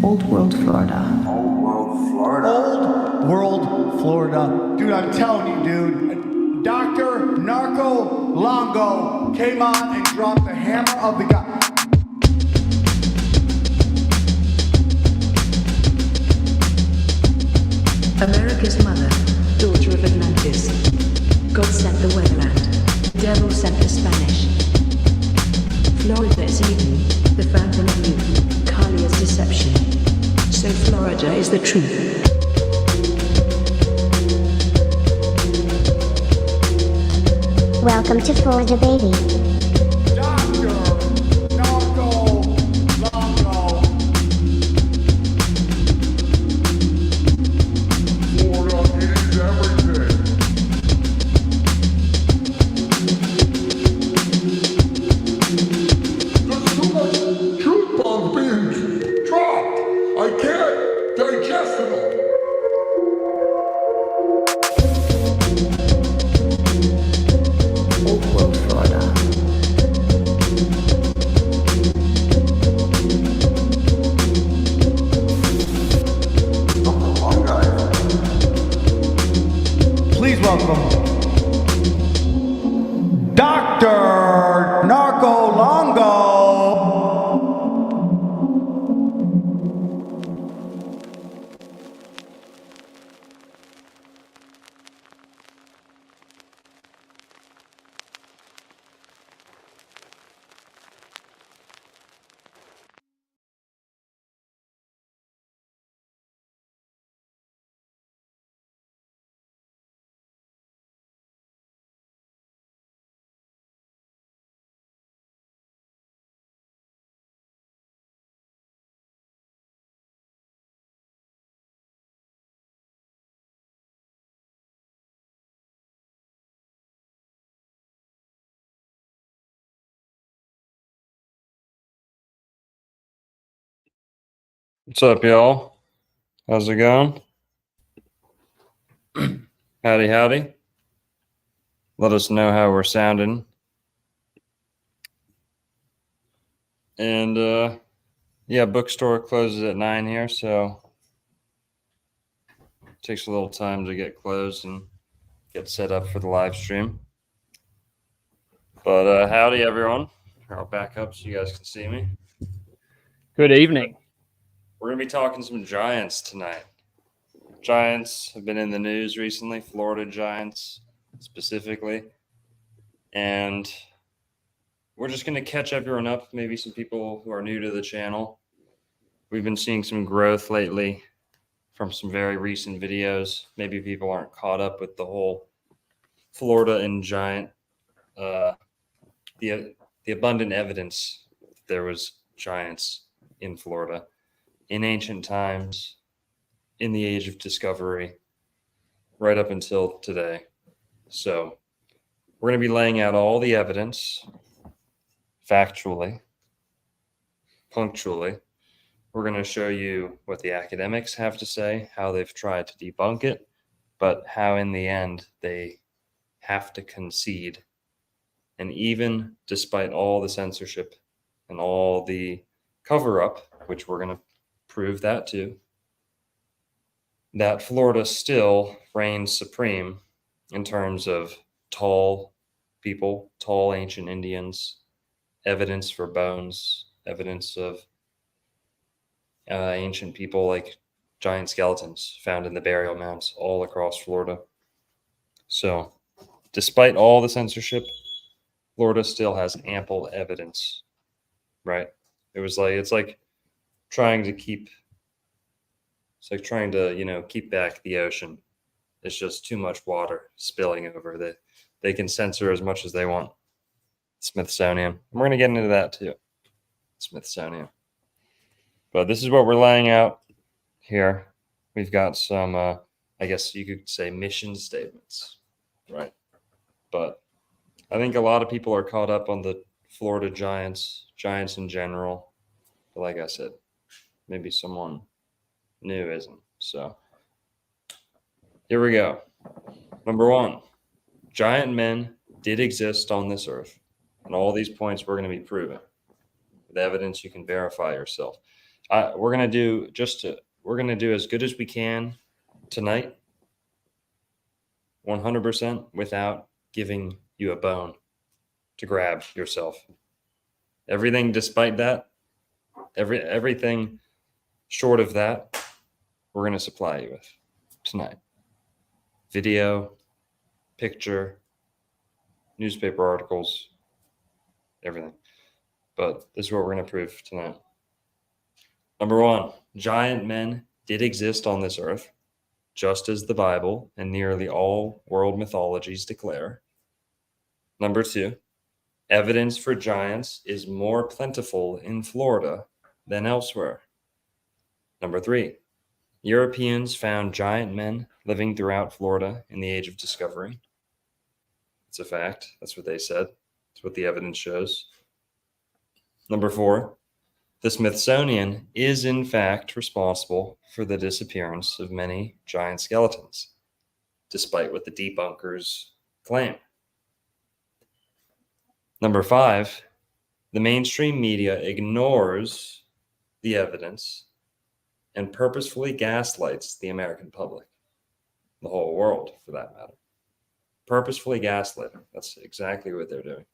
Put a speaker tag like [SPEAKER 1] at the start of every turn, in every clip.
[SPEAKER 1] Old World, Florida.
[SPEAKER 2] Old World, Florida.
[SPEAKER 3] Old World, Florida. Dude, I'm telling you, dude. Dr. Narco Longo came on and dropped the hammer of the god.
[SPEAKER 4] America's mother, daughter of Atlantis. God sent the weatherland. Devil sent the Spanish. Florida is Eden, the fountain of youth. Kali is deception. So Florida is the truth.
[SPEAKER 5] Welcome to Florida, baby.
[SPEAKER 3] Dr. Narco Longo.
[SPEAKER 2] Florida is everything. There's too much truth bombs being dropped. I can't digest it all.
[SPEAKER 1] Old World, Florida.
[SPEAKER 2] I'm the wrong guy.
[SPEAKER 3] Please welcome Dr. Narco Longo.
[SPEAKER 6] What's up, y'all? How's it going? Howdy, howdy. Let us know how we're sounding. And yeah, bookstore closes at 9 here, so it takes a little time to get closed and get set up for the live stream. But howdy, everyone. I'll back up so you guys can see me.
[SPEAKER 7] Good evening.
[SPEAKER 6] We're going to be talking some Giants tonight. Giants have been in the news recently, Florida Giants specifically. And we're just going to catch everyone up, maybe some people who are new to the channel. We've been seeing some growth lately from some very recent videos. Maybe people aren't caught up with the whole Florida and Giant, the abundant evidence that there was Giants in Florida in ancient times, in the age of discovery, right up until today. So we're going to be laying out all the evidence factually, punctually. We're going to show you what the academics have to say, how they've tried to debunk it, but how in the end they have to concede. And even despite all the censorship and all the cover-up, which we're going to prove that too, that Florida still reigns supreme in terms of tall people, tall ancient Indians, evidence for bones, evidence of ancient people like giant skeletons found in the burial mounds all across Florida. So despite all the censorship, Florida still has ample evidence, right? It's like trying to, keep back the ocean. It's just too much water spilling over. They can censor as much as they want. Smithsonian. We're going to get into that too. Smithsonian. But this is what we're laying out here. We've got some, I guess you could say, mission statements, right? But I think a lot of people are caught up on the Florida Giants in general. But like I said, maybe someone new isn't. So here we go. Number one, giant men did exist on this earth. And all these points we're going to be proving with evidence you can verify yourself. we're gonna do as good as we can tonight, 100% without giving you a bone to grab yourself. Everything despite that, everything short of that, we're gonna supply you with tonight. Video, picture, newspaper articles, everything. But this is what we're going to prove tonight. Number one, giant men did exist on this earth, just as the Bible and nearly all world mythologies declare. Number two, evidence for giants is more plentiful in Florida than elsewhere. Number three, Europeans found giant men living throughout Florida in the Age of Discovery. It's a fact. That's what they said. That's what the evidence shows. Number four, the Smithsonian is in fact responsible for the disappearance of many giant skeletons, despite what the debunkers claim. Number five, the mainstream media ignores the evidence and purposefully gaslights the American public, the whole world for that matter. Purposefully gaslighting. That's exactly what they're doing.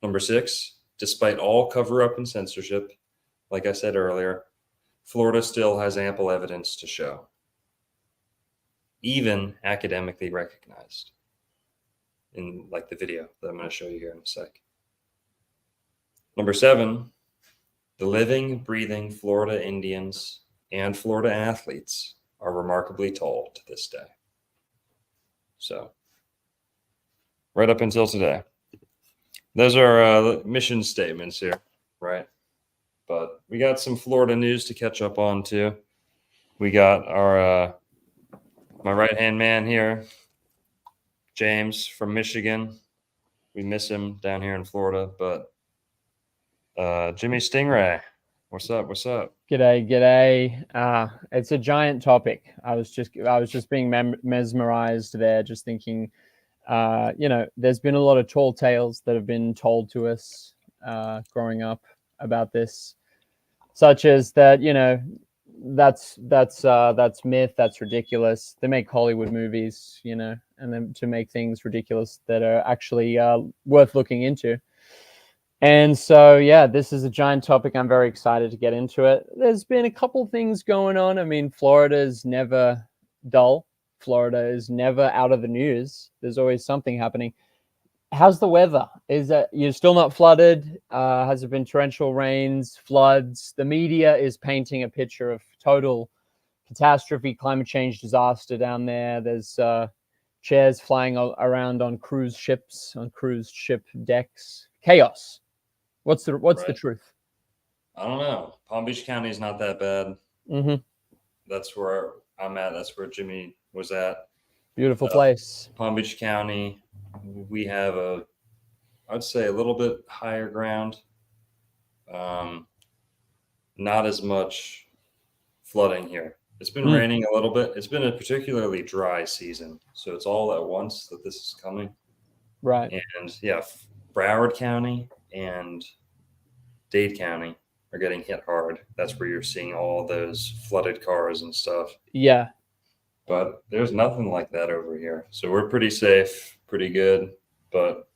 [SPEAKER 6] Number six, despite all cover-up and censorship, like I said earlier, Florida still has ample evidence to show, even academically recognized, in like the video that I'm going to show you here in a sec. Number seven, the living, breathing Florida Indians and Florida athletes are remarkably tall to this day. So, right up until today. Those are mission statements here, right? But we got some Florida news to catch up on too. We got our my right-hand man here, James from Michigan. We miss him down here in Florida, but Jimmy Stingray, what's up? What's up?
[SPEAKER 7] G'day. It's a giant topic. I was just being mesmerized there, just thinking. There's been a lot of tall tales that have been told to us growing up about this, such as that, that's myth, that's ridiculous. They make Hollywood movies, and then to make things ridiculous that are actually worth looking into. And so, yeah, this is a giant topic. I'm very excited to get into it. There's been a couple things going on. I mean, Florida's never dull. Florida is never out of the news. There's always something happening. How's the weather? Is that you're still not flooded? Has there been torrential rains, floods? The media is painting a picture of total catastrophe, climate change disaster down there. There's chairs flying around on cruise ships, on cruise ship decks. Chaos. What's the truth?
[SPEAKER 6] I don't know. Palm Beach County is not that bad.
[SPEAKER 7] Mm-hmm.
[SPEAKER 6] That's where I'm at. That's where Jimmy was at.
[SPEAKER 7] Beautiful place.
[SPEAKER 6] Palm Beach County. We have I'd say a little bit higher ground. Not as much flooding here. It's been raining a little bit. It's been a particularly dry season. So it's all at once that this is coming.
[SPEAKER 7] Right.
[SPEAKER 6] And yeah, Broward County and Dade County are getting hit hard. That's where you're seeing all those flooded cars and stuff.
[SPEAKER 7] Yeah.
[SPEAKER 6] But there's nothing like that over here. So we're pretty safe, pretty good. But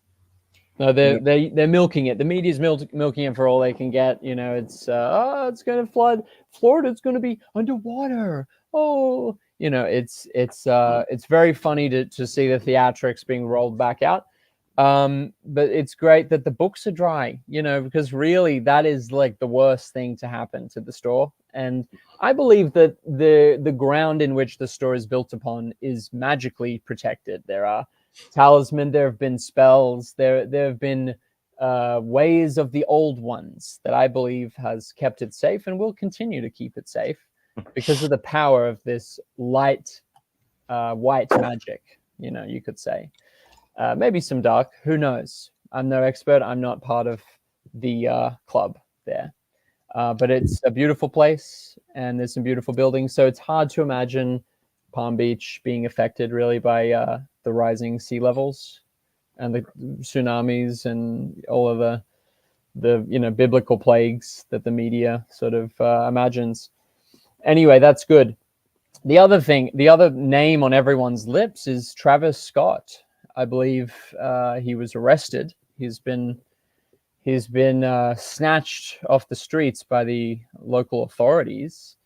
[SPEAKER 7] no, they're milking it. The media's milking it for all they can get. It's it's going to flood. Florida's going to be underwater. Oh, it's very funny to see the theatrics being rolled back out. But it's great that the books are dry, because really that is like the worst thing to happen to the store. And I believe that the ground in which the store is built upon is magically protected. There are talisman, there have been spells, there have been ways of the old ones that I believe has kept it safe and will continue to keep it safe because of the power of this light, white magic, you could say. Maybe some dark, who knows? I'm no expert. I'm not part of the club there. But it's a beautiful place and there's some beautiful buildings. So it's hard to imagine Palm Beach being affected really by the rising sea levels and the tsunamis and all of biblical plagues that the media sort of imagines. Anyway, that's good. The other name on everyone's lips is Travis Scott. I believe he was arrested. He's been snatched off the streets by the local authorities,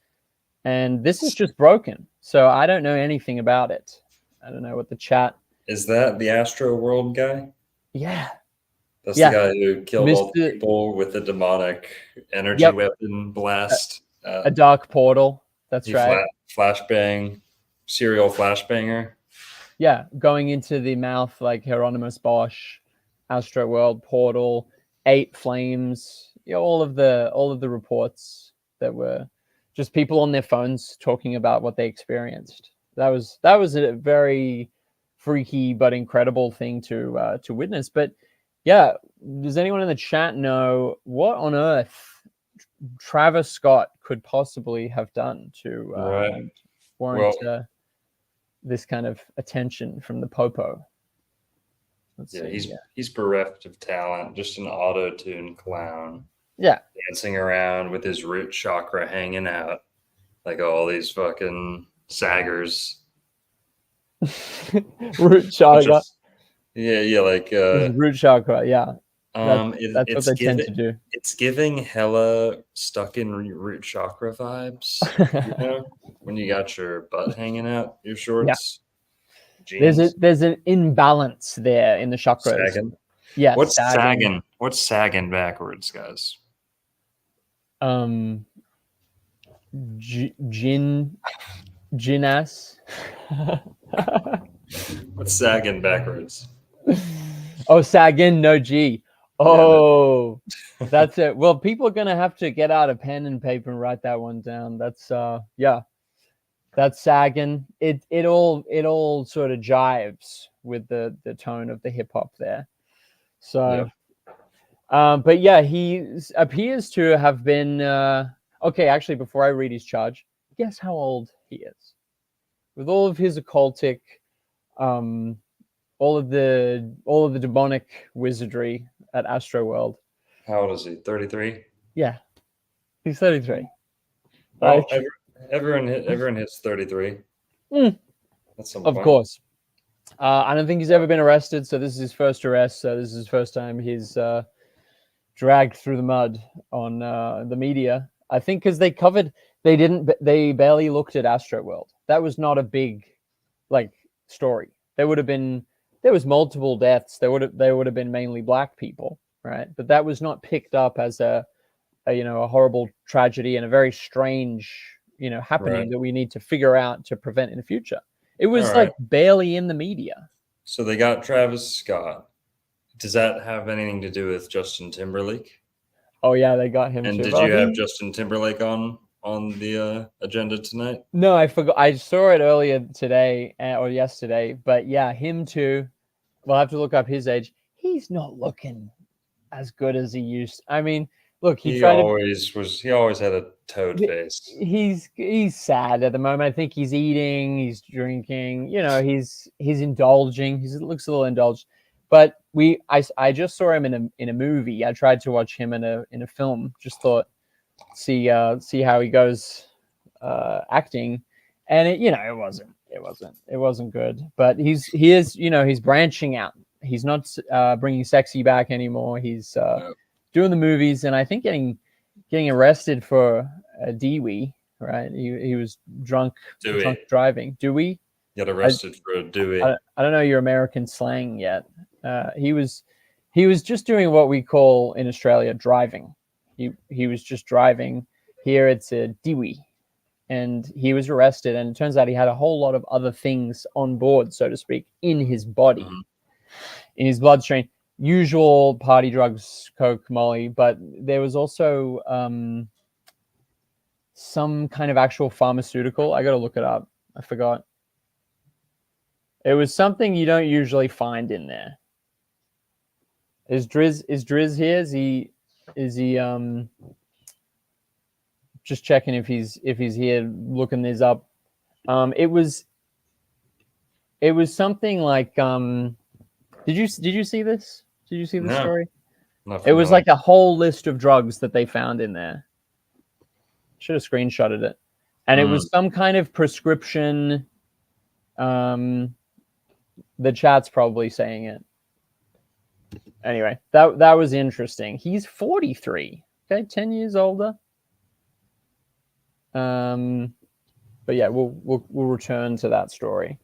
[SPEAKER 7] and this is just broken. So I don't know anything about it. I don't know what the chat.
[SPEAKER 6] Is that the Astro World guy?
[SPEAKER 7] Yeah,
[SPEAKER 6] That's
[SPEAKER 7] yeah.
[SPEAKER 6] the guy who killed all the
[SPEAKER 7] Mr.
[SPEAKER 6] people with the demonic energy
[SPEAKER 7] Yep.
[SPEAKER 6] weapon blast.
[SPEAKER 7] A dark portal. That's
[SPEAKER 6] He
[SPEAKER 7] right.
[SPEAKER 6] flashbang, serial flashbanger.
[SPEAKER 7] Yeah, going into the mouth like Hieronymus Bosch, Astro World portal, 8 flames. All of the reports that were just people on their phones talking about what they experienced. That was a very freaky but incredible thing to witness. But yeah, does anyone in the chat know what on earth Travis Scott could possibly have done to warrant this kind of attention from the popo? Let's see.
[SPEAKER 6] He's bereft of talent, just an auto-tune clown.
[SPEAKER 7] Yeah,
[SPEAKER 6] dancing around with his root chakra hanging out like all these fucking saggers.
[SPEAKER 7] Root chakra.
[SPEAKER 6] Like
[SPEAKER 7] root chakra. Yeah, that's what they tend to do.
[SPEAKER 6] It's giving hella stuck in root chakra vibes. When you got your butt hanging out your shorts.
[SPEAKER 7] Yeah. There's an imbalance there in the chakras.
[SPEAKER 6] Sagging.
[SPEAKER 7] Yeah.
[SPEAKER 6] What's sagging? What's sagging backwards, guys?
[SPEAKER 7] Ginas.
[SPEAKER 6] What's sagging backwards?
[SPEAKER 7] Oh, sagging, no G. Oh, that's it. Well, people are gonna have to get out a pen and paper and write that one down. That's that's sagging. It all sort of jives with the tone of the hip hop there. So, but yeah, he appears to have been okay. Actually, before I read his charge, guess how old he is? With all of his occultic, all of the demonic wizardry at Astro World.
[SPEAKER 6] How old is he? 33.
[SPEAKER 7] Yeah, he's 33.
[SPEAKER 6] Well, everyone hits 33. That's some
[SPEAKER 7] of
[SPEAKER 6] fun.
[SPEAKER 7] Course. I don't think he's ever been arrested, so this is his first arrest. So this is his first time he's dragged through the mud on the media. I think because they barely looked at Astro World. That was not a big story. There was multiple deaths. There would have been mainly black people, right? But that was not picked up as a horrible tragedy and a very strange happening that we need to figure out to prevent in the future. It was barely in the media.
[SPEAKER 6] So they got Travis Scott. Does that have anything to do with Justin Timberlake?
[SPEAKER 7] Oh yeah, they got him.
[SPEAKER 6] And
[SPEAKER 7] too.
[SPEAKER 6] did you have Justin Timberlake on the agenda tonight?
[SPEAKER 7] No, I forgot. I saw it earlier today or yesterday, but yeah, him too. We'll have to look up his age. He's not looking as good as he used. I mean, look, he always
[SPEAKER 6] had a toad face.
[SPEAKER 7] He's sad at the moment. I think he's eating, he's drinking. He's indulging. He looks a little indulged. But I just saw him in a movie. I tried to watch him in a film. Just thought see how he goes acting, and it wasn't good. But he is branching out. He's not bringing sexy back anymore. He's doing the movies, and I think getting arrested for a Dewey. Right? He was drunk driving. Dewey.
[SPEAKER 6] Get arrested for a Dewey.
[SPEAKER 7] I don't know your American slang yet. He was just doing what we call in Australia driving. He was just driving. Here it's a Dewey, and he was arrested. And it turns out he had a whole lot of other things on board, so to speak, in his body, in his bloodstream. Usual party drugs, coke, molly, but there was also some kind of actual pharmaceutical. I got to look it up. I forgot. It was something you don't usually find in there. Is Driz here? Is he just checking if he's here looking this up. It was something like did you see this? Did you see the story?
[SPEAKER 6] Not
[SPEAKER 7] It was
[SPEAKER 6] familiar.
[SPEAKER 7] like a whole list of drugs that they found in there. Should have screenshotted it. And it was some kind of prescription. The chat's probably saying it. Anyway, that was interesting. He's 43. Okay, 10 years older. But yeah, we'll return to that story.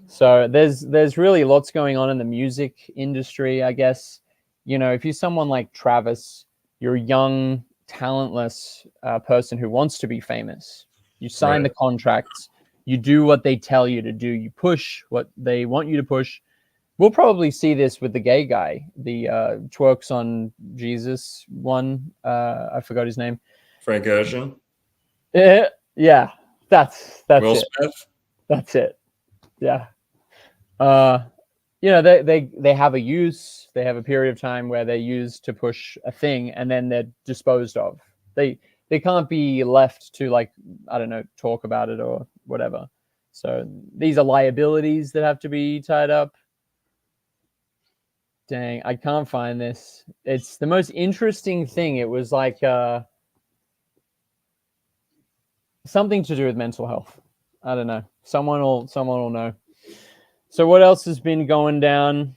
[SPEAKER 7] So there's really lots going on in the music industry, I guess. You know, if you're someone like Travis, you're a young, talentless person who wants to be famous. You sign the contracts. You do what they tell you to do. You push what they want you to push. We'll probably see this with the gay guy, the twerks on Jesus one. I forgot his name.
[SPEAKER 6] Frank Ocean.
[SPEAKER 7] Yeah, that's
[SPEAKER 6] Will
[SPEAKER 7] it.
[SPEAKER 6] Smith.
[SPEAKER 7] That's it. Yeah. You know, they have a use. They have a period of time where they're used to push a thing, and then they're disposed of. They can't be left to, like, I don't know, talk about it or whatever. So these are liabilities that have to be tied up. Dang, I can't find this. It's the most interesting thing. It was like something to do with mental health. I don't know. Someone will know. So what else has been going down?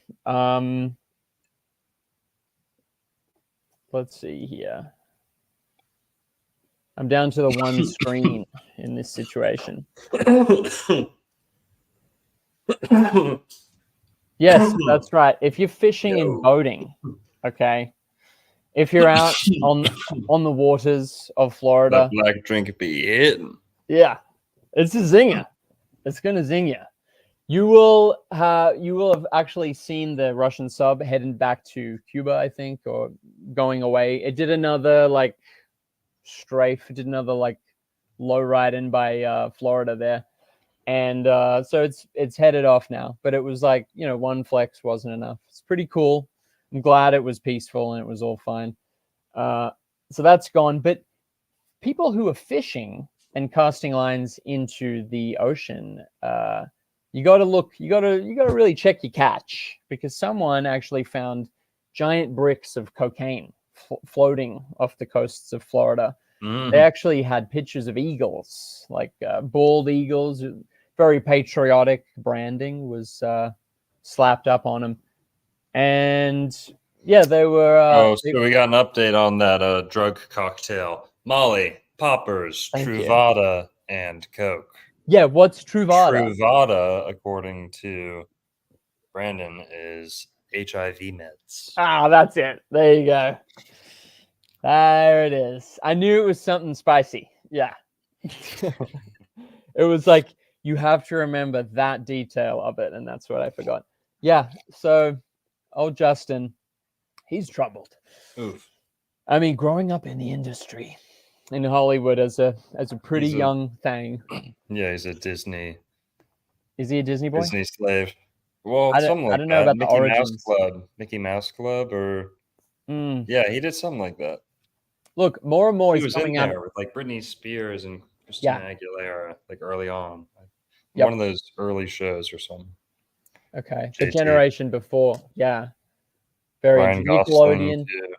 [SPEAKER 7] Let's see here. I'm down to the one screen in this situation. Yes, that's right. If you're fishing and boating, okay, if you're out on the waters of Florida,
[SPEAKER 6] That black drink be hitting.
[SPEAKER 7] yeah, it's a zinger. It's gonna zing you. You will have actually seen the Russian sub heading back to Cuba, I think, or going away. It did another like strafe. It did another like low ride in by Florida there, and so it's headed off now. But it was like, you know, one flex wasn't enough. It's pretty cool. I'm glad it was peaceful and it was all fine. So that's gone. But people who are fishing and casting lines into the ocean, you got to look. You got to really check your catch, because someone actually found giant bricks of cocaine floating off the coasts of Florida. They actually had pictures of eagles, like bald eagles. Very patriotic branding was slapped up on them, and yeah, they were.
[SPEAKER 6] So we got an update on that drug cocktail: Molly, poppers,
[SPEAKER 7] Thank you.
[SPEAKER 6] Truvada, and Coke.
[SPEAKER 7] Yeah, what's Truvada?
[SPEAKER 6] Truvada, according to Brandon, is HIV meds.
[SPEAKER 7] Ah, that's it. There you go. There it is. I knew it was something spicy. Yeah. It was like, you have to remember that detail of it, and that's what I forgot. Yeah, so old Justin, he's troubled.
[SPEAKER 6] Oof.
[SPEAKER 7] I mean, growing up in the industry in Hollywood as a pretty young thing.
[SPEAKER 6] Yeah, he's a Disney.
[SPEAKER 7] Is he a Disney boy?
[SPEAKER 6] Disney slave. Well,
[SPEAKER 7] I
[SPEAKER 6] something like
[SPEAKER 7] don't know
[SPEAKER 6] that.
[SPEAKER 7] about the origins.
[SPEAKER 6] Mickey Mouse Club, or yeah, he did something like that.
[SPEAKER 7] Look, more and more
[SPEAKER 6] He
[SPEAKER 7] is
[SPEAKER 6] was in
[SPEAKER 7] coming out.
[SPEAKER 6] there with like Britney Spears and Christina Aguilera, like early on.
[SPEAKER 7] Yep.
[SPEAKER 6] One of those early shows or something.
[SPEAKER 7] Okay,
[SPEAKER 6] JT.
[SPEAKER 7] the generation before, yeah, very
[SPEAKER 6] Ryan
[SPEAKER 7] Nickelodeon.
[SPEAKER 6] Gosling, too.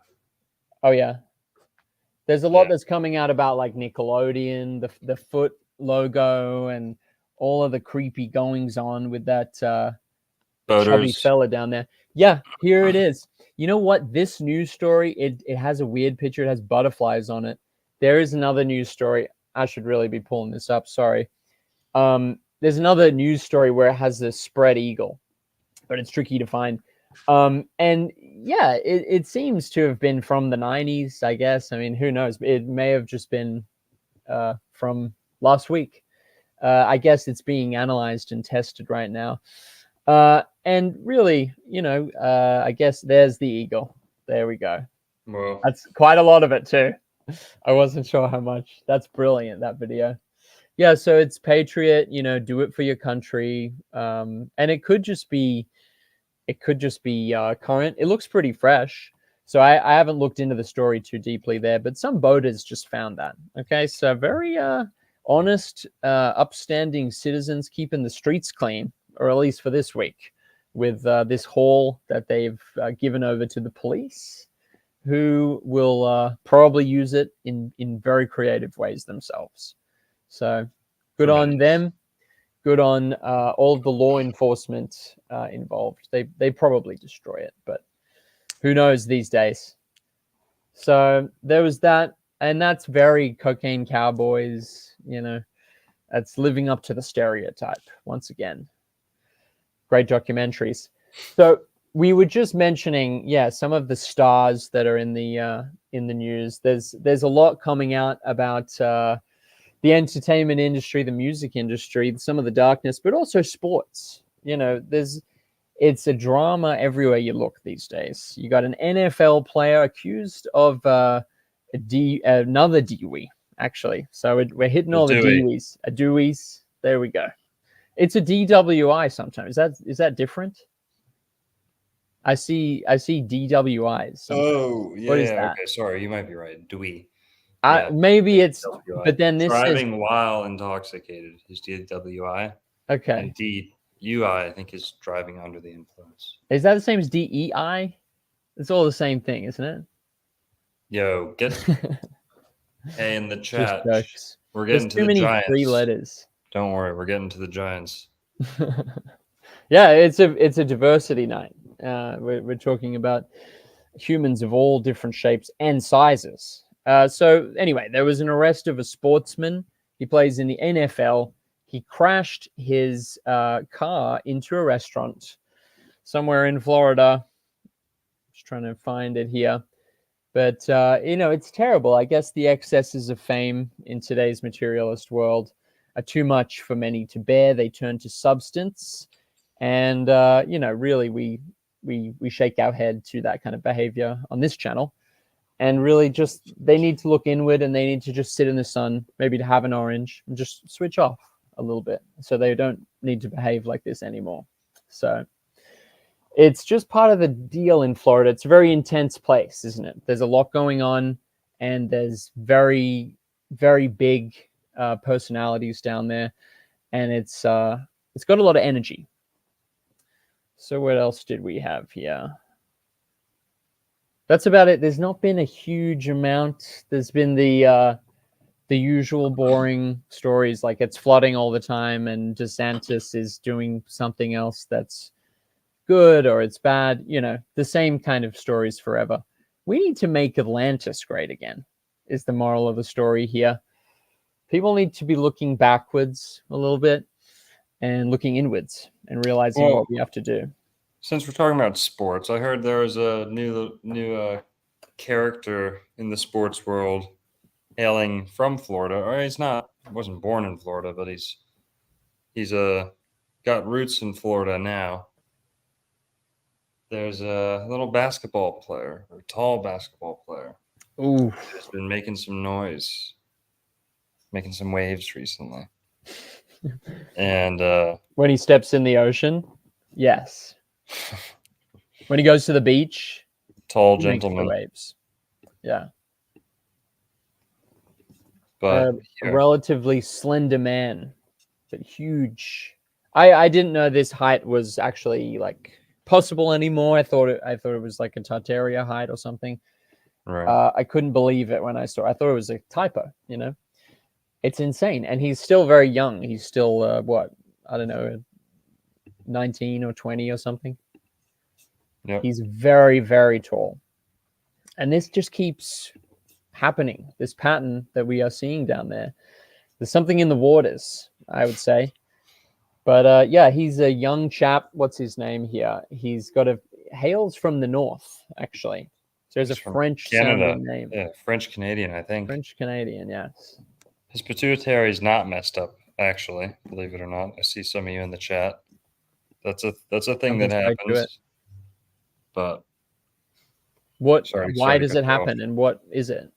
[SPEAKER 7] Oh yeah, there's a lot that's coming out about like Nickelodeon, the foot logo, and all of the creepy goings on with that chubby fella down there. Yeah, here it is. You know what? This news story, it has a weird picture. It has butterflies on it. There is another news story. I should really be pulling this up. Sorry. There's another news story where it has this spread eagle, but it's tricky to find. And yeah, it seems to have been from the 90s, I guess. I mean, who knows? It may have just been from last week. I guess it's being analyzed and tested right now. And really, you know, I guess there's the eagle. There we go.
[SPEAKER 6] Well,
[SPEAKER 7] that's quite a lot of it too. I wasn't sure how much. That's brilliant, that video. Yeah, so it's patriot, you know, do it for your country. And it could just be current. It looks pretty fresh. So I haven't looked into the story too deeply there, but some boaters just found that. Okay, so very honest, upstanding citizens keeping the streets clean, or at least for this week. with this hall that they've given over to the police, who will probably use it in very creative ways themselves. So good on them. Good on all of the law enforcement involved. They probably destroy it, but who knows these days. So there was that, and that's very Cocaine Cowboys, that's living up to the stereotype once again. Great documentaries. So we were just mentioning, some of the stars that are in the news. There's a lot coming out about the entertainment industry, the music industry, some of the darkness, but also sports. It's a drama everywhere you look these days. You got an NFL player accused of another Dewey, actually. So we're hitting all the Deweys. A Dewey's. There we go. It's a DWI sometimes. Is that different? I see DWIs. Sometimes.
[SPEAKER 6] Oh, yeah.
[SPEAKER 7] What is that?
[SPEAKER 6] Okay, sorry, you might be right. Dewey.
[SPEAKER 7] Maybe it's,
[SPEAKER 6] DWI.
[SPEAKER 7] but then this
[SPEAKER 6] driving while intoxicated is DWI.
[SPEAKER 7] Okay.
[SPEAKER 6] And DUI, I think, is driving under the influence.
[SPEAKER 7] Is that the same as DEI? It's all the same thing, isn't it?
[SPEAKER 6] Yo, hey, in the chat, we're
[SPEAKER 7] There's
[SPEAKER 6] getting to
[SPEAKER 7] too
[SPEAKER 6] the
[SPEAKER 7] many
[SPEAKER 6] Giants.
[SPEAKER 7] 3 letters.
[SPEAKER 6] Don't worry, we're getting to the Giants.
[SPEAKER 7] Yeah, it's a diversity night. We're talking about humans of all different shapes and sizes. So anyway, there was an arrest of a sportsman. He plays in the NFL. He crashed his car into a restaurant somewhere in Florida. Just trying to find it here. But, it's terrible. I guess the excesses of fame in today's materialist world are too much for many to bear. They turn to substance. And, really, we shake our head to that kind of behavior on this channel. And really just, they need to look inward, and they need to just sit in the sun, maybe to have an orange, and just switch off a little bit so they don't need to behave like this anymore. So it's just part of the deal in Florida. It's a very intense place, isn't it? There's a lot going on, and there's very, very big personalities down there, and it's got a lot of energy. So what else did we have here? That's about it. There's not been a huge amount. There's been the usual boring stories, like it's flooding all the time and DeSantis is doing something else that's good or it's bad. The same kind of stories forever. We need to make Atlantis great again, is the moral of the story here. People need to be looking backwards a little bit and looking inwards and realizing what we have to do.
[SPEAKER 6] Since we're talking about sports, I heard there was a new character in the sports world hailing from Florida. Or wasn't born in Florida, but he's got roots in Florida now. There's a little basketball player, or tall basketball player.
[SPEAKER 7] Ooh.
[SPEAKER 6] Who's been making some noise, making some waves recently. And
[SPEAKER 7] when he steps in the ocean, yes. When he goes to the beach,
[SPEAKER 6] tall gentleman.
[SPEAKER 7] Waves. Yeah.
[SPEAKER 6] But
[SPEAKER 7] a relatively slender man, but huge. I didn't know this height was actually like possible anymore. I thought it was like a Tartaria height or something.
[SPEAKER 6] Right.
[SPEAKER 7] I couldn't believe it when I saw it. I thought it was a typo, It's insane. And he's still very young. He's still, I don't know, 19 or 20 or something.
[SPEAKER 6] Yep.
[SPEAKER 7] He's very, very tall. And this just keeps happening, this pattern that we are seeing down there. There's something in the waters, I would say. But he's a young chap. What's his name here? Hails from the north, actually. So there's a French sounding name.
[SPEAKER 6] Yeah, French Canadian, I think.
[SPEAKER 7] French Canadian, yes.
[SPEAKER 6] His pituitary is not messed up, actually, believe it or not. I see some of you in the chat. That's a thing that happens. But
[SPEAKER 7] why does it happen, and what is it?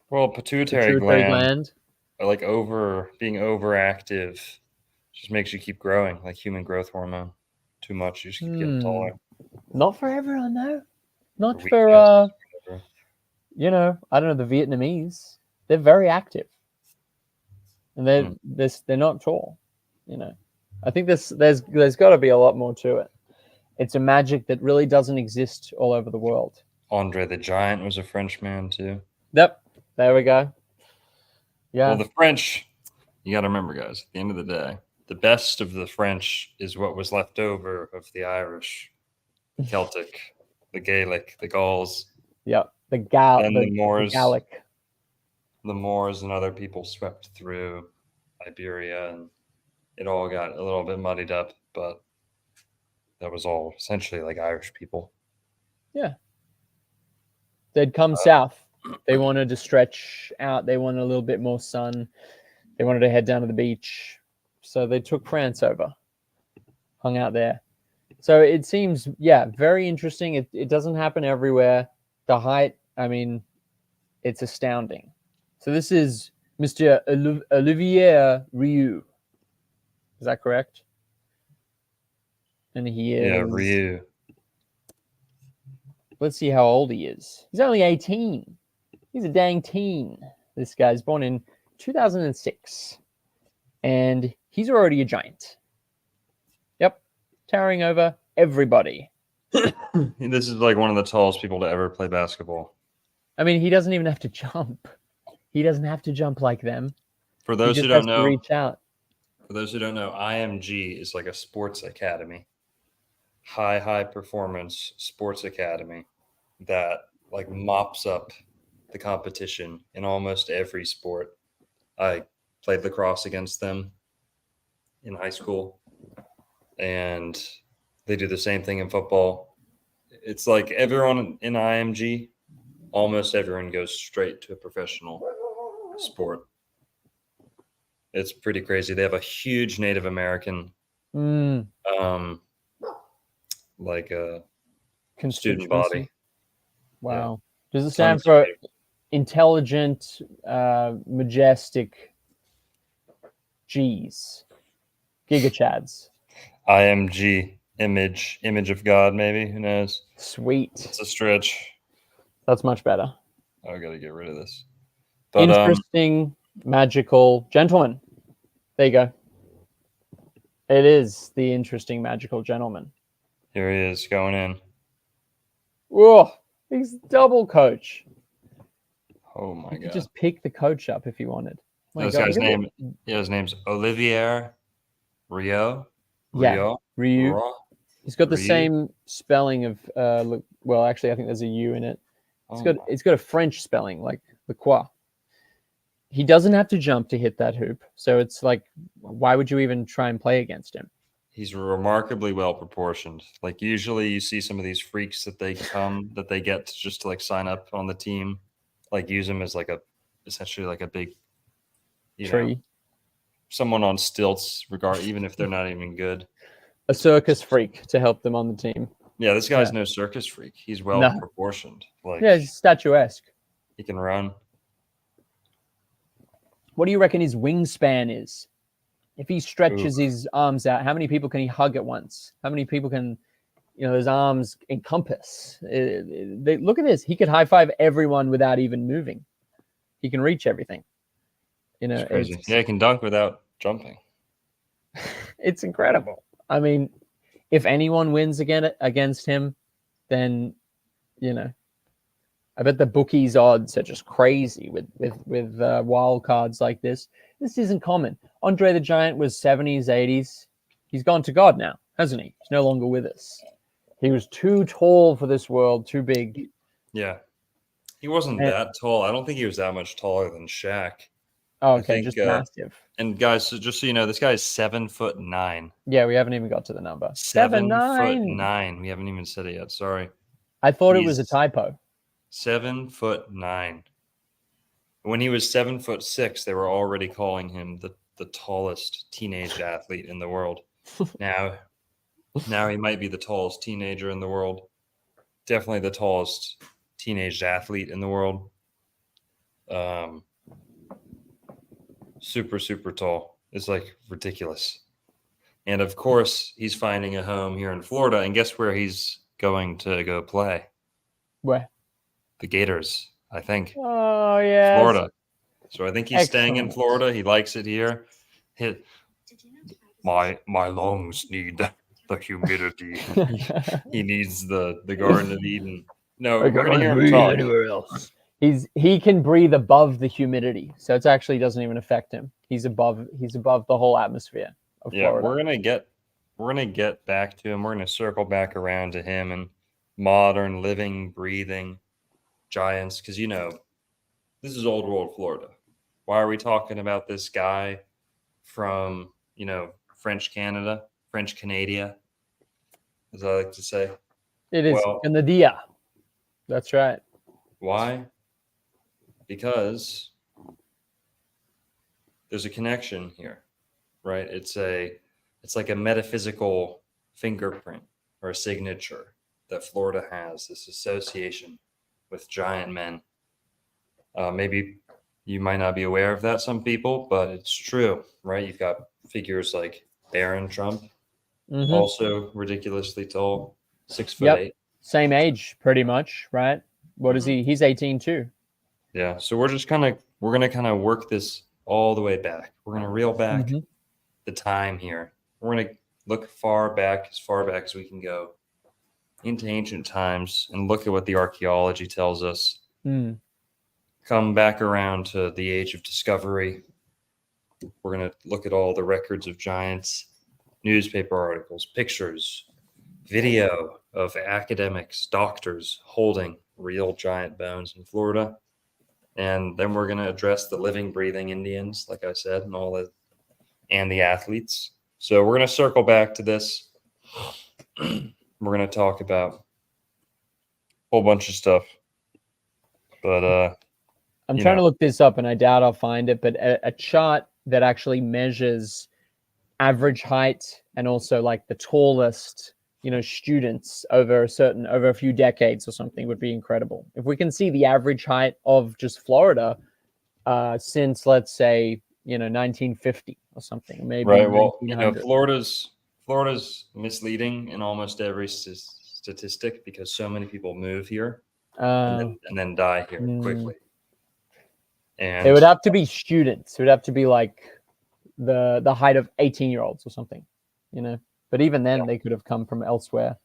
[SPEAKER 6] Well, pituitary gland, like being overactive, just makes you keep growing, like human growth hormone. Too much, you just keep getting taller.
[SPEAKER 7] Not for everyone, though. Not for I don't know, the Vietnamese. They're very active, and they're not tall. I think there's got to be a lot more to it. It's a magic that really doesn't exist all over the world.
[SPEAKER 6] Andre the Giant was a French man too.
[SPEAKER 7] Yep, there we go. Yeah,
[SPEAKER 6] Well, the French, you got to remember, guys, at the end of the day, the best of the French is what was left over of the Irish, the Celtic, the Gaelic, the Gauls,
[SPEAKER 7] yep.
[SPEAKER 6] and the Moors.
[SPEAKER 7] Gallic.
[SPEAKER 6] The Moors and other people swept through Iberia, and it all got a little bit muddied up, but that was all essentially like Irish people.
[SPEAKER 7] Yeah, they'd come south. They wanted to stretch out. They wanted a little bit more sun. They wanted to head down to the beach. So they took France over, hung out there. So it seems, yeah, very interesting. It doesn't happen everywhere. The height, I mean, it's astounding. So this is Mr. Olivier Rioux. Is that correct? And he is...
[SPEAKER 6] Yeah, Ryu.
[SPEAKER 7] Let's see how old he is. He's only 18. He's a dang teen. This guy's born in 2006. And he's already a giant. Yep. Towering over everybody.
[SPEAKER 6] This is like one of the tallest people to ever play basketball.
[SPEAKER 7] I mean, he doesn't even have to jump. He doesn't have to jump like them.
[SPEAKER 6] For those
[SPEAKER 7] He
[SPEAKER 6] who
[SPEAKER 7] just
[SPEAKER 6] don't
[SPEAKER 7] has to
[SPEAKER 6] know,
[SPEAKER 7] reach out.
[SPEAKER 6] for those who don't know, IMG is like a sports academy, high performance sports academy that like mops up the competition in almost every sport. I played lacrosse against them in high school, and they do the same thing in football. It's like everyone in IMG, almost everyone goes straight to a professional sport. It's pretty crazy. They have a huge Native American like a student body.
[SPEAKER 7] Wow. Does it
[SPEAKER 6] Tons
[SPEAKER 7] stand
[SPEAKER 6] of
[SPEAKER 7] for
[SPEAKER 6] Native-
[SPEAKER 7] intelligent, majestic G's? Gigachads.
[SPEAKER 6] IMG, image of God, maybe. Who knows?
[SPEAKER 7] Sweet.
[SPEAKER 6] It's a stretch.
[SPEAKER 7] That's much better.
[SPEAKER 6] I gotta get rid of this. But
[SPEAKER 7] Interesting, magical gentleman. There you go. It is the interesting, magical gentleman.
[SPEAKER 6] here he is going in.
[SPEAKER 7] Whoa, he's double coach.
[SPEAKER 6] Oh my
[SPEAKER 7] You could
[SPEAKER 6] god.
[SPEAKER 7] just pick the coach up if you wanted. My
[SPEAKER 6] This
[SPEAKER 7] God,
[SPEAKER 6] guy's
[SPEAKER 7] look at
[SPEAKER 6] name, his name's Olivier Rioux.
[SPEAKER 7] Yeah,
[SPEAKER 6] Rioux.
[SPEAKER 7] Ryu.
[SPEAKER 6] Rioux?
[SPEAKER 7] He's got the
[SPEAKER 6] Ryu?
[SPEAKER 7] same spelling of well, actually, I think there's a U in it.
[SPEAKER 6] Oh
[SPEAKER 7] It's got a French spelling like the Croix. He doesn't have to jump to hit that hoop, so it's like, why would you even try and play against him?
[SPEAKER 6] He's remarkably well proportioned. Like usually you see some of these freaks that they get to just to like sign up on the team, like use them as like essentially like a big
[SPEAKER 7] Tree.
[SPEAKER 6] Someone on stilts, even if they're not even good.
[SPEAKER 7] A circus freak to help them on the team.
[SPEAKER 6] Yeah, this guy's no circus freak. He's well
[SPEAKER 7] No.
[SPEAKER 6] proportioned. Like
[SPEAKER 7] Yeah, he's statuesque.
[SPEAKER 6] he can run.
[SPEAKER 7] What do you reckon his wingspan is? If he stretches his arms out, how many people can he hug at once? How many people can, his arms encompass? Look at this. He could high five everyone without even moving. He can reach everything.
[SPEAKER 6] It's crazy. Yeah, he can dunk without jumping.
[SPEAKER 7] It's incredible. I mean, if anyone wins against him, then, I bet the bookies' odds are just crazy with wild cards like this. This isn't common. Andre the Giant was 70s, 80s. He's gone to God now, hasn't he? He's no longer with us. He was too tall for this world, too big.
[SPEAKER 6] Yeah. He wasn't that tall. I don't think he was that much taller than Shaq.
[SPEAKER 7] Oh, okay, just massive.
[SPEAKER 6] And guys, so just so you know, this guy is 7'9".
[SPEAKER 7] Yeah, we haven't even got to the number.
[SPEAKER 6] 7'9". We haven't even said it yet. Sorry.
[SPEAKER 7] I thought it was a typo.
[SPEAKER 6] 7'9". When he was 7'6", they were already calling him the tallest teenage athlete in the world. Now he might be the tallest teenager in the world. Definitely the tallest teenage athlete in the world. Super tall. It's like ridiculous. And of course, he's finding a home here in Florida. And guess where he's going to go play?
[SPEAKER 7] Where?
[SPEAKER 6] The Gators, I think.
[SPEAKER 7] Oh, yeah.
[SPEAKER 6] Florida. So I think he's staying in Florida. He likes it here. My lungs need the humidity. He needs the Garden of Eden. No, we're gonna hear him talk.
[SPEAKER 7] else. He can breathe above the humidity, so it actually doesn't even affect him. He's above the whole atmosphere of
[SPEAKER 6] Yeah,
[SPEAKER 7] Florida.
[SPEAKER 6] we're gonna get back to him. We're gonna circle back around to him and modern living, breathing giants, because this is old world Florida. Why are we talking about this guy from French Canada, French Canada, as I like to say?
[SPEAKER 7] It is
[SPEAKER 6] Well,
[SPEAKER 7] Ganadia. That's right.
[SPEAKER 6] why? Because there's a connection here, right? It's like a metaphysical fingerprint or a signature that Florida has, this association with giant men. Maybe you might not be aware of that, some people, but it's true, right? You've got figures like Barron Trump,
[SPEAKER 7] Mhm.
[SPEAKER 6] also ridiculously tall, 6'8".
[SPEAKER 7] Yep. Same age, pretty much, right? What is
[SPEAKER 6] Mhm.
[SPEAKER 7] he? He's 18 too.
[SPEAKER 6] Yeah. So we're gonna kind of work this all the way back. We're gonna reel back
[SPEAKER 7] Mhm.
[SPEAKER 6] the time here. We're gonna look as far back as we can go into ancient times and look at what the archaeology tells us.
[SPEAKER 7] Mm.
[SPEAKER 6] Come back around to the age of discovery. We're going to look at all the records of giants, newspaper articles, pictures, video of academics, doctors holding real giant bones in Florida. And then we're going to address the living, breathing Indians, like I said, and the athletes. So we're going to circle back to this. We're going to talk about a whole bunch of stuff. But
[SPEAKER 7] I'm trying to look this up, and I doubt I'll find it. But a chart that actually measures average height and also like the tallest, students over a few decades or something would be incredible. If we can see the average height of just Florida since, let's say, 1950 or something, maybe.
[SPEAKER 6] right. Well,
[SPEAKER 7] 1900.
[SPEAKER 6] Florida's misleading in almost every statistic because so many people move here and then die here quickly. And
[SPEAKER 7] it would have to be students. It would have to be like the height of 18-year-olds or something, But even then, they could have come from elsewhere.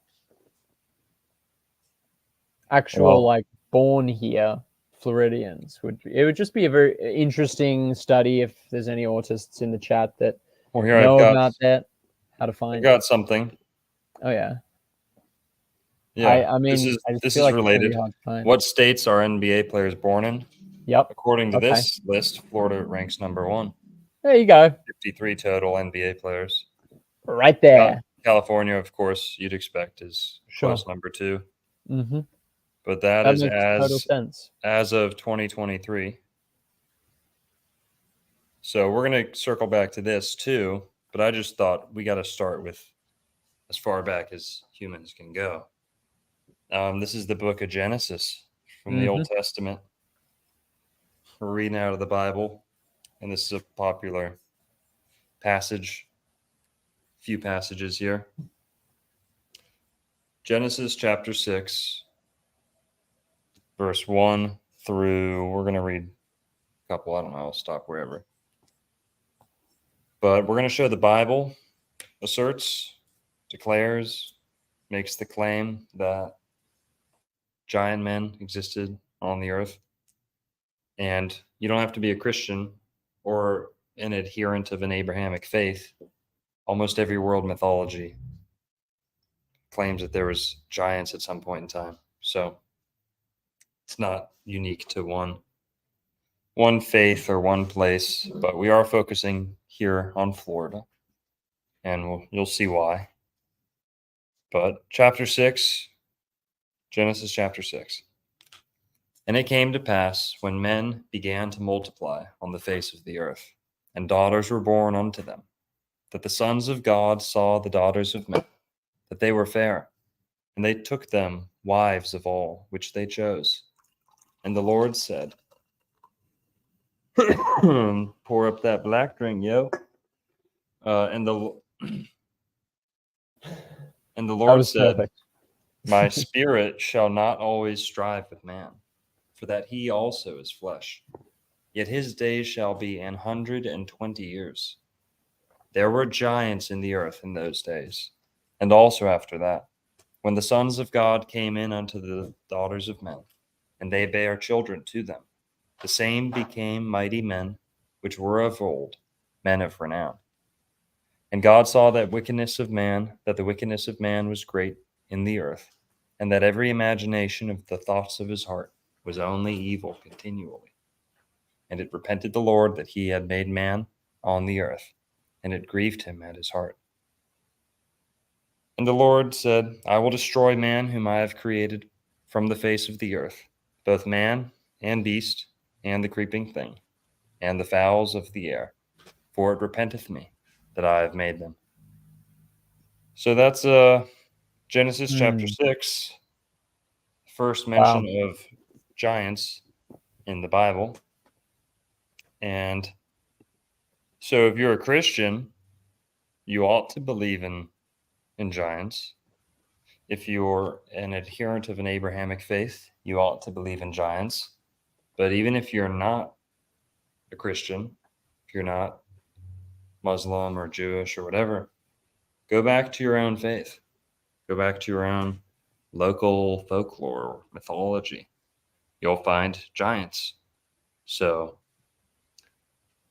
[SPEAKER 7] Like born here Floridians would just be a very interesting study. If there's any autists in the chat that know about that, how to find.
[SPEAKER 6] I got something.
[SPEAKER 7] Oh yeah.
[SPEAKER 6] Yeah.
[SPEAKER 7] I mean,
[SPEAKER 6] this is related. What states are NBA players born in?
[SPEAKER 7] Yep.
[SPEAKER 6] According to this list, Florida ranks number 1.
[SPEAKER 7] There you go.
[SPEAKER 6] 53 total NBA players.
[SPEAKER 7] Right there.
[SPEAKER 6] California, of course, you'd expect is close number 2.
[SPEAKER 7] Mm-hmm.
[SPEAKER 6] But that is
[SPEAKER 7] makes total sense.
[SPEAKER 6] As of 2023. So we're going to circle back to this too, but I just thought we got to start with as far back as humans can go. This is the book of Genesis from the Old Testament. We're reading out of the Bible, and this is a popular passage. Few passages here. Genesis chapter 6, verse 1 through, we're going to read a couple, I don't know, I'll stop wherever. But we're going to show the Bible asserts, declares, makes the claim that giant men existed on the earth. And you don't have to be a Christian or an adherent of an Abrahamic faith. Almost every world mythology claims that there was giants at some point in time. So it's not unique to one faith or one place, but we are focusing here on Florida, and you'll see why. But chapter 6, Genesis chapter 6. And it came to pass when men began to multiply on the face of the earth, and daughters were born unto them, that the sons of God saw the daughters of men, that they were fair, and they took them wives of all which they chose. And the Lord said, pour up that black drink, yo. And the Lord said, perfect. My spirit shall not always strive with man, for that he also is flesh. Yet his days shall be 120 years. There were giants in the earth in those days, and also after that, when the sons of God came in unto the daughters of men, and they bare children to them. The same became mighty men, which were of old, men of renown. And God saw that the wickedness of man was great in the earth, and that every imagination of the thoughts of his heart was only evil continually. And it repented the Lord that he had made man on the earth, and it grieved him at his heart. And the Lord said, I will destroy man whom I have created from the face of the earth, both man and beast, and the creeping thing, and the fowls of the air, for it repenteth me that I have made them. So that's Genesis chapter 6, first mention of giants in the Bible. And so if you're a Christian, you ought to believe in giants. If you're an adherent of an Abrahamic faith, you ought to believe in giants. But even if you're not a Christian, if you're not Muslim or Jewish or whatever, go back to your own faith. Go back to your own local folklore or mythology. You'll find giants. So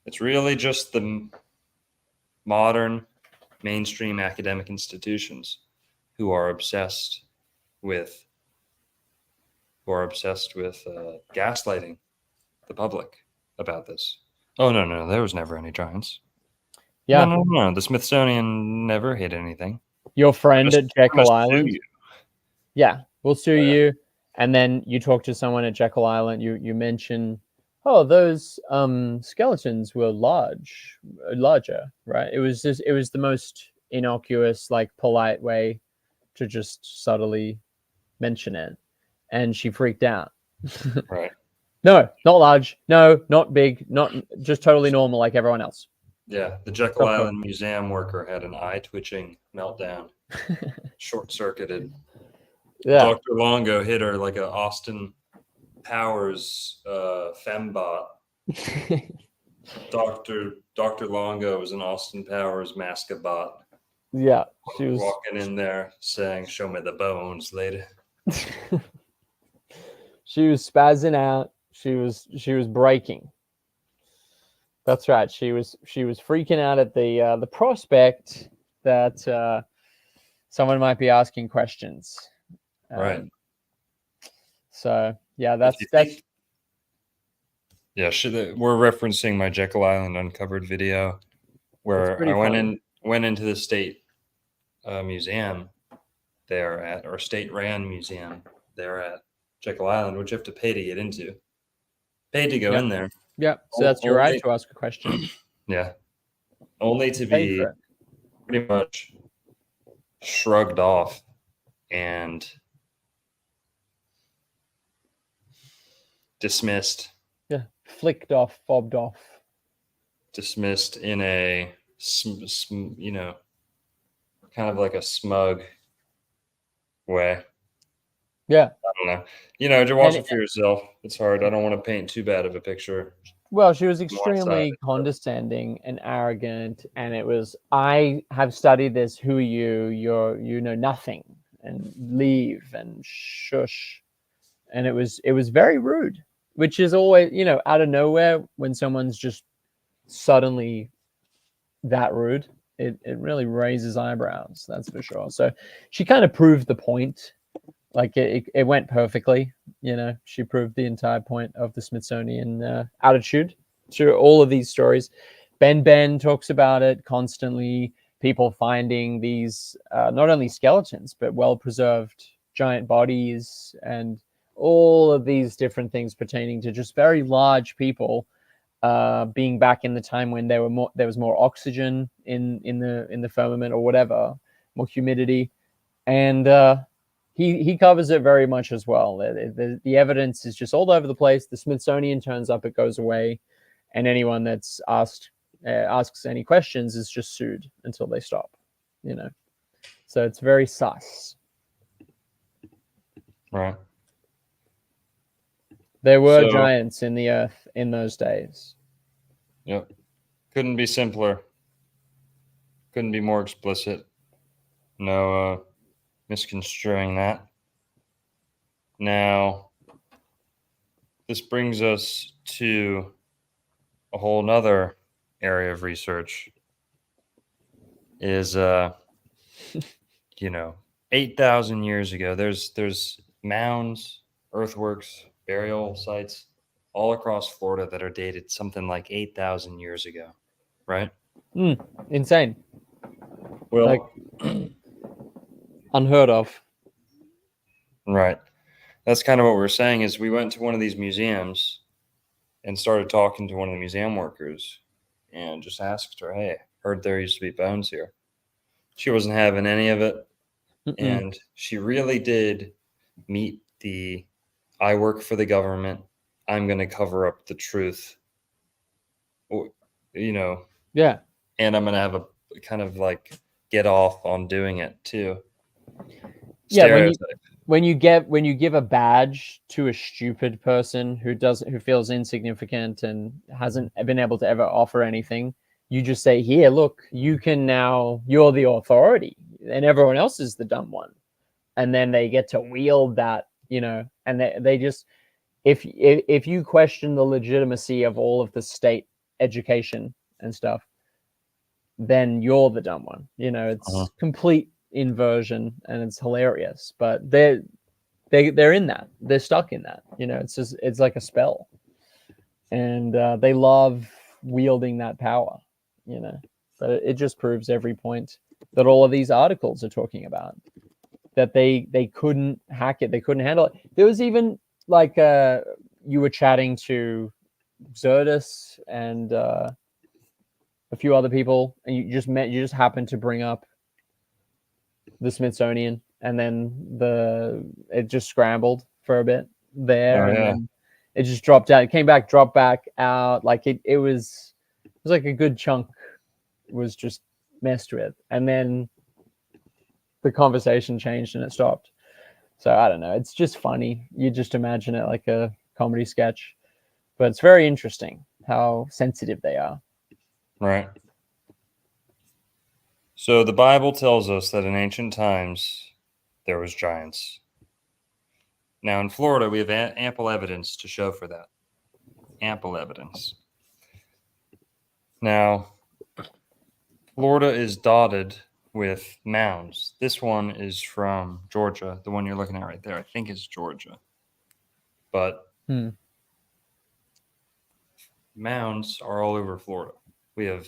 [SPEAKER 6] it's really just the modern mainstream academic institutions who are obsessed with gaslighting the public about this. Oh, no, there was never any giants.
[SPEAKER 7] Yeah.
[SPEAKER 6] No. The Smithsonian never hid anything.
[SPEAKER 7] Your friend at Jekyll Island.
[SPEAKER 6] You.
[SPEAKER 7] Yeah, we'll sue you. And then you talk to someone at Jekyll Island. You mention, oh, those skeletons were larger, right? It was the most innocuous, like polite way to just subtly mention it, and she freaked out.
[SPEAKER 6] Right.
[SPEAKER 7] No, not large. No, not big. Not just totally normal like everyone else.
[SPEAKER 6] Yeah, the Jekyll Island museum worker had an eye-twitching meltdown, short-circuited.
[SPEAKER 7] Yeah.
[SPEAKER 6] Dr. Longo hit her like a Austin Powers fembot. Dr. Longo was an Austin Powers mascabot.
[SPEAKER 7] Yeah, she was
[SPEAKER 6] walking in there saying, "Show me the bones, lady."
[SPEAKER 7] She was spazzing out. She was breaking. That's right. She was freaking out at the prospect that someone might be asking questions.
[SPEAKER 6] Right.
[SPEAKER 7] So yeah, that's
[SPEAKER 6] yeah. We're referencing my Jekyll Island Uncovered video, where I went into the state museum there at, or state-ran museum there at Jekyll Island, which you have to pay to get into. Paid to go in there.
[SPEAKER 7] Yeah, so that's your right to ask a question.
[SPEAKER 6] Yeah. Only to be pretty much shrugged off and dismissed.
[SPEAKER 7] Yeah, flicked off, fobbed off.
[SPEAKER 6] Dismissed in a, kind of like a smug way.
[SPEAKER 7] Yeah.
[SPEAKER 6] I don't know. To watch it for yourself. It's hard. I don't want to paint too bad of a picture.
[SPEAKER 7] Well, she was extremely condescending and arrogant, and it was, I have studied this. Who are you? You know nothing, and leave and shush. And it was very rude, which is always, out of nowhere when someone's just suddenly that rude. It really raises eyebrows, that's for sure. So she kind of proved the point. Like it went perfectly, she proved the entire point of the Smithsonian attitude to all of these stories. Ben talks about it constantly, people finding these not only skeletons, but well-preserved giant bodies and all of these different things pertaining to just very large people being back in the time when there was more oxygen in the firmament or whatever, more humidity. And he covers it very much as well. The evidence is just all over the place. The Smithsonian turns up, it goes away, and anyone that's asks any questions is just sued until they stop. So it's very sus.
[SPEAKER 6] Right.
[SPEAKER 7] There were giants in the earth in those days.
[SPEAKER 6] Yep. Couldn't be simpler. Couldn't be more explicit. No misconstruing that. Now, this brings us to a whole nother area of research. Is 8,000 years ago, there's mounds, earthworks, burial sites all across Florida that are dated something like 8,000 years ago, right?
[SPEAKER 7] Insane.
[SPEAKER 6] Well,
[SPEAKER 7] Like, unheard of.
[SPEAKER 6] right. That's kind of what we're saying is we went to one of these museums and started talking to one of the museum workers and just asked her, hey, heard there used to be bones here. She wasn't having any of it. And she really did meet the I work for the government. I'm going to cover up the truth,
[SPEAKER 7] Yeah.
[SPEAKER 6] and I'm going to have a kind of like get off on doing it too.
[SPEAKER 7] Yeah, when you give a badge to a stupid person who feels insignificant and hasn't been able to ever offer anything, you just say, here, look, you're the authority and everyone else is the dumb one. And then they get to wield that, and they just, if you question the legitimacy of all of the state education and stuff, then you're the dumb one. It's complete inversion and it's hilarious, but they're in that, they're stuck in that. It's like a spell, and they love wielding that power. But it just proves every point that all of these articles are talking about, that they couldn't hack it, they couldn't handle it. There was even like you were chatting to Xertus and a few other people, and you just happened to bring up the Smithsonian, and then it just scrambled for a bit there, and then it just dropped out. It came back, dropped back out. Like it was like a good chunk was just messed with, and then the conversation changed and it stopped. So I don't know. It's just funny. You just imagine it like a comedy sketch, but it's very interesting how sensitive they are.
[SPEAKER 6] Right. So the Bible tells us that in ancient times there was giants. Now in Florida we have ample evidence to show for that. Ample evidence. Now Florida is dotted with mounds. This one is from Georgia. The one you're looking at right there, I think is Georgia. But mounds are all over Florida. We have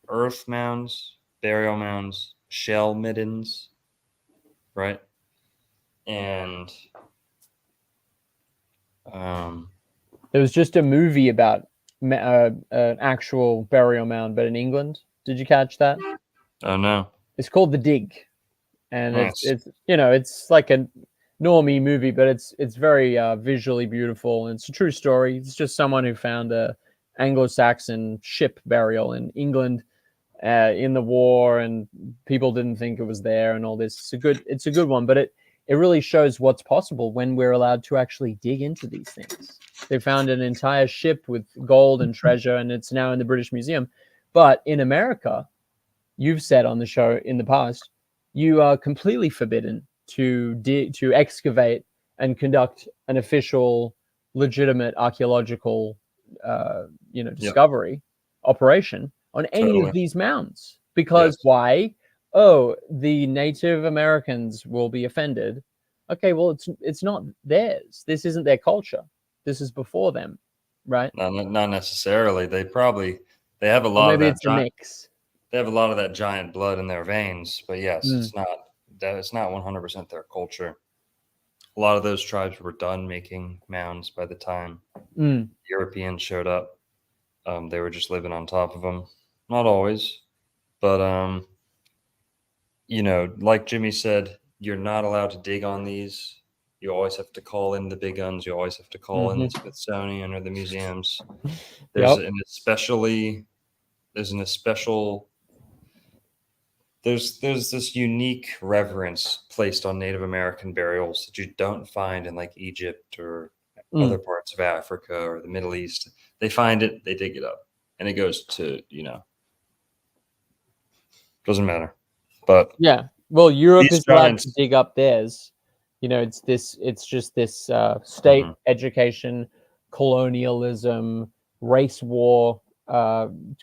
[SPEAKER 6] earth mounds, burial mounds, shell middens, right? And
[SPEAKER 7] there was just a movie about an actual burial mound, but in England. Did you catch that?
[SPEAKER 6] Oh no.
[SPEAKER 7] It's called The Dig, and
[SPEAKER 6] Nice.
[SPEAKER 7] it's like a normie movie, but it's very visually beautiful, and it's a true story. It's just someone who found a Anglo-Saxon ship burial in England in the war, and people didn't think it was there, and all this. It's a good one, but it really shows what's possible when we're allowed to actually dig into these things. They found an entire ship with gold and treasure, and it's now in the British Museum. But in America, you've said on the show in the past, you are completely forbidden to excavate and conduct an official, legitimate archaeological, discovery operation on any of these mounds. Because why? Oh, the Native Americans will be offended. Okay, well, it's not theirs. This isn't their culture. This is before them, right?
[SPEAKER 6] Not necessarily. They have a lot
[SPEAKER 7] Or maybe
[SPEAKER 6] of that.
[SPEAKER 7] It's a mix.
[SPEAKER 6] They have a lot of that giant blood in their veins, but yes, it's not 100% their culture. A lot of those tribes were done making mounds by the time Europeans showed up. They were just living on top of them. Not always, but like Jimmy said, you're not allowed to dig on these. You always have to call in the big guns. You always have to call in the Smithsonian or the museums. There's this unique reverence placed on Native American burials that you don't find in like Egypt or other parts of Africa or the Middle East. They find it, they dig it up, and it goes to Doesn't matter. But
[SPEAKER 7] Yeah. Well, Europe
[SPEAKER 6] these
[SPEAKER 7] is allowed
[SPEAKER 6] giants,
[SPEAKER 7] to dig up theirs. You know, it's just this state
[SPEAKER 6] Mhm.
[SPEAKER 7] education, colonialism, race war,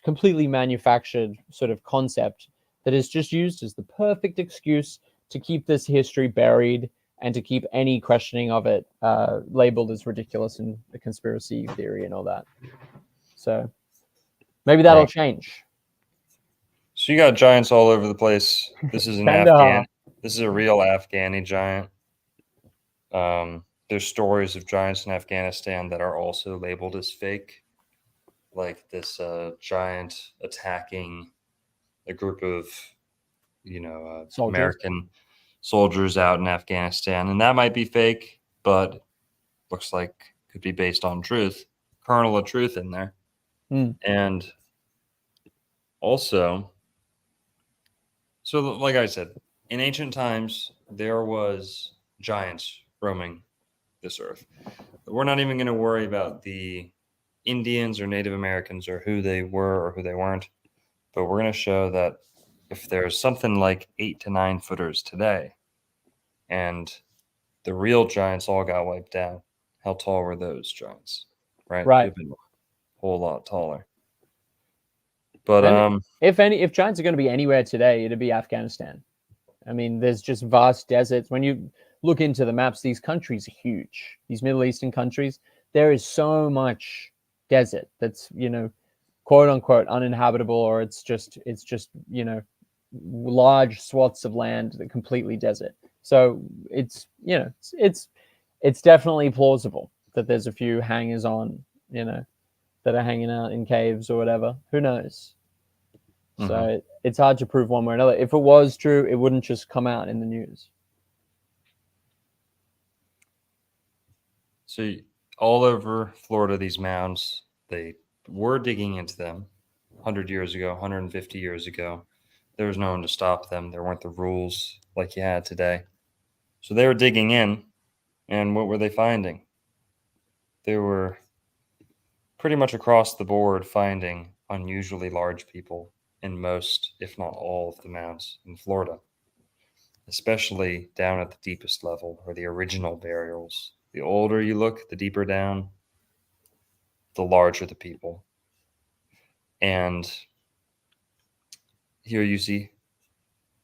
[SPEAKER 7] completely manufactured sort of concept that is just used as the perfect excuse to keep this history buried and to keep any questioning of it labeled as ridiculous and a conspiracy theory and all that. So maybe that'll
[SPEAKER 6] right.
[SPEAKER 7] change.
[SPEAKER 6] So you got giants all over the place. This is an
[SPEAKER 7] Kandahar.
[SPEAKER 6] Afghan. This is a real Afghani giant. There's stories of giants in Afghanistan that are also labeled as fake, like this giant attacking a group of,
[SPEAKER 7] Soldiers.
[SPEAKER 6] American soldiers out in Afghanistan, and that might be fake, but looks like could be based on truth, kernel of truth in there.
[SPEAKER 7] Mm.
[SPEAKER 6] And also, so like I said, in ancient times there was giants roaming this earth. We're not even going to worry about the Indians or Native Americans or who they were or who they weren't, but we're going to show that if there's something like 8 to 9 footers today and the real giants all got wiped out, how tall were those giants? Right?
[SPEAKER 7] Right.
[SPEAKER 6] They've been a whole lot taller. But
[SPEAKER 7] And if giants are going to be anywhere today, it'd be Afghanistan. I mean, there's just vast deserts. When you look into the maps, these countries are huge. These Middle Eastern countries, there is so much desert that's, quote unquote uninhabitable, or it's just large swaths of land that completely desert. So it's definitely plausible that there's a few hangers on, that are hanging out in caves or whatever. Who knows? So it's hard to prove one way or another. If it was true, it wouldn't just come out in the news.
[SPEAKER 6] so all over Florida, these mounds, they were digging into them 100 years ago, 150 years ago. There was no one to stop them. There weren't the rules like you had today. So they were digging in, and what were they finding? They were pretty much across the board finding unusually large people in most, if not all, of the mounds in Florida, especially down at the deepest level or the original burials. The older you look, the deeper down, the larger the people. And here you see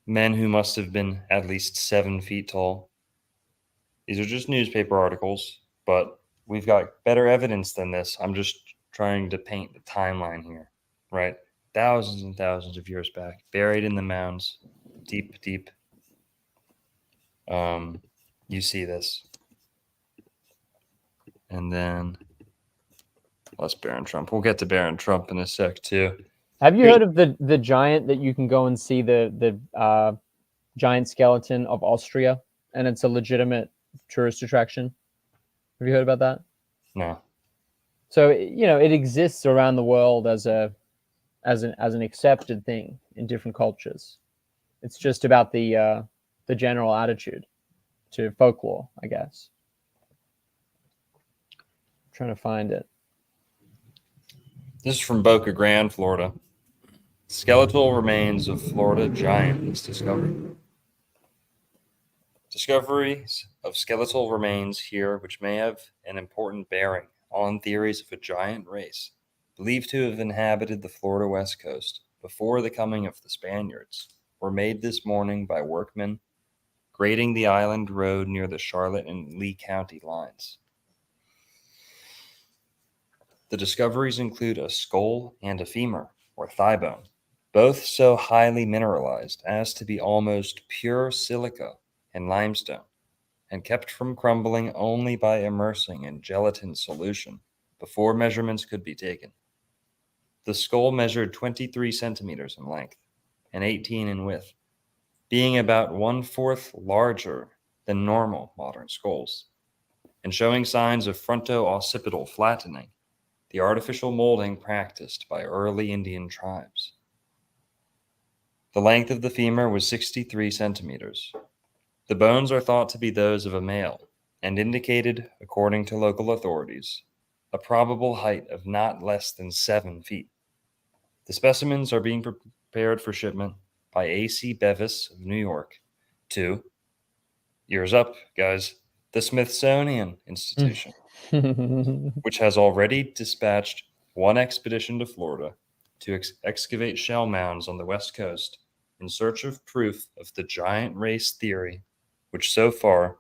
[SPEAKER 6] men who must have been at least 7 feet tall. These are just newspaper articles, but we've got better evidence than this. I'm just trying to paint the timeline here, right? Thousands and thousands of years back, buried in the mounds, deep, deep. You see this. And then less Baron Trump. We'll get to Baron Trump in a sec, too.
[SPEAKER 7] Have you heard of the giant that you can go and see the giant skeleton of Austria, and it's a legitimate tourist attraction? Have you heard about that?
[SPEAKER 6] No.
[SPEAKER 7] So it exists around the world as an accepted thing in different cultures. It's just about the general attitude to folklore, I guess. I'm trying to find it.
[SPEAKER 6] This is from Boca Grande, Florida. Skeletal remains of Florida giant is discovered. Discoveries of skeletal remains here which may have an important bearing on theories of a giant race believed to have inhabited the Florida West Coast before the coming of the Spaniards were made this morning by workmen grading the island road near the Charlotte and Lee County lines. The discoveries include a skull and a femur, or thigh bone, both so highly mineralized as to be almost pure silica and limestone, and kept from crumbling only by immersing in gelatin solution before measurements could be taken. The skull measured 23 centimeters in length and 18 in width, being about 1/4 larger than normal modern skulls, and showing signs of fronto-occipital flattening, the artificial molding practiced by early Indian tribes. The length of the femur was 63 centimeters. The bones are thought to be those of a male and indicated, according to local authorities, a probable height of not less than 7 feet. The specimens are being prepared for shipment by A.C. Bevis of New York to, ears up, guys, the Smithsonian Institution, which has already dispatched one expedition to Florida to excavate shell mounds on the West Coast in search of proof of the giant race theory, which so far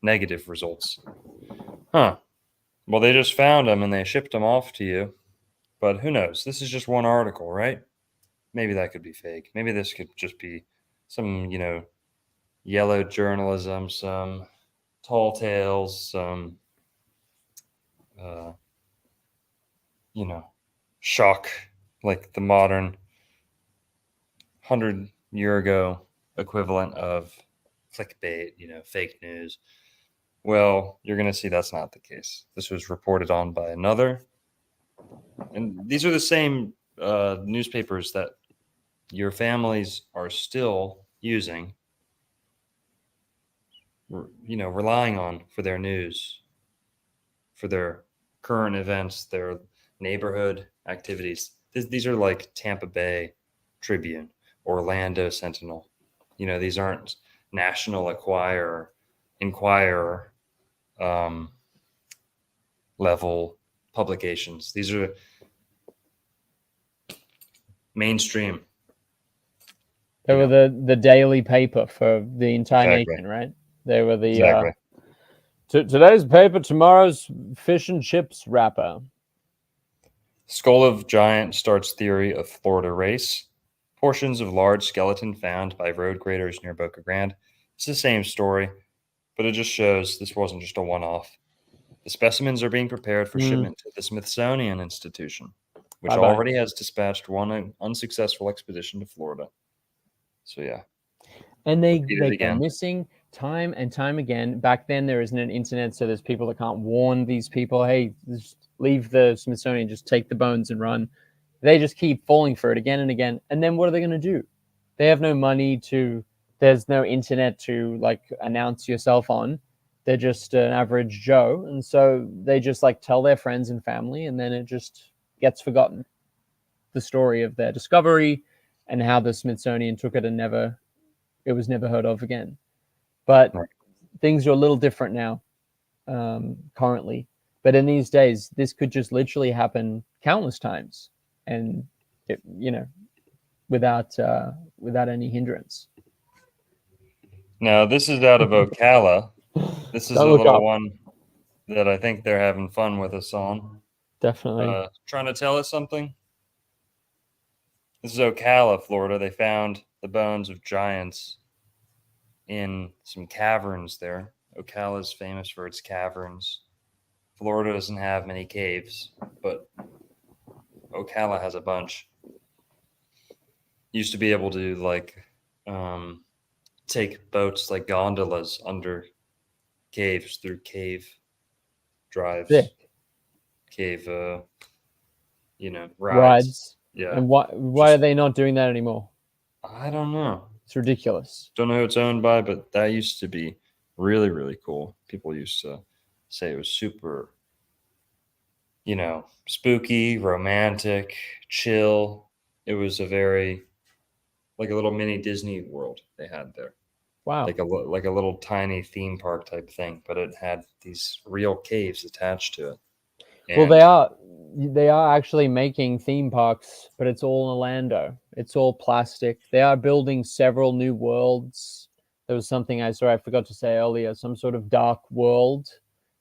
[SPEAKER 6] negative results. Huh. Well, they just found them and they shipped them off to you. But who knows? This is just one article, right? Maybe that could be fake. Maybe this could just be some, yellow journalism, some tall tales, some, shock, like the modern 100-year ago equivalent of clickbait, fake news. Well, you're going to see that's not the case. This was reported on by another. And these are the same newspapers that your families are still using, relying on for their news, for their current events, their neighborhood activities. These are like Tampa Bay Tribune, Orlando Sentinel. These aren't National Enquirer level publications. These are mainstream.
[SPEAKER 7] They were the daily paper for the entire
[SPEAKER 6] Exactly.
[SPEAKER 7] nation, right? They were the
[SPEAKER 6] Exactly.
[SPEAKER 7] today's paper, tomorrow's fish and chips wrapper.
[SPEAKER 6] Skull of Giant starts theory of Florida race. Portions of large skeleton found by road graders near Boca Grande. It's the same story, but it just shows this wasn't just a one-off. The specimens are being prepared for shipment to the Smithsonian Institution, which
[SPEAKER 7] Bye-bye.
[SPEAKER 6] already has dispatched one unsuccessful expedition to Florida. So yeah.
[SPEAKER 7] And they
[SPEAKER 6] Repeat it
[SPEAKER 7] go
[SPEAKER 6] again.
[SPEAKER 7] missing time and time again. Back then, there isn't an internet, so there's people that can't warn these people, hey, just leave the Smithsonian, just take the bones and run. They just keep falling for it again and again. And then what are they going to do? They have no money there's no internet to like announce yourself on. They're just an average Joe. And so they just like tell their friends and family, and then it just gets forgotten. The story of their discovery and how the Smithsonian took it and it was never heard of again. But
[SPEAKER 6] Right.
[SPEAKER 7] things are a little different now, currently. But in these days, this could just literally happen countless times, and without any hindrance.
[SPEAKER 6] Now this is out of Ocala. This is
[SPEAKER 7] Don't
[SPEAKER 6] a
[SPEAKER 7] look
[SPEAKER 6] little
[SPEAKER 7] up.
[SPEAKER 6] one that I think they're having fun with us on.
[SPEAKER 7] Definitely.
[SPEAKER 6] Trying to tell us something. This is Ocala, Florida. They found the bones of giants in some caverns there. Ocala is famous for its caverns. Florida doesn't have many caves, but Ocala has a bunch. Used to be able to take boats like gondolas under caves through cave drives,
[SPEAKER 7] Sick.
[SPEAKER 6] cave, rides.
[SPEAKER 7] Rides.
[SPEAKER 6] Yeah.
[SPEAKER 7] And why are they not doing that anymore?
[SPEAKER 6] I don't know.
[SPEAKER 7] It's ridiculous.
[SPEAKER 6] Don't know who it's owned by, but that used to be really, really cool. People used to say it was super, spooky, romantic, chill. It was a very, like a little mini Disney World they had there.
[SPEAKER 7] Wow.
[SPEAKER 6] Like a little tiny theme park type thing, but it had these real caves attached to it.
[SPEAKER 7] Well,
[SPEAKER 6] And
[SPEAKER 7] they are actually making theme parks, but it's all in Orlando. It's all plastic. They are building several new worlds. There was something I forgot to say earlier, some sort of dark world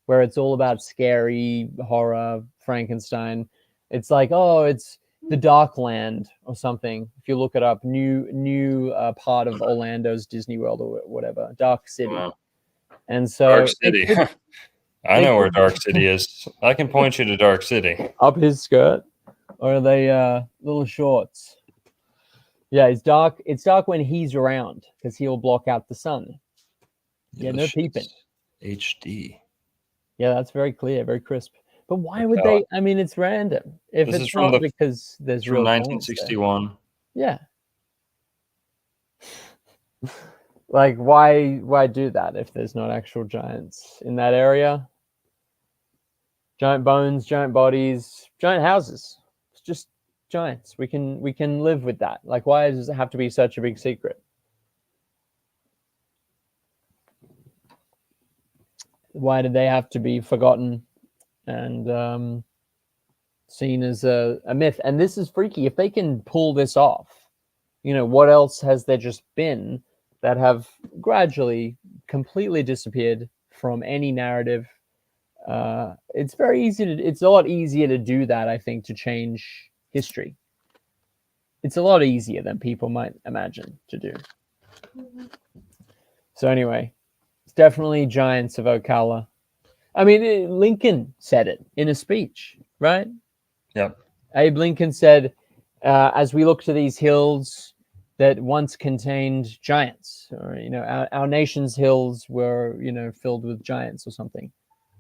[SPEAKER 7] where it's all about scary horror, Frankenstein. It's like, it's the Dark Land or something. If you look it up, new part of Orlando's Disney World or whatever, Dark City.
[SPEAKER 6] Wow.
[SPEAKER 7] And so
[SPEAKER 6] Dark City. I know where Dark City is. I can point you to Dark City.
[SPEAKER 7] Up his skirt, or are they little shorts? Yeah, it's dark. It's dark when he's around because he'll block out the sun. Yeah, no
[SPEAKER 6] this
[SPEAKER 7] peeping.
[SPEAKER 6] shit's HD.
[SPEAKER 7] Yeah, that's very clear, very crisp. But why would they? I mean, it's random. If
[SPEAKER 6] This is
[SPEAKER 7] it's
[SPEAKER 6] from
[SPEAKER 7] not because there's
[SPEAKER 6] From
[SPEAKER 7] real
[SPEAKER 6] 1961.
[SPEAKER 7] Yeah. Like, why do that if there's not actual giants in that area? Giant bones, giant bodies, giant houses. It's just giants. We can live with that. Like, why does it have to be such a big secret? Why did they have to be forgotten and seen as a myth? And this is freaky. If they can pull this off, what else has there just been that have gradually completely disappeared from any narrative? It's a lot easier to do that, I think, to change history. It's a lot easier than people might imagine to do. So anyway, it's definitely giants of Ocala. I mean, Lincoln said it in a speech, right?
[SPEAKER 6] Yep.
[SPEAKER 7] Abe Lincoln said, as we look to these hills that once contained giants, or, our nation's hills were, filled with giants or something,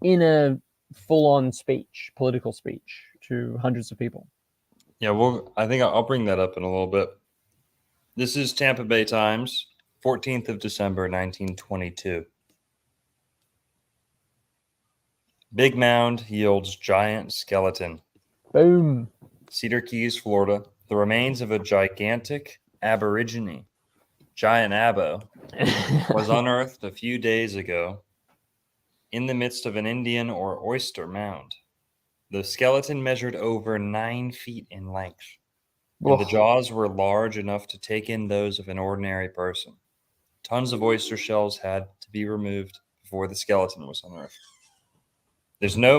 [SPEAKER 7] in a full-on speech, political speech to hundreds of people.
[SPEAKER 6] Yeah, well, I think I'll bring that up in a little bit. This is Tampa Bay Times, 14th of December, 1922. Big mound yields giant skeleton.
[SPEAKER 7] Boom.
[SPEAKER 6] Cedar Keys, Florida. The remains of a gigantic aborigine, giant abo, was unearthed a few days ago in the midst of an Indian or oyster mound. The skeleton measured over 9 feet in length, and the jaws were large enough to take in those of an ordinary person. Tons of oyster shells had to be removed before the skeleton was unearthed. There's no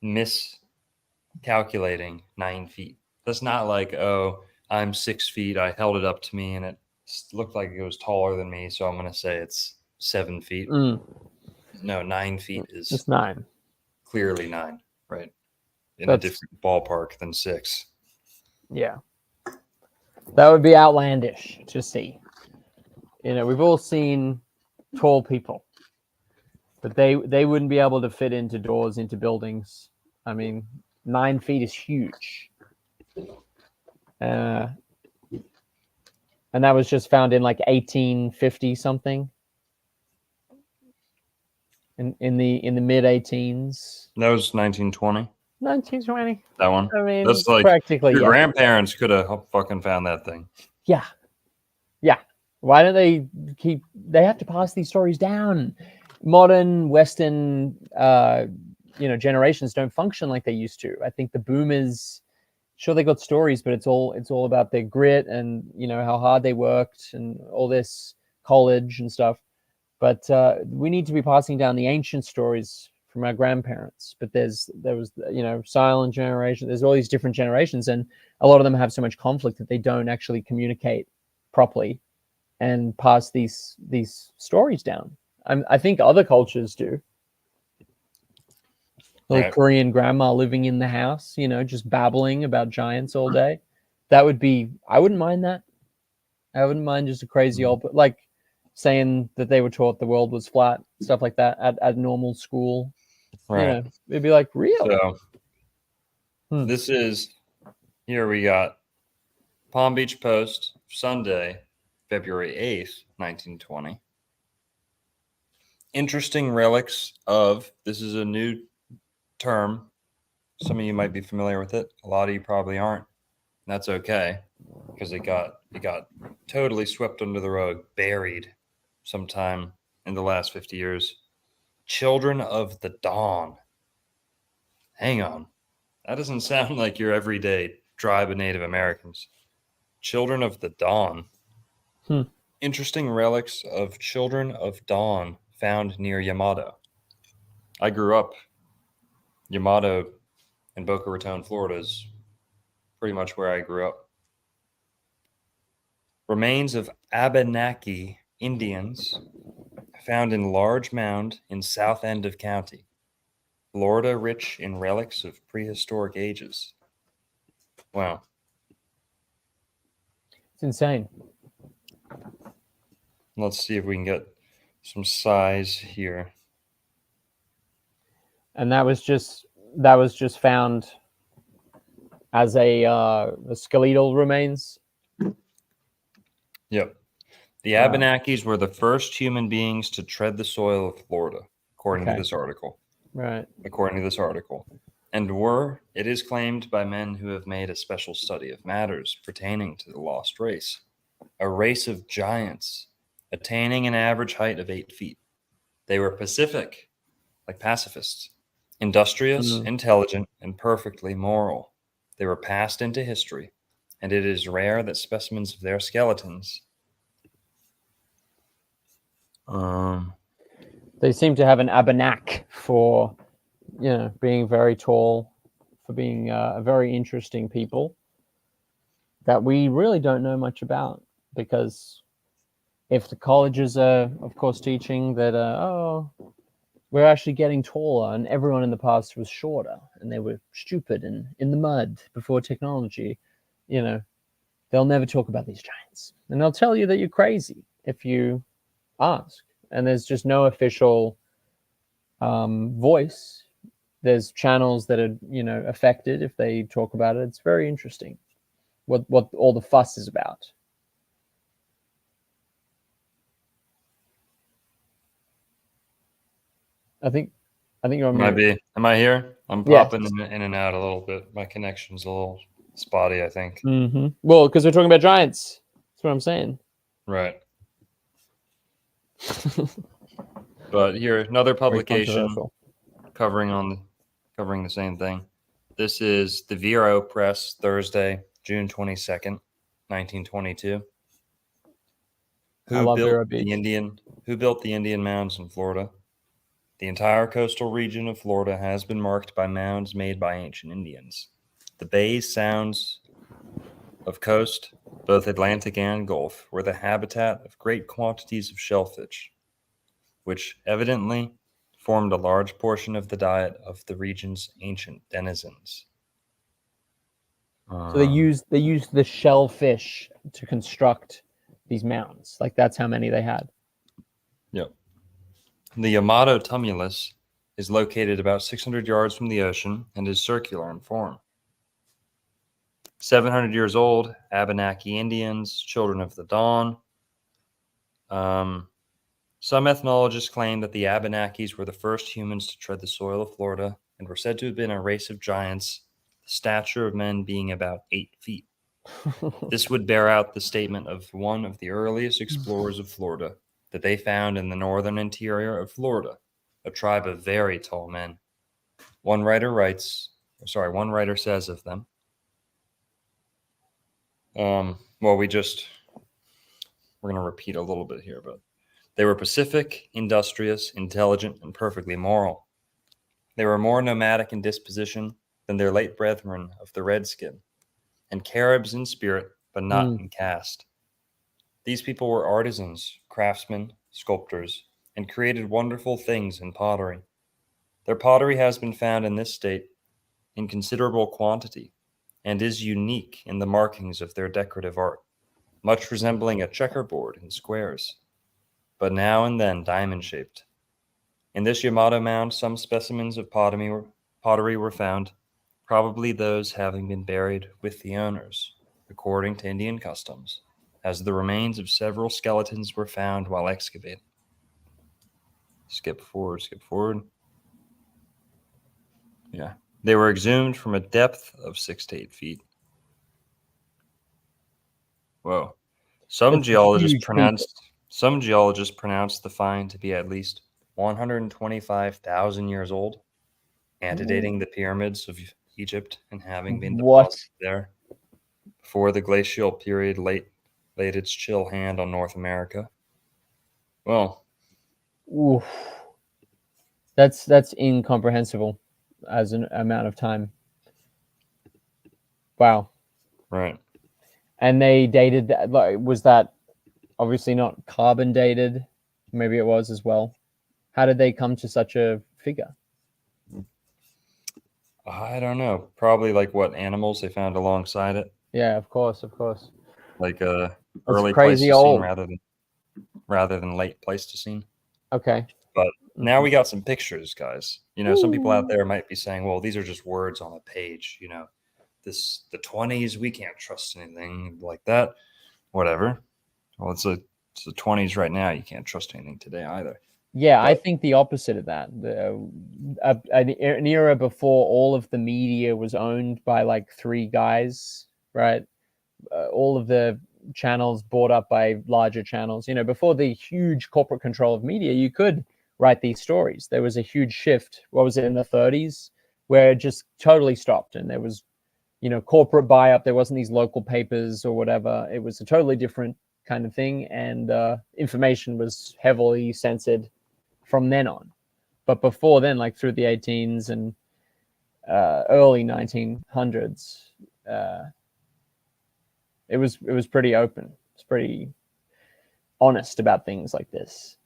[SPEAKER 6] miscalculating 9 feet. That's not like, oh, I'm 6 feet. I held it up to me and it looked like it was taller than me, so I'm going to say it's 7 feet. No, 9 feet is
[SPEAKER 7] just 9.
[SPEAKER 6] Clearly 9, right? In a different ballpark than 6.
[SPEAKER 7] Yeah. That would be outlandish to see. We've all seen tall people, but they wouldn't be able to fit into doors, into buildings. I mean, 9 feet is huge. And that was just found in like 1850 something. In the mid 18s.
[SPEAKER 6] That was 1920.
[SPEAKER 7] 1920.
[SPEAKER 6] That one.
[SPEAKER 7] I mean,
[SPEAKER 6] that's like
[SPEAKER 7] practically.
[SPEAKER 6] Your grandparents could have fucking found that thing.
[SPEAKER 7] Yeah. Why don't they keep? They have to pass these stories down. Modern Western, generations don't function like they used to. I think the boomers, sure, they got stories, but it's all about their grit and how hard they worked and all this college and stuff. But we need to be passing down the ancient stories from our grandparents. But there was silent generation. There's all these different generations, and a lot of them have so much conflict that they don't actually communicate properly and pass these stories down. I think other cultures do. Little Korean grandma living in the house, just babbling about giants all day. That would be. I wouldn't mind that. I wouldn't mind just a crazy old, like, saying that they were taught the world was flat, stuff like that at normal school.
[SPEAKER 6] Right.
[SPEAKER 7] It'd be like, real.
[SPEAKER 6] So this is, here we got Palm Beach Post, Sunday, February 8th, 1920. Interesting relics of, this is a new term. Some of you might be familiar with it. A lot of you probably aren't. And that's okay, because it got totally swept under the rug, buried sometime in the last 50 years. Children of the Dawn. Hang on. That doesn't sound like your everyday tribe of Native Americans. Children of the Dawn. Interesting relics of Children of Dawn found near Yamato. I grew up. Yamato in Boca Raton, Florida is pretty much where I grew up. Remains of Abenaki Indians found in large mound in south end of county. Florida rich in relics of prehistoric ages. Wow.
[SPEAKER 7] It's insane.
[SPEAKER 6] Let's see if we can get some size here.
[SPEAKER 7] And that was just found as a skeletal remains.
[SPEAKER 6] Yep. The Abenakis were the first human beings to tread the soil of Florida, according to this article.
[SPEAKER 7] Right.
[SPEAKER 6] According to this article. and were, it is claimed by men who have made a special study of matters pertaining to the lost race, a race of giants, attaining an average height of 8 feet. They were pacific, like pacifists, industrious, intelligent, and perfectly moral. They were passed into history, and it is rare that specimens of their skeletons.
[SPEAKER 7] They seem to have an Abenaki for, being very tall, for being a very interesting people that we really don't know much about, because if the colleges are, of course, teaching that, we're actually getting taller and everyone in the past was shorter and they were stupid and in the mud before technology, they'll never talk about these giants. And they'll tell you that you're crazy if you ask. And there's just no official voice. There's channels that are, affected if they talk about it. It's very interesting what all the fuss is about. I think you're on mute.
[SPEAKER 6] Am I here? I'm popping in and out a little bit. My connection's a little spotty, I think.
[SPEAKER 7] Mm-hmm. Well, because we're talking about giants. That's what I'm saying.
[SPEAKER 6] Right. But here, another publication covering the same thing. This is the Vero Press, Thursday, June 22nd, 1922. Who built the Indian mounds in Florida? The entire coastal region of Florida has been marked by mounds made by ancient Indians. The bays, sounds of coast, both Atlantic and Gulf, were the habitat of great quantities of shellfish, which evidently formed a large portion of the diet of the region's ancient denizens.
[SPEAKER 7] So they used the shellfish to construct these mounds. Like, that's how many they had.
[SPEAKER 6] Yep. The Yamato tumulus is located about 600 yards from the ocean and is circular in form. 700 years old, Abenaki Indians, children of the dawn. Some ethnologists claim that the Abenakis were the first humans to tread the soil of Florida and were said to have been a race of giants, the stature of men being about 8 feet. This would bear out the statement of one of the earliest explorers of Florida, that they found in the northern interior of Florida a tribe of very tall men. One writer says of them, we're going to repeat a little bit here, but they were pacific, industrious, intelligent, and perfectly moral. They were more nomadic in disposition than their late brethren of the redskin, and Caribs in spirit, but not in caste. These people were artisans, craftsmen, sculptors, and created wonderful things in pottery. Their pottery has been found in this state in considerable quantity, and is unique in the markings of their decorative art, much resembling a checkerboard in squares, but now and then diamond-shaped. In this Yamato mound, some specimens of pottery were found, probably those having been buried with the owners, according to Indian customs, as the remains of several skeletons were found while excavating. Skip forward. Yeah. They were exhumed from a depth of 6 to 8 feet. Whoa. Some geologists pronounced the find to be at least 125,000 years old, antedating the pyramids of Egypt and having been deposited there before the glacial period laid its chill hand on North America. Well,
[SPEAKER 7] oof. That's incomprehensible as an amount of time. Wow.
[SPEAKER 6] Right.
[SPEAKER 7] And they dated that. Like, was that obviously not carbon dated? Maybe it was as well. How did they come to such a figure?
[SPEAKER 6] I don't know. Probably like what animals they found alongside it.
[SPEAKER 7] Yeah, of course.
[SPEAKER 6] Like early
[SPEAKER 7] crazy
[SPEAKER 6] Pleistocene
[SPEAKER 7] old.
[SPEAKER 6] rather than late Pleistocene.
[SPEAKER 7] Okay.
[SPEAKER 6] But now we got some pictures, guys. Some people out there might be saying, well, these are just words on a page. The 20s, we can't trust anything like that. Whatever. Well, it's the 20s right now. You can't trust anything today either.
[SPEAKER 7] Yeah, I
[SPEAKER 6] But-
[SPEAKER 7] think the opposite of that. An era before all of the media was owned by like three guys, right? All of the channels bought up by larger channels. Before the huge corporate control of media, you could write these stories. There was a huge shift. What was it in the 30s, where it just totally stopped, and there was, corporate buy up. There wasn't these local papers or whatever. It was a totally different kind of thing, and information was heavily censored from then on. But before then, like through the 18s and early 1900s, it was pretty open. It's pretty honest about things like this.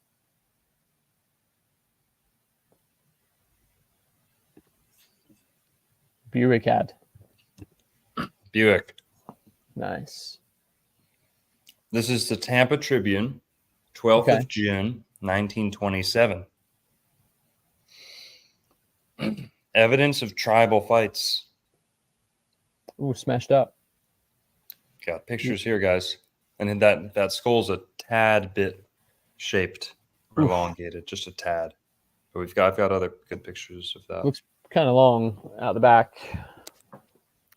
[SPEAKER 7] Buick ad.
[SPEAKER 6] Buick.
[SPEAKER 7] Nice.
[SPEAKER 6] This is the Tampa Tribune, 12th
[SPEAKER 7] Okay.
[SPEAKER 6] of June, 1927. Evidence of tribal fights.
[SPEAKER 7] Ooh, smashed up.
[SPEAKER 6] Got pictures here, guys. And then that skull's a tad bit shaped or
[SPEAKER 7] Oof.
[SPEAKER 6] elongated, just a tad. But I've got other good pictures of that.
[SPEAKER 7] Looks kind of long out the back.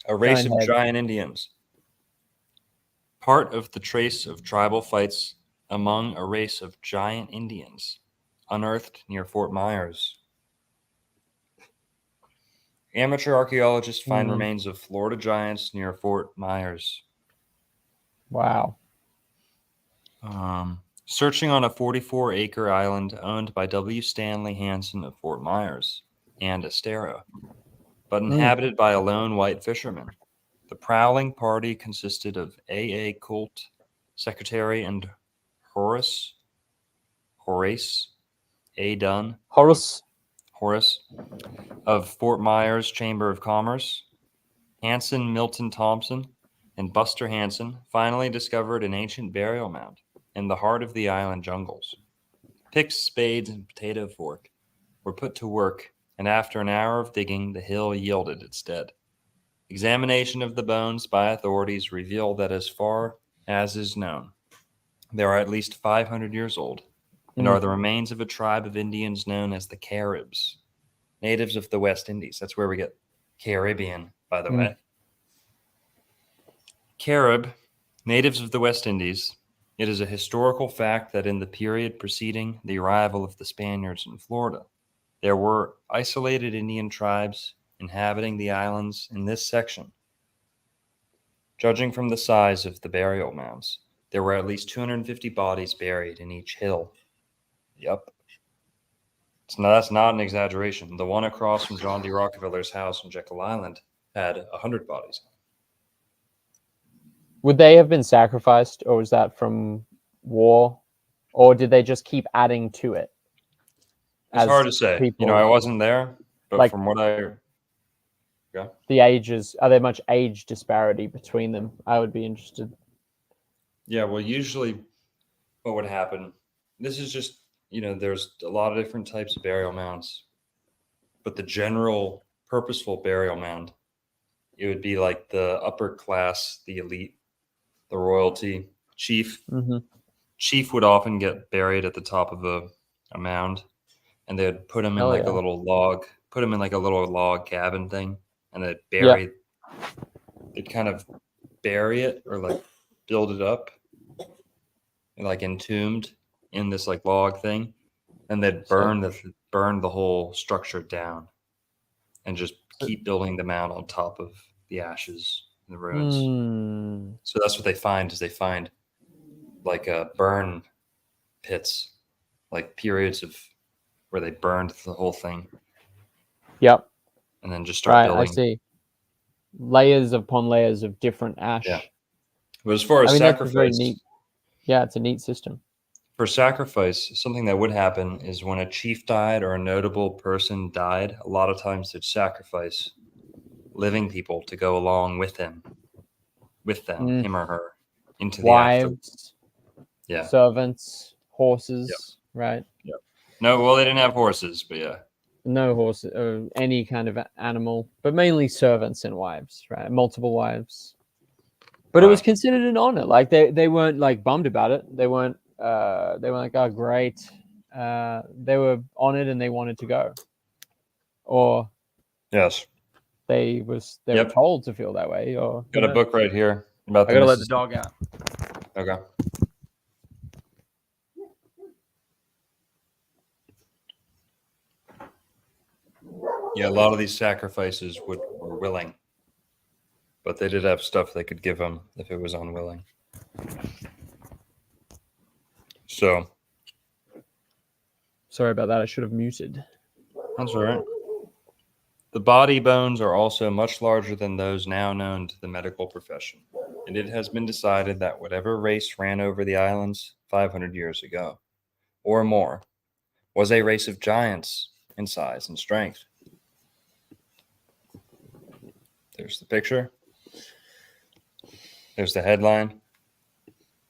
[SPEAKER 6] A race
[SPEAKER 7] giant
[SPEAKER 6] of
[SPEAKER 7] head.
[SPEAKER 6] giant Indians. Part of the trace of tribal fights among a race of giant Indians unearthed near Fort Myers. Amateur archaeologists find remains of Florida giants near Fort Myers.
[SPEAKER 7] Wow.
[SPEAKER 6] Searching on a 44-acre island owned by W. Stanley Hansen of Fort Myers and Estero, but inhabited by a lone white fisherman. The prowling party consisted of A. Colt, secretary, and Horace A. Dunn,
[SPEAKER 7] Horace.
[SPEAKER 6] of Fort Myers Chamber of Commerce. Hanson Milton Thompson and Buster Hanson finally discovered an ancient burial mound in the heart of the island jungles. Picks, spades, and potato fork were put to work, and after an hour of digging, the hill yielded its dead. Examination of the bones by authorities revealed that, as far as is known, they are at least 500 years old and are the remains of a tribe of Indians known as the Caribs, natives of the West Indies. That's where we get Caribbean, by the way. Carib, natives of the West Indies. It is a historical fact that in the period preceding the arrival of the Spaniards in Florida, there were isolated Indian tribes inhabiting the islands in this section. Judging from the size of the burial mounds, there were at least 250 bodies buried in each hill. Yep. That's not an exaggeration. The one across from John D. Rockefeller's house on Jekyll Island had 100 bodies.
[SPEAKER 7] Would they have been sacrificed, or was that from war, or did they just keep adding to it?
[SPEAKER 6] It's hard to say. I wasn't there, but from what I... Yeah.
[SPEAKER 7] The ages, are there much age disparity between them? I would be interested.
[SPEAKER 6] Yeah, well, usually what would happen, this is just, there's a lot of different types of burial mounds, but the general purposeful burial mound, it would be like the upper class, the elite, the royalty, chief. Chief would often get buried at the top of a mound, and they'd put him in a little log cabin thing, and they'd kind of bury it or like build it up and like entombed in this like log thing, and they'd burn the whole structure down and just keep building the mound on top of the ashes and the ruins. So that's what they find like burn pits, like periods of where they burned the whole thing.
[SPEAKER 7] Yep.
[SPEAKER 6] And then just start building.
[SPEAKER 7] I see. Layers upon layers of different ash.
[SPEAKER 6] Yeah. But as far as sacrifice,
[SPEAKER 7] that's very neat. Yeah, it's a neat system.
[SPEAKER 6] For sacrifice, something that would happen is when a chief died or a notable person died, a lot of times they'd sacrifice living people to go along with them, him or her, into the
[SPEAKER 7] wives,
[SPEAKER 6] yeah,
[SPEAKER 7] servants, horses, right?
[SPEAKER 6] Yep. No, well, they didn't have horses, but yeah.
[SPEAKER 7] No horses or any kind of animal, but mainly servants and wives, right? Multiple wives. But it was considered an honor. Like they weren't like bummed about it. They weren't like, oh great. they were on it and they wanted to go, or
[SPEAKER 6] Yes.
[SPEAKER 7] they were
[SPEAKER 6] Yep.
[SPEAKER 7] told to feel that way, or
[SPEAKER 6] Got a book right here about
[SPEAKER 7] I
[SPEAKER 6] the
[SPEAKER 7] gotta let the
[SPEAKER 6] Mississippi.
[SPEAKER 7] dog out.
[SPEAKER 6] Okay. Yeah, a lot of these sacrifices were willing, but they did have stuff they could give them if it was unwilling. So
[SPEAKER 7] Sorry about that. I should have muted.
[SPEAKER 6] that's all right. The body bones are also much larger than those now known to the medical profession, and it has been decided that whatever race ran over the islands 500 years ago, or more, was a race of giants in size and strength. There's the picture. There's the headline.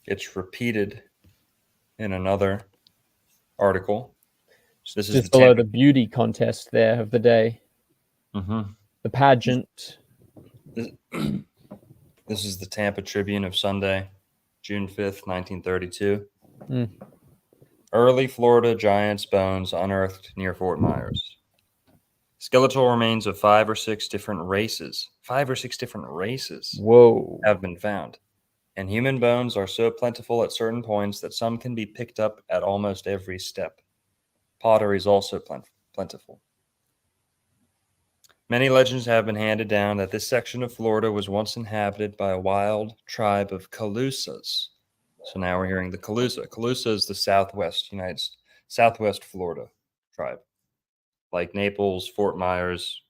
[SPEAKER 6] It's repeated in another article. So this is
[SPEAKER 7] Just below the beauty contest there of the day.
[SPEAKER 6] Mm-hmm.
[SPEAKER 7] The pageant.
[SPEAKER 6] This is the Tampa Tribune of Sunday, June 5th, 1932. Early Florida giants' bones unearthed near Fort Myers. Skeletal remains of 5 or 6 different races. 5 or 6 different races.
[SPEAKER 7] Whoa.
[SPEAKER 6] Have been found. And human bones are so plentiful at certain points that some can be picked up at almost every step. Pottery is also plentiful. Many legends have been handed down that this section of Florida was once inhabited by a wild tribe of Calusas. So now we're hearing the Calusa. Calusa is the Southwest Florida tribe, like Naples, Fort Myers.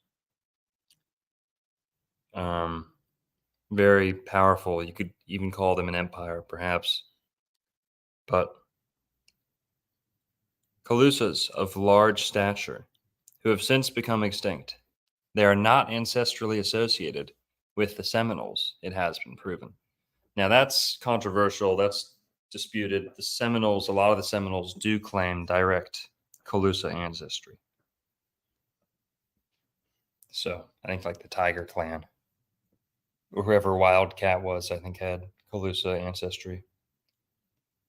[SPEAKER 6] Very powerful. You could even call them an empire, perhaps. But Calusas of large stature, who have since become extinct. They are not ancestrally associated with the Seminoles, it has been proven. Now, that's controversial. That's disputed. The Seminoles, a lot of the Seminoles do claim direct Calusa ancestry. So I think like the Tiger Clan, or whoever Wildcat was, I think had Calusa ancestry.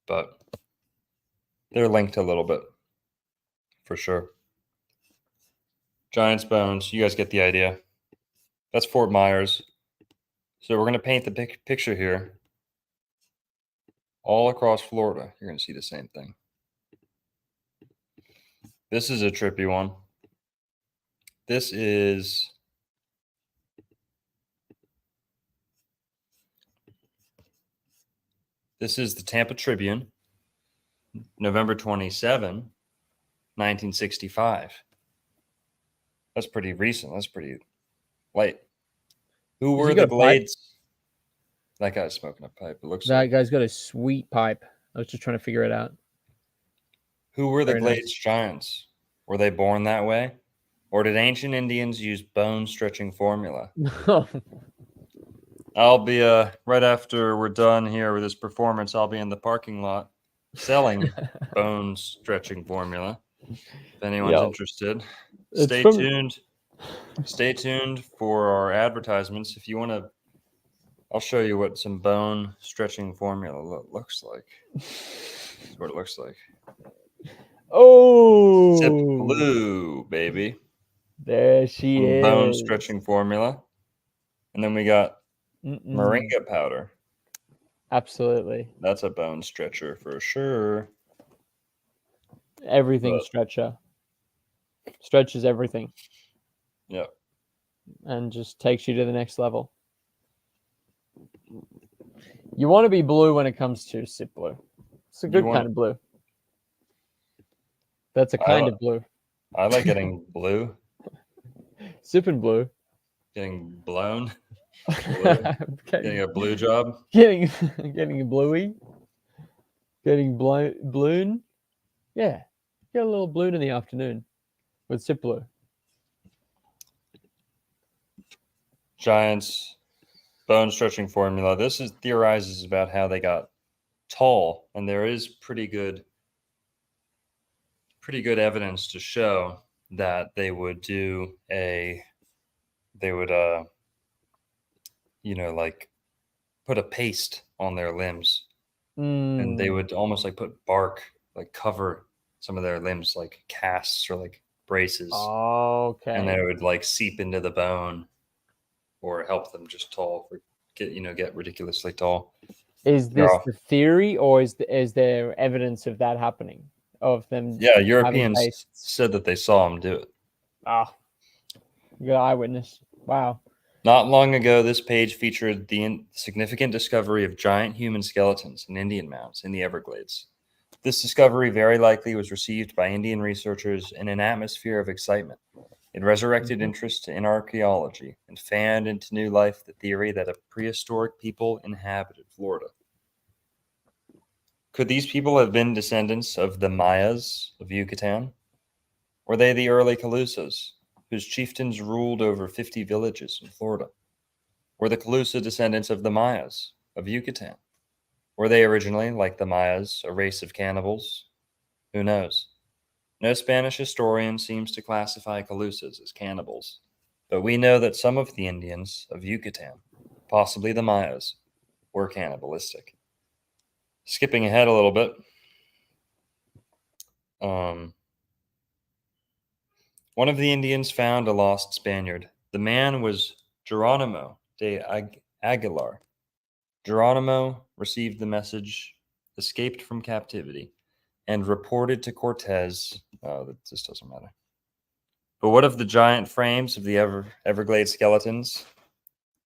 [SPEAKER 6] But they're linked a little bit, for sure. Giant's bones, you guys get the idea. That's Fort Myers. So we're going to paint the picture here. All across Florida, you're going to see the same thing. This is a trippy one. This is the Tampa Tribune, November 27, 1965. That's pretty recent. That's pretty late. Who were the Glades? That guy's smoking a pipe. It looks
[SPEAKER 7] that guy's got a sweet pipe. I was just trying to figure it out.
[SPEAKER 6] Who were the Glades giants? Were they born that way? Or did ancient Indians use bone stretching formula? I'll be right after we're done here with this performance, I'll be in the parking lot selling bone stretching formula. If anyone's interested, stay tuned. Stay tuned for our advertisements. If you want to, I'll show you what some bone stretching formula looks like. That's what it looks like.
[SPEAKER 7] Oh,
[SPEAKER 6] Sip Blue, baby.
[SPEAKER 7] There she is.
[SPEAKER 6] Bone stretching formula. And then we got moringa powder.
[SPEAKER 7] Absolutely.
[SPEAKER 6] That's a bone stretcher for sure.
[SPEAKER 7] Everything stretcher. Stretches everything.
[SPEAKER 6] Yeah.
[SPEAKER 7] And just takes you to the next level. You want to be blue when it comes to Sip Blue. It's a good kind of blue. That's a kind of blue.
[SPEAKER 6] I like getting blue.
[SPEAKER 7] Sipping blue.
[SPEAKER 6] Getting blown. Getting a blue job.
[SPEAKER 7] Getting a bluey. Getting bloon. Yeah. Get a little bloon in the afternoon with Sip Blue.
[SPEAKER 6] Giants bone stretching formula. This theorizes about how they got tall, and there is pretty good evidence to show that they would like put a paste on their limbs, and they would almost like put bark, like cover some of their limbs like casts or like braces,
[SPEAKER 7] Okay.
[SPEAKER 6] and they would like seep into the bone or help them just get ridiculously tall.
[SPEAKER 7] Is
[SPEAKER 6] They're
[SPEAKER 7] this
[SPEAKER 6] all-
[SPEAKER 7] the theory, or is there evidence of that happening? Of them
[SPEAKER 6] yeah,
[SPEAKER 7] having
[SPEAKER 6] Europeans
[SPEAKER 7] tastes?
[SPEAKER 6] said that they saw him do it.
[SPEAKER 7] Ah, good eyewitness. Wow.
[SPEAKER 6] Not long ago, this page featured the significant discovery of giant human skeletons in Indian mounds in the Everglades. This discovery very likely was received by Indian researchers in an atmosphere of excitement. It resurrected interest in archaeology and fanned into new life the theory that a prehistoric people inhabited Florida. Could these people have been descendants of the Mayas of Yucatan? Were they the early Calusas, whose chieftains ruled over 50 villages in Florida? Were the Calusa descendants of the Mayas of Yucatan? Were they originally, like the Mayas, a race of cannibals? Who knows? No Spanish historian seems to classify Calusas as cannibals, but we know that some of the Indians of Yucatan, possibly the Mayas, were cannibalistic. Skipping ahead a little bit, one of the Indians found a lost Spaniard. The man was Geronimo de Aguilar. Geronimo received the message, escaped from captivity, and reported to Cortez. This doesn't matter. But what of the giant frames of the Everglades skeletons?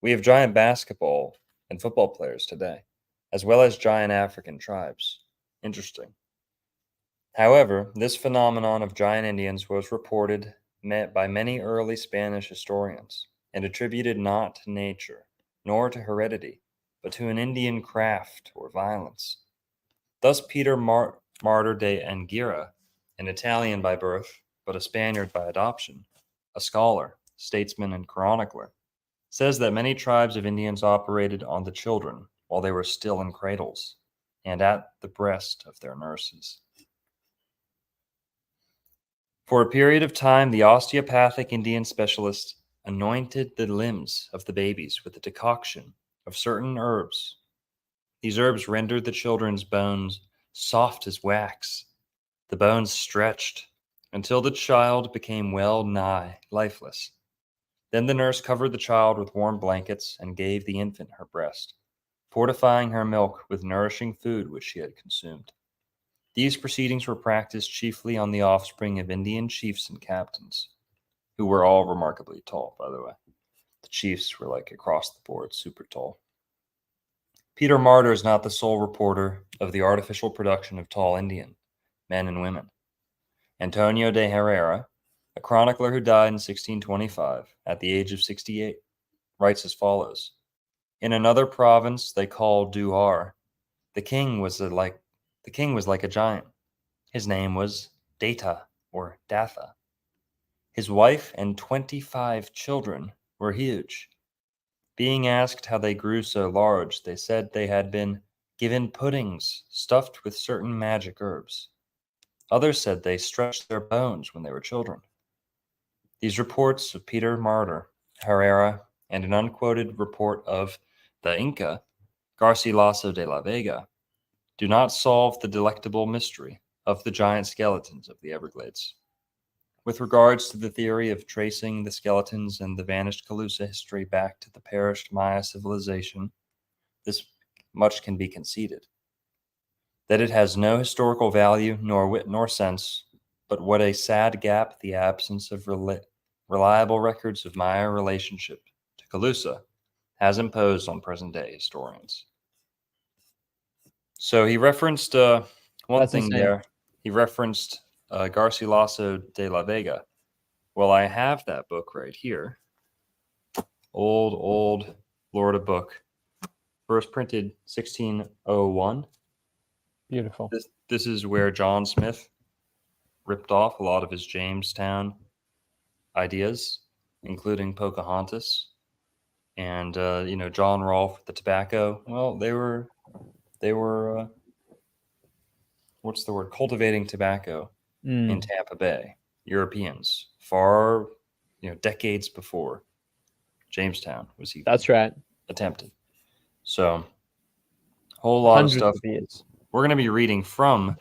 [SPEAKER 6] We have giant basketball and football players today, as well as giant African tribes. Interesting. However, this phenomenon of giant Indians was reported by many early Spanish historians and attributed not to nature, nor to heredity, but to an Indian craft or violence. Thus, Peter Martyr de Anguilla, an Italian by birth, but a Spaniard by adoption, a scholar, statesman, and chronicler, says that many tribes of Indians operated on the children while they were still in cradles and at the breast of their nurses. For a period of time, the osteopathic Indian specialist anointed the limbs of the babies with a decoction of certain herbs. These herbs rendered the children's bones soft as wax. The bones stretched until the child became well nigh lifeless. Then the nurse covered the child with warm blankets and gave the infant her breast, fortifying her milk with nourishing food which she had consumed. These proceedings were practiced chiefly on the offspring of Indian chiefs and captains, who were all remarkably tall, by the way. The chiefs were like across the board, super tall. Peter Martyr is not the sole reporter of the artificial production of tall Indian men and women. Antonio de Herrera, a chronicler who died in 1625 at the age of 68, writes as follows. In another province they called Duar, the king was like a giant. His name was Data or Datha. His wife and 25 children were huge. Being asked how they grew so large, they said they had been given puddings stuffed with certain magic herbs. Others said they stretched their bones when they were children. These reports of Peter Martyr, Herrera, and an unquoted report of the Inca, Garcilaso de la Vega, do not solve the delectable mystery of the giant skeletons of the Everglades. With regards to the theory of tracing the skeletons and the vanished Calusa history back to the perished Maya civilization, this much can be conceded. That it has no historical value nor wit nor sense, but what a sad gap the absence of reliable records of Maya relationship to Calusa has imposed on present-day historians. So he referenced one
[SPEAKER 7] That's
[SPEAKER 6] thing
[SPEAKER 7] insane.
[SPEAKER 6] there. He referenced Garcilaso de la Vega. Well, I have that book right here. Old Florida book. First printed 1601.
[SPEAKER 7] Beautiful.
[SPEAKER 6] This is where John Smith ripped off a lot of his Jamestown ideas, including Pocahontas and John Rolfe, the tobacco. Well, they were what's the word? Cultivating tobacco in Tampa Bay. Europeans, far decades before Jamestown was even
[SPEAKER 7] That's right.
[SPEAKER 6] attempted. So, whole lot
[SPEAKER 7] Hundreds
[SPEAKER 6] of stuff.
[SPEAKER 7] of years.
[SPEAKER 6] We're going to be reading from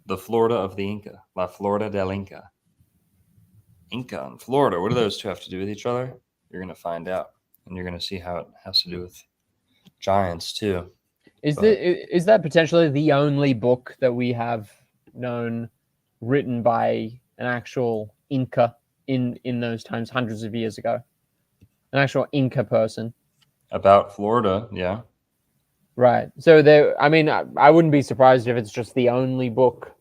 [SPEAKER 6] The Florida of the Inca. La Florida del Inca. Inca and Florida. What do those two have to do with each other? You're going to find out. And you're going to see how it has to do with giants, too.
[SPEAKER 7] Is
[SPEAKER 6] But-
[SPEAKER 7] is that potentially the only book that we have known written by an actual Inca in those times, hundreds of years ago? An actual Inca person.
[SPEAKER 6] About Florida, yeah.
[SPEAKER 7] Right. So there, I mean, I wouldn't be surprised if it's just the only book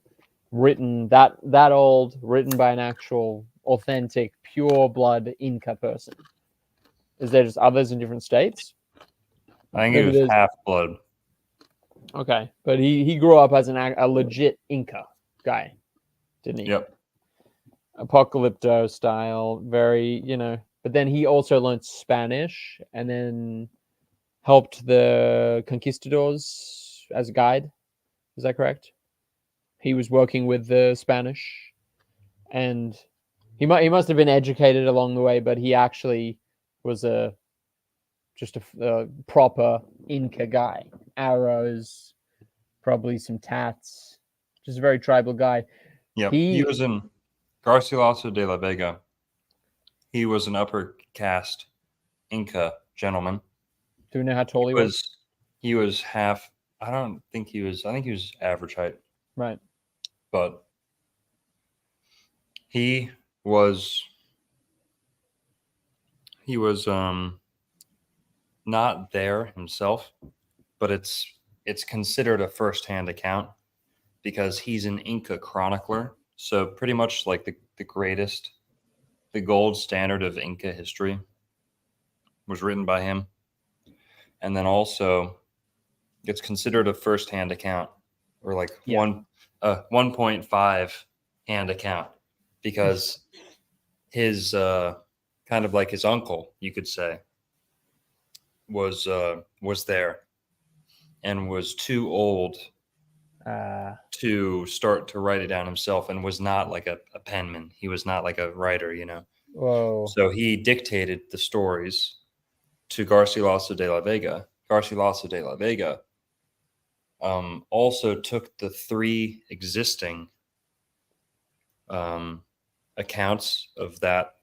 [SPEAKER 7] written that old, written by an actual, authentic, pure blood Inca person. Is there just others in different states?
[SPEAKER 6] I think
[SPEAKER 7] Maybe
[SPEAKER 6] it was
[SPEAKER 7] there's-
[SPEAKER 6] half blood.
[SPEAKER 7] Okay, but he grew up as a legit Inca guy, didn't he?
[SPEAKER 6] Yep.
[SPEAKER 7] Apocalypto style, very, but then he also learned Spanish and then helped the conquistadors as a guide. Is that correct? He was working with the Spanish, and he must have been educated along the way, but he actually was just a proper Inca guy. Arrows, probably some tats, just a very tribal guy.
[SPEAKER 6] Yep. He was in Garcilaso de la Vega. He was an upper caste Inca gentleman.
[SPEAKER 7] Do we know how tall he was?
[SPEAKER 6] He was half. I think he was average height.
[SPEAKER 7] Right.
[SPEAKER 6] But he was not there himself, but it's considered a first-hand account because he's an Inca chronicler. So pretty much like the gold standard of Inca history was written by him. And then also it's considered a first-hand account, or like 1.5 hand account, because his kind of like his uncle, you could say, was there and was too old to start to write it down himself, and was not like a penman. He was not like a writer,
[SPEAKER 7] Whoa.
[SPEAKER 6] So he dictated the stories to Garcilaso de la Vega. Garcilaso de la Vega also took the 3 existing accounts of that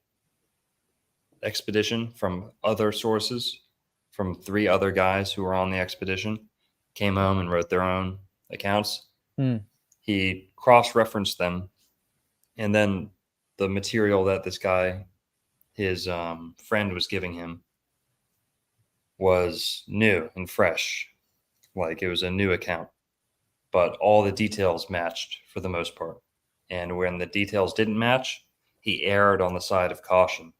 [SPEAKER 6] expedition from other sources, from 3 other guys who were on the expedition, came home and wrote their own accounts. He cross-referenced them, and then the material that this guy, his friend, was giving him was new and fresh. Like, it was a new account, but all the details matched for the most part. And when the details didn't match, he erred on the side of caution.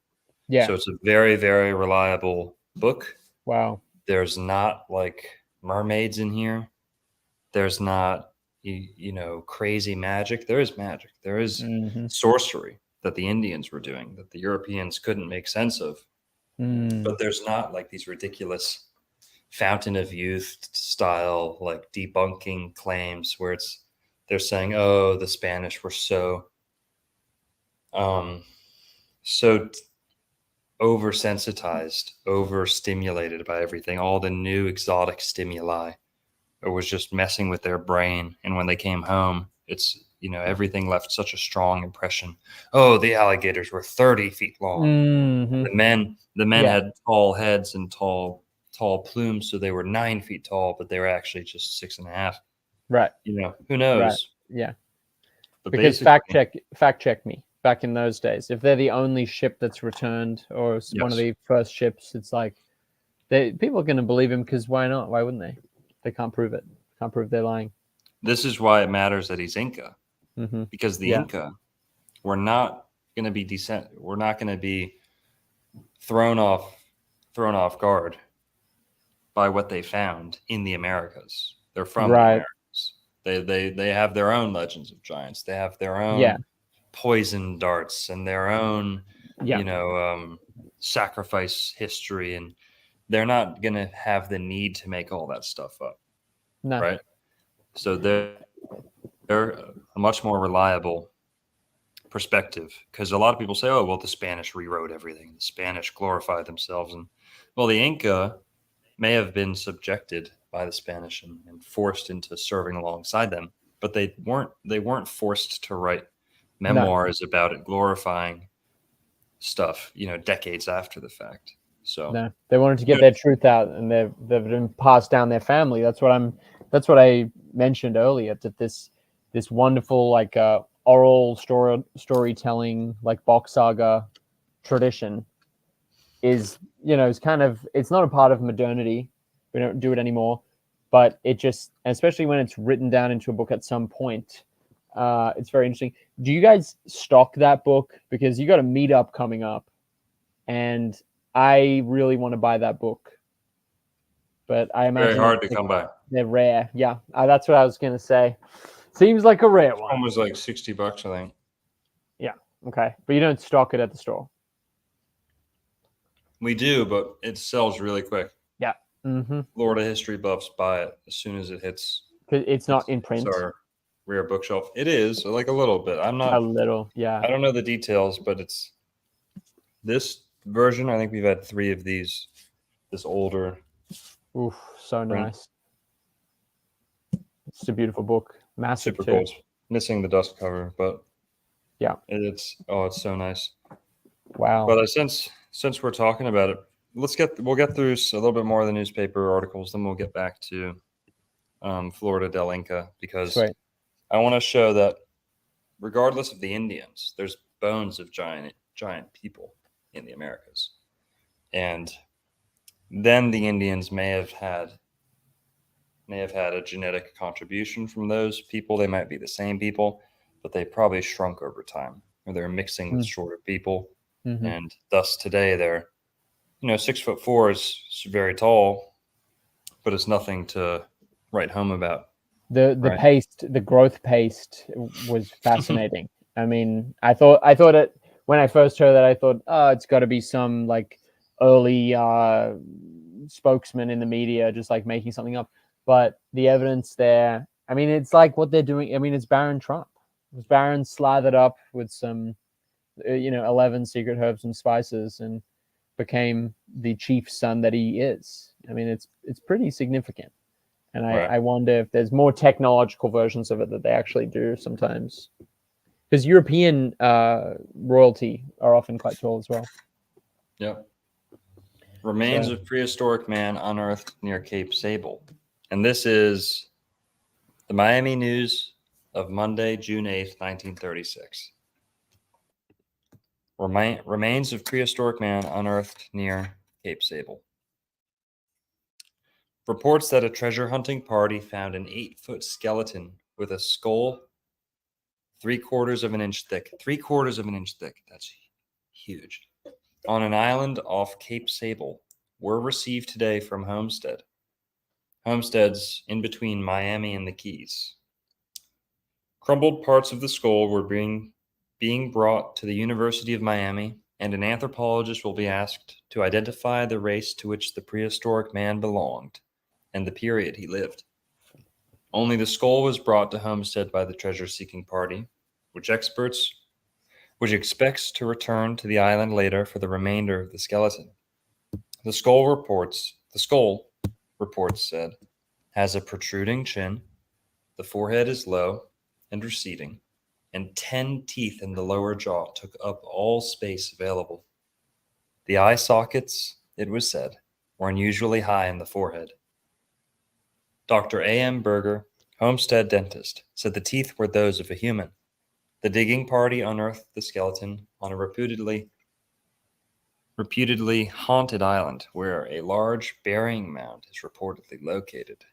[SPEAKER 7] Yeah.
[SPEAKER 6] So it's a very, very reliable book.
[SPEAKER 7] Wow.
[SPEAKER 6] There's not like mermaids in here. There's not, crazy magic. There is magic. There is sorcery that the Indians were doing that the Europeans couldn't make sense of. But there's not like these ridiculous Fountain of Youth style, like debunking claims where they're saying, oh, the Spanish were so oversensitized, overstimulated by everything, all the new exotic stimuli. It was just messing with their brain. And when they came home, it's, everything left such a strong impression. Oh, the alligators were 30 feet long. The men had tall heads and tall plumes, so they were 9 feet tall, but they were actually just 6.5.
[SPEAKER 7] Right.
[SPEAKER 6] Who knows?
[SPEAKER 7] Right. Yeah.
[SPEAKER 6] But
[SPEAKER 7] Because fact check me. Back in those days, if they're the only ship that's returned, or one of the first ships, it's like people are going to believe him, because why not? Why wouldn't they? They can't prove it. Can't prove they're lying.
[SPEAKER 6] This is why it matters that he's Inca, because the Inca were not going to be We're not going to be thrown off guard by what they found in the Americas. They're from the Americas. They have their own legends of giants. They have their own poison darts and their own sacrifice history, and they're not going to have the need to make all that stuff up.
[SPEAKER 7] No.
[SPEAKER 6] Right? So they're a much more reliable perspective, because a lot of people say, oh, well, the Spanish rewrote everything. The Spanish glorified themselves. And well, the Inca may have been subjected by the Spanish and forced into serving alongside them. but they weren't forced to write memoirs about it, glorifying stuff, decades after the fact. So
[SPEAKER 7] No, they wanted to get their truth out, and they've been passed down their family. That's what I mentioned earlier, that this wonderful like oral storytelling, like box saga tradition is is kind of, it's not a part of modernity. We don't do it anymore, but it just, especially when it's written down into a book at some point, it's very interesting. Do you guys stock that book? Because you got a meetup coming up, and I really want to buy that book, but I imagine
[SPEAKER 6] very hard to come by.
[SPEAKER 7] they're rare. Yeah, that's what I was gonna say. Seems like a rare one.
[SPEAKER 6] One was like $60, I think.
[SPEAKER 7] Yeah. Okay, but you don't stock it at the store.
[SPEAKER 6] We do, but it sells really quick.
[SPEAKER 7] Yeah. Mm-hmm.
[SPEAKER 6] Florida history buffs buy it as soon as it hits.
[SPEAKER 7] It's not in print.
[SPEAKER 6] It's our rear bookshelf. It is, like, a little bit. I'm not
[SPEAKER 7] A little, yeah.
[SPEAKER 6] I don't know the details, but it's this version. I think we've had 3 of these. This older.
[SPEAKER 7] Oof, so
[SPEAKER 6] print.
[SPEAKER 7] nice. It's a beautiful book. Massive
[SPEAKER 6] Super
[SPEAKER 7] too.
[SPEAKER 6] cool. It's missing the dust cover, but
[SPEAKER 7] yeah,
[SPEAKER 6] it's so nice.
[SPEAKER 7] Wow.
[SPEAKER 6] But since we're talking about it, we'll get through a little bit more of the newspaper articles, then we'll get back to Florida del Inca, because
[SPEAKER 7] Sweet.
[SPEAKER 6] I want to show that regardless of the Indians, there's bones of giant people in the Americas, and then the Indians may have had a genetic contribution from those people. They might be the same people, but they probably shrunk over time, or they're mixing with shorter people.
[SPEAKER 7] Mm-hmm.
[SPEAKER 6] And thus today they're, 6'4" is very tall, but it's nothing to write home about.
[SPEAKER 7] The
[SPEAKER 6] Right.
[SPEAKER 7] paste, the growth paste was fascinating. I mean, I thought it when I first heard that, I thought, oh, it's got to be some like early spokesman in the media just like making something up. But the evidence there, I mean, it's like what they're doing. I mean, it's Baron Trump. It was Baron slathered up with some 11 secret herbs and spices and became the chief son that he is. I mean, it's pretty significant. And I wonder if there's more technological versions of it that they actually do sometimes. Because European royalty are often quite tall as well.
[SPEAKER 6] Yep. Remains of prehistoric man unearthed near Cape Sable. And this is the Miami News of Monday, June 8th, 1936. Remains of prehistoric man unearthed near Cape Sable. Reports that a treasure hunting party found an 8-foot skeleton with a skull 3/4 of an inch thick. 3/4 of an inch thick. That's huge. On an island off Cape Sable were received today from Homestead. Homestead's in between Miami and the Keys. Crumbled parts of the skull were being brought to the University of Miami, and an anthropologist will be asked to identify the race to which the prehistoric man belonged and the period he lived. Only the skull was brought to Homestead by the treasure-seeking party, which expects to return to the island later for the remainder of the skeleton. The skull, reports said, has a protruding chin, the forehead is low and receding, and 10 teeth in the lower jaw took up all space available. The eye sockets, it was said, were unusually high in the forehead. Dr. A.M. Berger, Homestead dentist, said the teeth were those of a human. The digging party unearthed the skeleton on a reputedly haunted island where a large burying mound is reportedly located.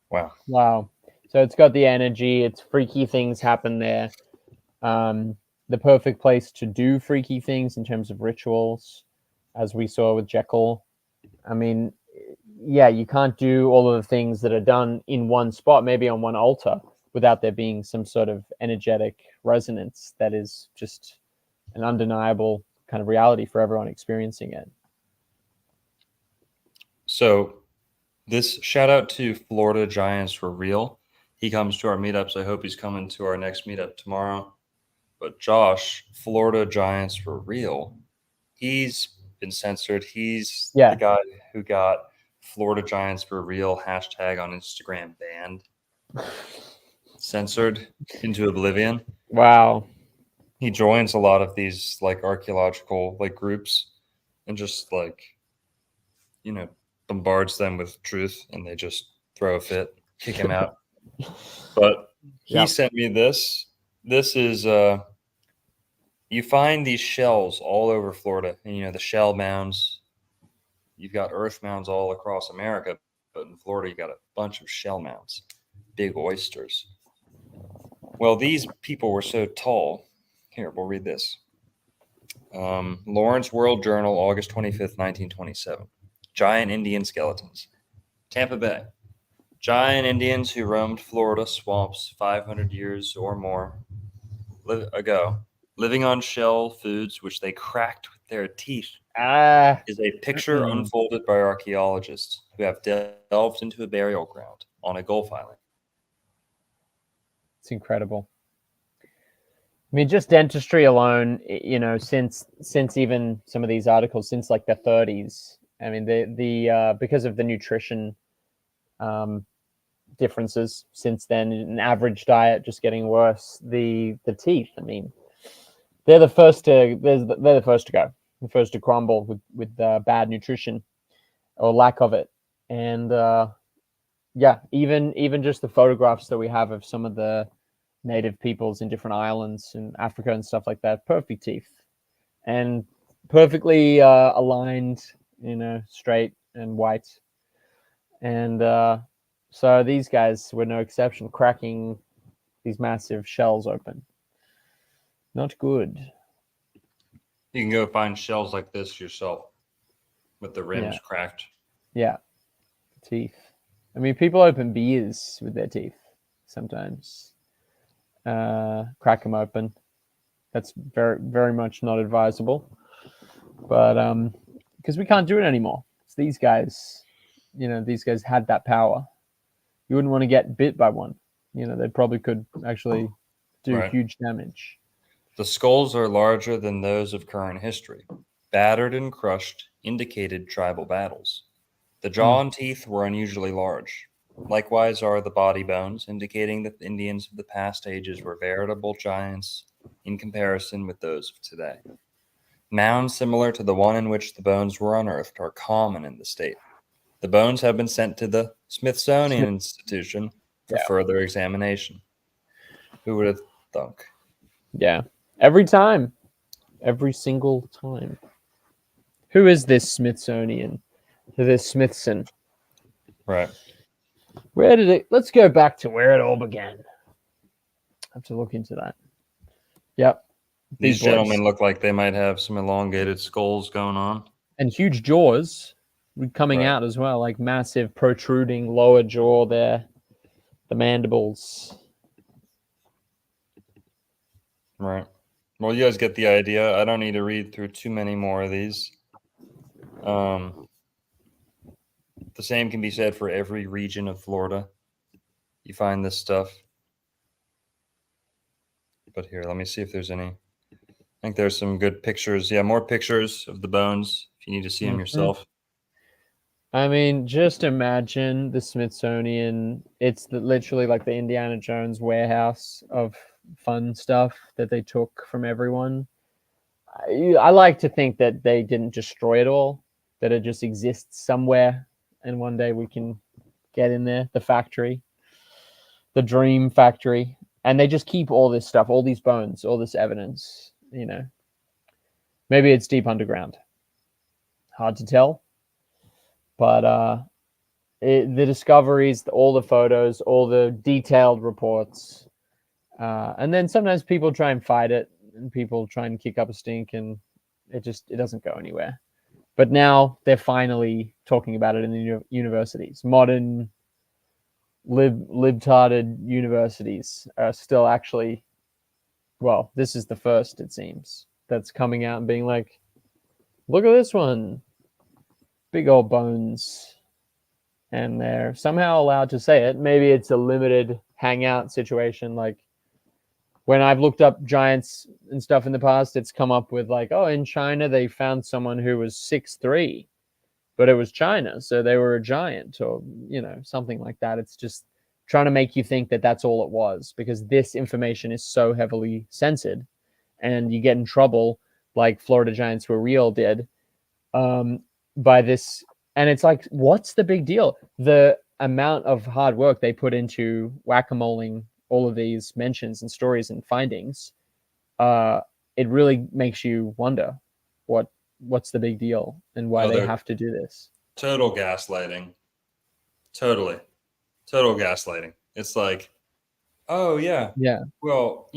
[SPEAKER 6] Wow.
[SPEAKER 7] Wow. So it's got the energy. It's freaky things happen there. The perfect place to do freaky things in terms of rituals, as we saw with Jekyll. I mean, yeah, you can't do all of the things that are done in one spot, maybe on one altar, without there being some sort of energetic resonance that is just an undeniable kind of reality for everyone experiencing it.
[SPEAKER 6] So this shout out to Florida Giants for real. He comes to our meetups. I hope he's coming to our next meetup tomorrow. But Josh, Florida Giants for real, he's been censored. He's the guy who got Florida Giants for real hashtag on Instagram banned. censored into oblivion.
[SPEAKER 7] Wow.
[SPEAKER 6] He joins a lot of these like archaeological like groups and just like, you know, bombards them with truth, and they just throw a fit, kick him out. But he
[SPEAKER 7] Yep.
[SPEAKER 6] sent me this. This is you find these shells all over Florida, and you know the shell mounds. You've got earth mounds all across America, but in Florida you got a bunch of shell mounds, big oysters. Well, these people were so tall. Here, we'll read this. Lawrence World Journal, August 25th, 1927. Giant Indian skeletons. Tampa Bay. Giant Indians who roamed Florida swamps 500 years or more ago, living on shell foods which they cracked with their teeth,
[SPEAKER 7] Ah.
[SPEAKER 6] is a picture unfolded by archaeologists who have delved into a burial ground on a Gulf island.
[SPEAKER 7] It's incredible. I mean, just dentistry alone, you know, since even some of these articles, since like the 30s, I mean, the because of the nutrition differences since then, an average diet just getting worse. The teeth, I mean, they're the first to go, the first to crumble with bad nutrition or lack of it. And yeah, even just the photographs that we have of some of the native peoples in different islands in Africa and stuff like that, perfect teeth and perfectly aligned, you know, straight and white. And so these guys were no exception, cracking these massive shells open. Not good.
[SPEAKER 6] You can go find shells like this yourself with the rims cracked.
[SPEAKER 7] Yeah, teeth. I mean, people open beers with their teeth sometimes. Crack them open. That's very, very much not advisable. But because we can't do it anymore. It's these guys, you know, these guys had that power. You wouldn't want to get bit by one. You know, they probably could actually do huge damage.
[SPEAKER 6] The skulls are larger than those of current history. Battered and crushed, indicated tribal battles. The jaw and teeth were unusually large. Likewise are the body bones, indicating that the Indians of the past ages were veritable giants in comparison with those of today. Mounds similar to the one in which the bones were unearthed are common in the state. The bones have been sent to the Smithsonian Institution for further examination. Who would have thunk?
[SPEAKER 7] Yeah. Every time. Every single time. Who is this Smithsonian? This Smithson?
[SPEAKER 6] Right.
[SPEAKER 7] Where did it... Let's go back to where it all began. I have to look into that. Yep.
[SPEAKER 6] These gentlemen look like they might have some elongated skulls going on.
[SPEAKER 7] And huge jaws coming out as well, like massive protruding lower jaw there. The mandibles.
[SPEAKER 6] Right. Well, you guys get the idea. I don't need to read through too many more of these. The same can be said for every region of Florida. You find this stuff. But here, let me see if there's any. I think there's some good pictures. Yeah, more pictures of the bones if you need to see them yourself.
[SPEAKER 7] I mean, just imagine the Smithsonian. It's literally like the Indiana Jones warehouse of fun stuff that they took from everyone. I like to think that they didn't destroy it all, that it just exists somewhere, and one day we can get in there, the factory, the dream factory, and they just keep all this stuff, all these bones, all this evidence, you know. Maybe it's deep underground. Hard to tell. But the discoveries, all the photos, all the detailed reports, and then sometimes people try and fight it, and people try and kick up a stink, and it doesn't go anywhere. But now they're finally talking about it in the universities. Modern libtarded universities are still actually, well, this is the first, it seems, that's coming out and being like, look at this one. Big old bones, and they're somehow allowed to say it. Maybe it's a limited hangout situation. Like when I've looked up giants and stuff in the past, it's come up with like, oh, in China they found someone who was 6'3", but it was China, so they were a giant, or you know, something like that. It's just trying to make you think that that's all it was, because this information is so heavily censored, and you get in trouble like Florida Giants were real did by this. And it's like, what's the big deal? The amount of hard work they put into whack-a-moling all of these mentions and stories and findings, it really makes you wonder what's the big deal and why they have to do this.
[SPEAKER 6] Total gaslighting. Total gaslighting. It's like, oh yeah, well,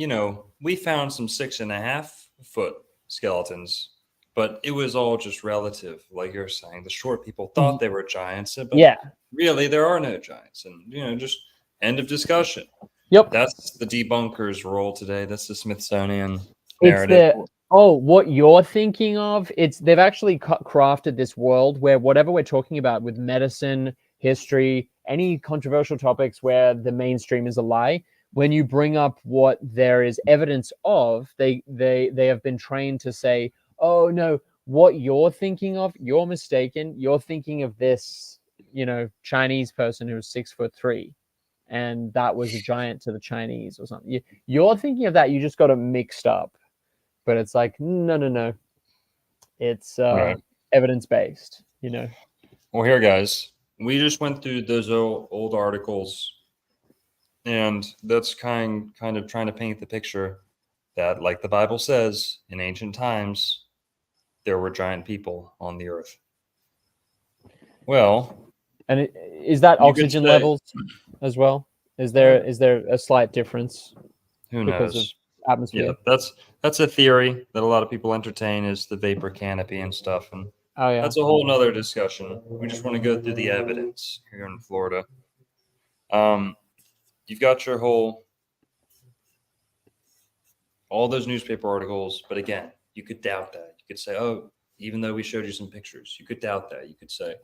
[SPEAKER 6] we found some 6.5-foot skeletons, but it was all just relative. Like you're saying, the short people thought they were giants, but really there are no giants. And just end of discussion.
[SPEAKER 7] Yep.
[SPEAKER 6] That's the debunker's role today. That's the Smithsonian narrative.
[SPEAKER 7] What you're thinking of, they've actually crafted this world where whatever we're talking about with medicine, history, any controversial topics where the mainstream is a lie, when you bring up what there is evidence of, they have been trained to say, oh no, what you're thinking of, you're mistaken. You're thinking of this, Chinese person who was 6'3", and that was a giant to the Chinese or something. You're thinking of that. You just got it mixed up. But it's like, no. It's evidence-based,
[SPEAKER 6] Well, here, guys, we just went through those old articles, and that's kind of trying to paint the picture that, like the Bible says, in ancient times, there were giant people on the earth. Well,
[SPEAKER 7] and is that oxygen levels as well? Is there a slight difference?
[SPEAKER 6] Who
[SPEAKER 7] because
[SPEAKER 6] knows?
[SPEAKER 7] Of atmosphere?
[SPEAKER 6] Yeah, that's a theory that a lot of people entertain, is the vapor canopy and stuff, and that's a whole nother discussion. We just want to go through the evidence here in Florida. You've got your all those newspaper articles, but again, you could doubt that. You could say, oh, even though we showed you some pictures, you could doubt that. You could say,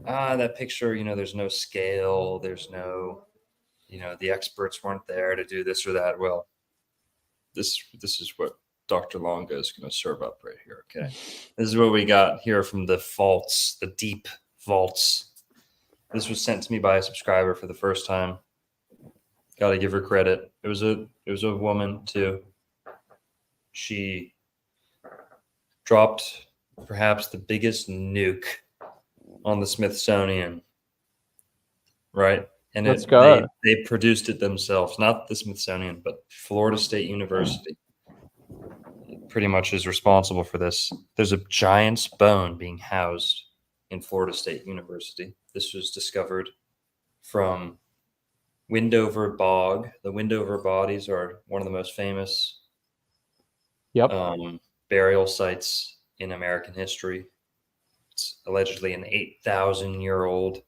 [SPEAKER 6] that picture, there's no scale, there's no, the experts weren't there to do this or that. Well, this is what Dr. Longo is going to serve up right here, okay? This is what we got here from the vaults, the deep vaults. This was sent to me by a subscriber for the first time. Got to give her credit. It was a woman too. She dropped perhaps the biggest nuke on the Smithsonian, right? And
[SPEAKER 7] Let's go.
[SPEAKER 6] They produced it themselves, not the Smithsonian, but Florida State University. It pretty much is responsible for this. There's a giant's bone being housed in Florida State University. This was discovered from Windover Bog. The Windover bodies are one of the most famous burial sites in American history. It's allegedly an 8,000-year-old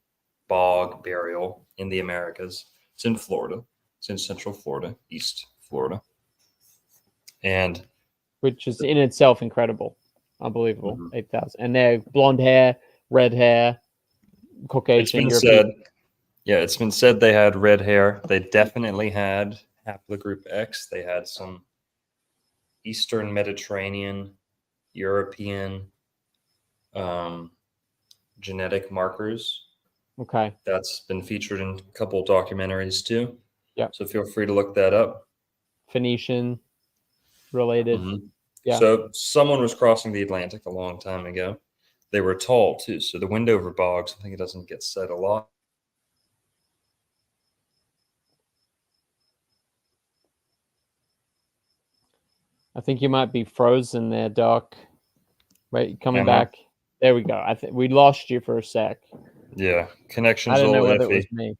[SPEAKER 6] bog burial in the Americas. It's in Florida. It's in Central Florida, East Florida. And
[SPEAKER 7] which is in itself incredible. Unbelievable. 8,000. And they're blonde hair, red hair, Caucasian.
[SPEAKER 6] It's been said they had red hair. They definitely had haplogroup X. They had some Eastern Mediterranean, European genetic markers.
[SPEAKER 7] Okay.
[SPEAKER 6] That's been featured in a couple of documentaries too.
[SPEAKER 7] Yeah.
[SPEAKER 6] So feel free to look that up.
[SPEAKER 7] Phoenician related. Yeah.
[SPEAKER 6] So someone was crossing the Atlantic a long time ago. They were tall too. So the Windover bogs, I think it doesn't get said a lot.
[SPEAKER 7] I think you might be frozen there, Doc. Wait, coming back. There we go. I think we lost you for a sec.
[SPEAKER 6] Yeah, connection's
[SPEAKER 7] I don't
[SPEAKER 6] a
[SPEAKER 7] know
[SPEAKER 6] little
[SPEAKER 7] whether
[SPEAKER 6] iffy.
[SPEAKER 7] it was me.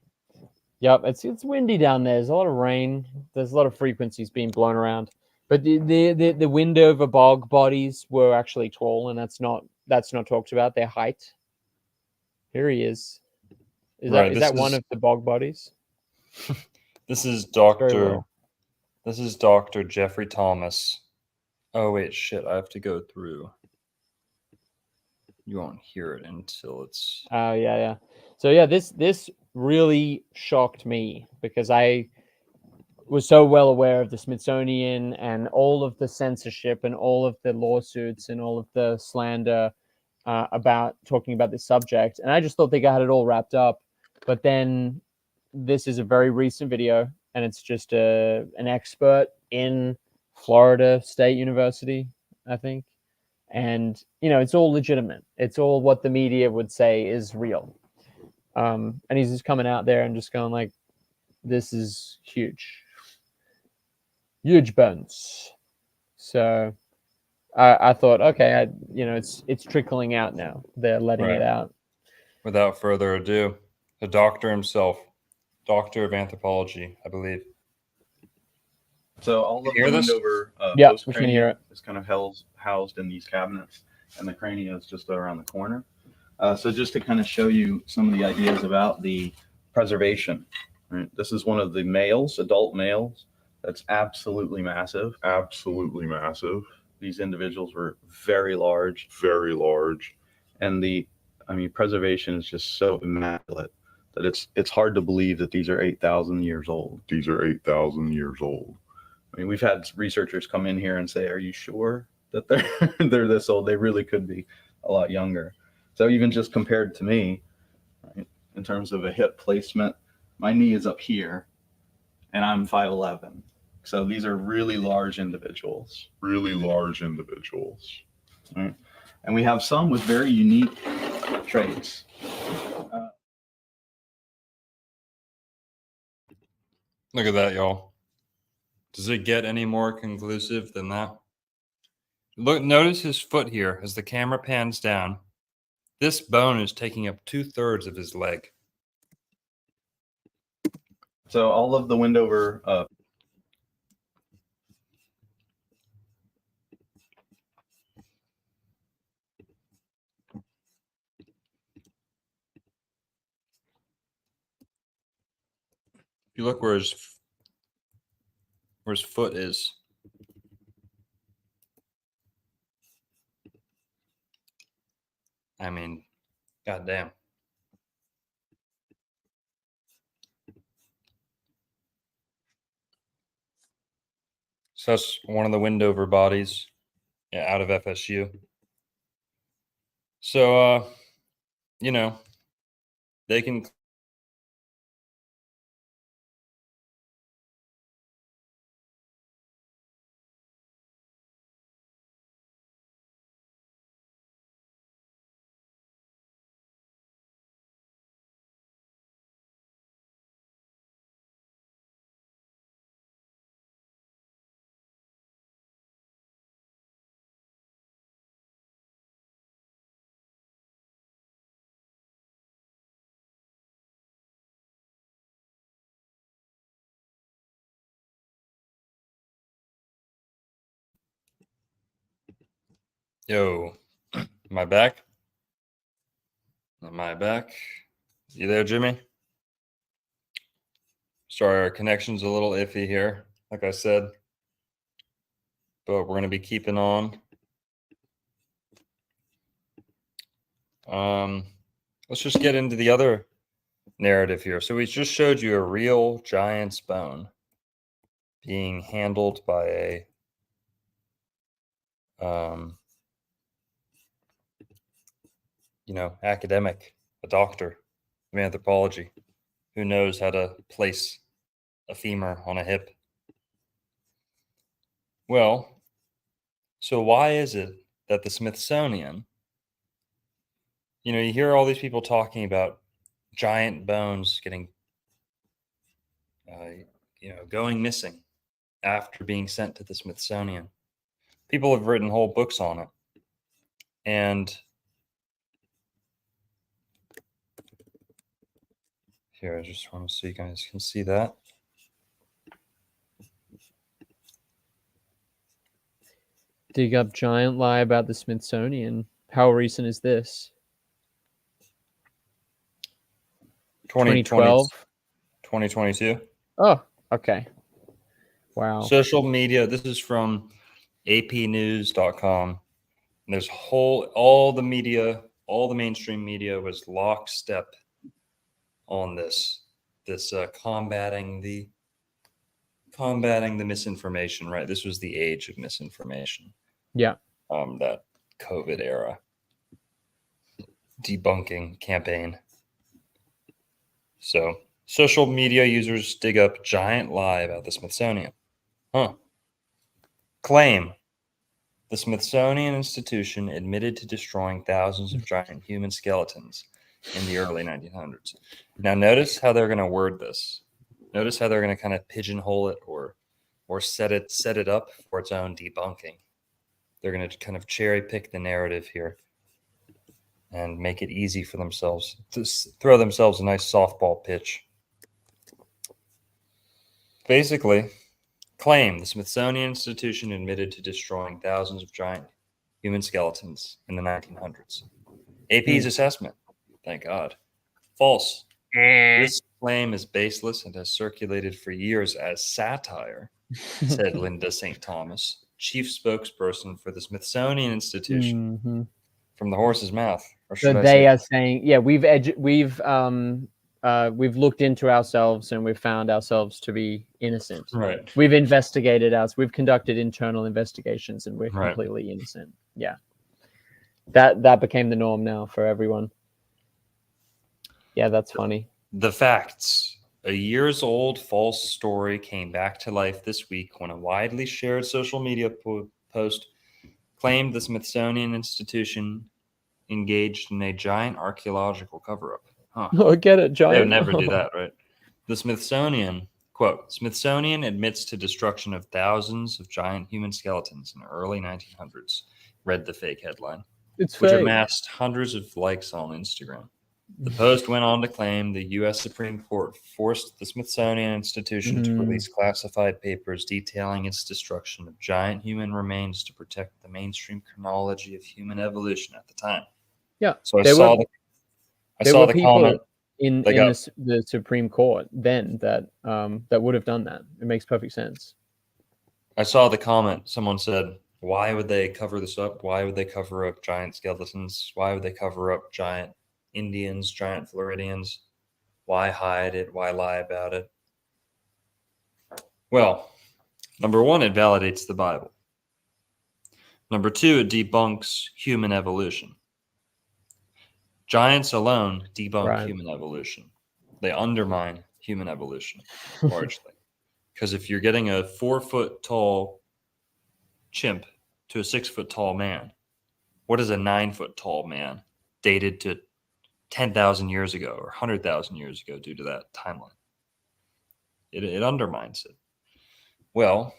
[SPEAKER 7] Yep, it's windy down there. There's a lot of rain. There's a lot of frequencies being blown around. But the Windover bog bodies were actually tall, and that's not talked about. Their height. Here he is. Is that one of the bog bodies?
[SPEAKER 6] This is Dr. Jeffrey Thomas. Oh wait, shit! I have to go through. You won't hear it until it's.
[SPEAKER 7] Oh yeah. So yeah, this really shocked me because I was so well aware of the Smithsonian and all of the censorship and all of the lawsuits and all of the slander about talking about this subject, and I just thought they had it all wrapped up. But then this is a very recent video, and it's just an expert in Florida State University, I think. And, you know, it's all legitimate. It's all what the media would say is real. And he's just coming out there and just going like, this is huge. Huge bones. So I thought, okay, you know, it's trickling out now. They're letting it out.
[SPEAKER 6] Without further ado, the doctor himself, doctor of anthropology, I believe.
[SPEAKER 8] So all of the
[SPEAKER 6] hear this?
[SPEAKER 8] Wendover
[SPEAKER 7] Yeah,
[SPEAKER 8] post
[SPEAKER 7] we can hear it.
[SPEAKER 8] is kind of housed in these cabinets, and the crania is just around the corner. So just to kind of show you some of the ideas about the preservation. Right? This is one of the males, adult males, that's absolutely massive.
[SPEAKER 2] Absolutely massive.
[SPEAKER 8] These individuals were very large.
[SPEAKER 2] Very large.
[SPEAKER 8] And preservation is just so immaculate that it's hard to believe that these are 8,000 years old.
[SPEAKER 2] These are 8,000 years old.
[SPEAKER 8] I mean, we've had researchers come in here and say, are you sure that they're this old? They really could be a lot younger. So even just compared to me, right, in terms of a hip placement, my knee is up here and I'm 5'11". So these are really large individuals.
[SPEAKER 2] Really large individuals.
[SPEAKER 8] Right? And we have some with very unique traits.
[SPEAKER 6] Look at that, y'all. Does it get any more conclusive than that? Look, notice his foot here as the camera pans down. This bone is taking up 2/3 of his leg.
[SPEAKER 8] So all of the Wendover
[SPEAKER 6] If you look where his foot is, I mean, goddamn. So that's one of the Wendover bodies, out of FSU. So, you know, they can. Yo, am I back? Am I back? You there, Jimmy? Sorry, our connection's a little iffy here, like I said. But we're going to be keeping on. Let's just get into the other narrative here. So we just showed you a real giant's bone being handled by a academic, a doctor of anthropology who knows how to place a femur on a hip. Well, so why is it that the Smithsonian, you hear all these people talking about giant bones getting, going missing after being sent to the Smithsonian. People have written whole books on it. And here, I just want to so you guys can see that.
[SPEAKER 7] Dig up giant lie about the Smithsonian. How recent is this? 2012?
[SPEAKER 6] 2022.
[SPEAKER 7] Oh, okay. Wow.
[SPEAKER 6] Social media. This is from apnews.com. And there's all the media, all the mainstream media was lockstep on this combating the misinformation, right? This was the age of misinformation.
[SPEAKER 7] Yeah.
[SPEAKER 6] That COVID era debunking campaign. So Social media users dig up giant lie about the Smithsonian. Claim. The Smithsonian Institution admitted to destroying thousands of giant human skeletons in the early 1900s. Now, notice how they're going to word this. Notice how they're going to kind of pigeonhole it or set it up for its own debunking. They're going to kind of cherry pick the narrative here and make it easy for themselves to throw themselves a nice softball pitch. Basically, claim the Smithsonian Institution admitted to destroying thousands of giant human skeletons in the 1900s. AP's assessment. Thank God. False. This claim is baseless and has circulated for years as satire, said Linda St. Thomas, chief spokesperson for the Smithsonian Institution. From the horse's mouth. Or
[SPEAKER 7] So
[SPEAKER 6] should I
[SPEAKER 7] they
[SPEAKER 6] say,
[SPEAKER 7] are saying, yeah, we've looked into ourselves and we've found ourselves to be innocent.
[SPEAKER 6] right.
[SPEAKER 7] We've investigated us. We've conducted internal investigations, and we're
[SPEAKER 6] Right.
[SPEAKER 7] completely innocent. Yeah, that became the norm now for everyone. Yeah, that's funny.
[SPEAKER 6] The facts. A years-old false story came back to life this week when a widely shared social media post claimed the Smithsonian Institution engaged in a giant archaeological cover-up.
[SPEAKER 7] Oh, get it, giant.
[SPEAKER 6] They would never do that, right? The Smithsonian, quote, Smithsonian admits to destruction of thousands of giant human skeletons in the early 1900s, read the fake headline,
[SPEAKER 7] It's
[SPEAKER 6] which
[SPEAKER 7] fake.
[SPEAKER 6] amassed hundreds of likes on Instagram. The post went on to claim the U.S. Supreme Court forced the Smithsonian Institution to release classified papers detailing its destruction of giant human remains to protect the mainstream chronology of human evolution at the time.
[SPEAKER 7] Yeah.
[SPEAKER 6] So I
[SPEAKER 7] There
[SPEAKER 6] saw
[SPEAKER 7] were-
[SPEAKER 6] the
[SPEAKER 7] There were
[SPEAKER 6] comment.
[SPEAKER 7] people in
[SPEAKER 6] They got-
[SPEAKER 7] the Supreme Court then that would have done that. It makes perfect sense.
[SPEAKER 6] I saw the comment. Someone said, why would they cover this up? Why would they cover up giant skeletons? Why would they cover up giant Indians, giant Floridians? Why hide it? Why lie about it? Well, number one, it validates the Bible. Number two, it debunks human evolution. Giants alone debunk
[SPEAKER 7] Right.
[SPEAKER 6] human evolution. They undermine human evolution largely. Because if you're getting a 4-foot tall chimp to a 6-foot tall man, what is a 9-foot tall man dated to 10,000 years ago or 100,000 years ago due to that timeline? It undermines it. Well,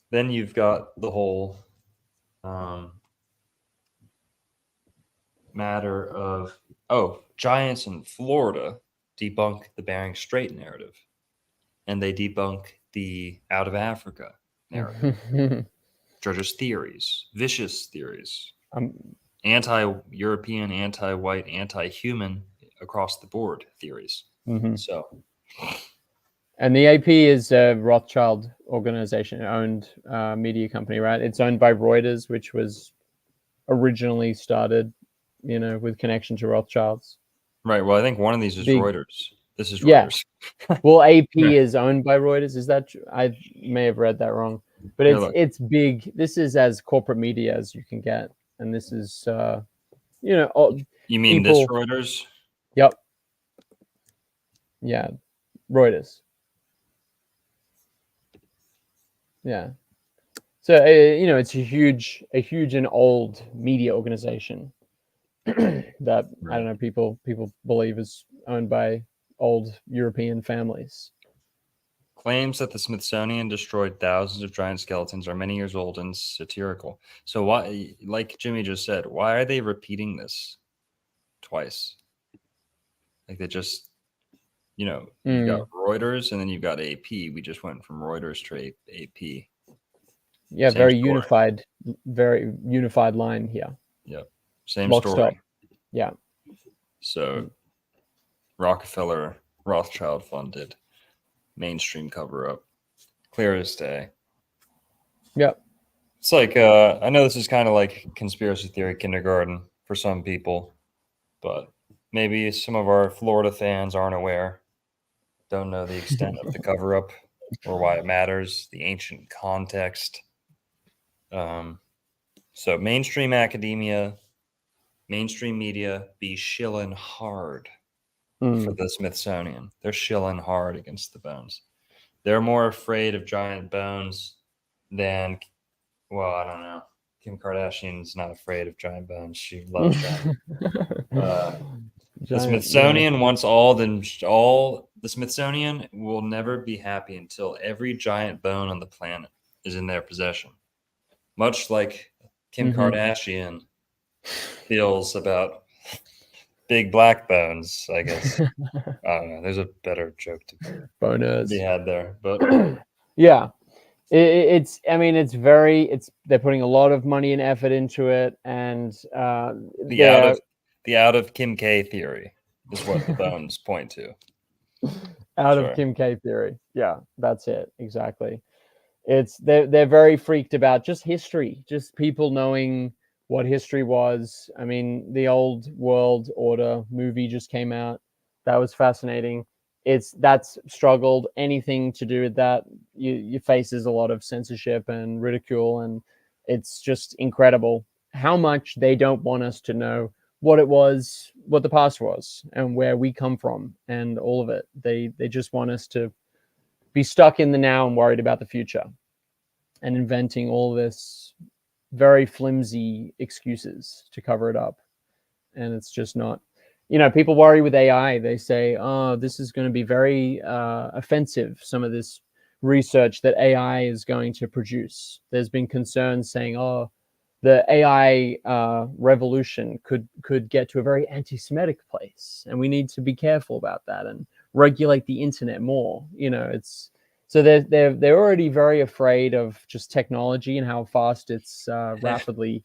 [SPEAKER 6] then you've got the whole matter of, giants in Florida debunk the Bering Strait narrative, and they debunk the out of Africa narrative. Judges' theories, vicious theories, anti-European, anti-white, anti-human across the board theories. So,
[SPEAKER 7] and the AP is a Rothschild organization owned media company, right? It's owned by Reuters, which was originally started, with connection to Rothschilds.
[SPEAKER 6] right. Well, I think one of these is
[SPEAKER 7] Big-
[SPEAKER 6] Reuters. This is
[SPEAKER 7] Yeah.
[SPEAKER 6] Reuters.
[SPEAKER 7] Well, AP
[SPEAKER 6] Yeah.
[SPEAKER 7] is owned by Reuters. Is that true? I may have read that wrong, but
[SPEAKER 6] Yeah, look.
[SPEAKER 7] it's big. This is as corporate media as you can get, and this is
[SPEAKER 6] You mean this
[SPEAKER 7] people-
[SPEAKER 6] Reuters?
[SPEAKER 7] Yep. Yeah, Reuters. Yeah. So it's a huge and old media organization that I don't know people believe is owned by old European families.
[SPEAKER 6] Claims that the Smithsonian destroyed thousands of giant skeletons are many years old and satirical. So why, like Jimmy just said, why are they repeating this twice? Like they just, you've got Reuters and then you've got AP. We just went from Reuters to AP.
[SPEAKER 7] Yeah,
[SPEAKER 6] Same
[SPEAKER 7] very unified line here.
[SPEAKER 6] Yep. Same
[SPEAKER 7] Lock,
[SPEAKER 6] story.
[SPEAKER 7] stop. Yeah.
[SPEAKER 6] So Rockefeller, Rothschild funded, mainstream cover up, clear as day.
[SPEAKER 7] Yep.
[SPEAKER 6] It's like, I know this is kind of like conspiracy theory kindergarten for some people, but maybe some of our Florida fans aren't aware, don't know the extent of the cover up or why it matters, the ancient context. So mainstream academia, mainstream media be shilling hard for the Smithsonian. They're shilling hard against the bones. They're more afraid of giant bones than, well, I don't know. Kim Kardashian's not afraid of giant bones. She loves giant. The Smithsonian wants the Smithsonian will never be happy until every giant bone on the planet is in their possession. Much like Kim Kardashian feels about big black bones, I guess. I don't know. There's a better joke to
[SPEAKER 7] Boners.
[SPEAKER 6] be had there, but
[SPEAKER 7] yeah, it's. I mean, they're putting a lot of money and effort into it, and
[SPEAKER 6] the out of Kim K theory is what the bones point to.
[SPEAKER 7] Out of Kim K theory, yeah, that's it exactly. They're very freaked about just history, just people knowing what history was. I mean, the old World Order movie just came out. That was fascinating. That's struggled. Anything to do with that, you faces a lot of censorship and ridicule, and it's just incredible how much they don't want us to know what it was, what the past was, and where we come from, and all of it. They just want us to be stuck in the now and worried about the future, and inventing all this very flimsy excuses to cover it up. And it's just not, people worry with AI. They say, oh, this is going to be very offensive, some of this research that AI is going to produce. There's been concerns saying, oh, the AI revolution could get to a very anti-Semitic place, and we need to be careful about that and regulate the internet more. It's so they're already very afraid of just technology and how fast it's rapidly,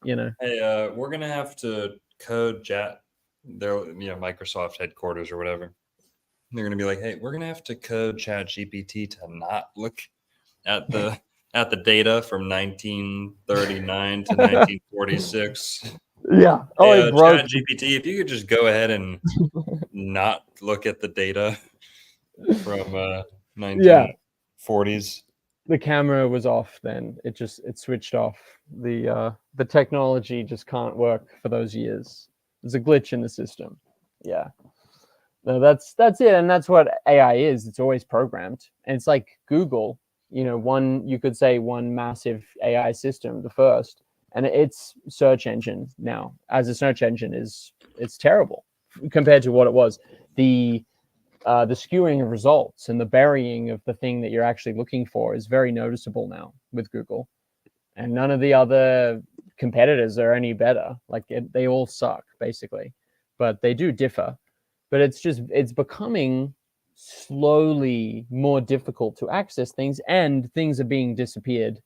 [SPEAKER 6] Hey, we're gonna have to code chat. Microsoft headquarters or whatever. They're gonna be like, hey, we're gonna have to code Chat GPT to not look at the data from 1939 to 1946.
[SPEAKER 7] Yeah. Oh,
[SPEAKER 6] Hey,
[SPEAKER 7] it broke.
[SPEAKER 6] Chat GPT, if you could just go ahead and not look at the data from 1940s.
[SPEAKER 7] The camera was off then. It switched off. The technology just can't work for those years. There's a glitch in the system. Yeah. No, that's it. And that's what AI is. It's always programmed. And it's like Google, you could say one massive AI system, the first, and its search engine now as a search engine it's terrible compared to what it was. The skewing of results and the burying of the thing that you're actually looking for is very noticeable now with Google, and none of the other competitors are any better. They all suck basically, but they do differ. But it's becoming slowly more difficult to access things, and things are being disappeared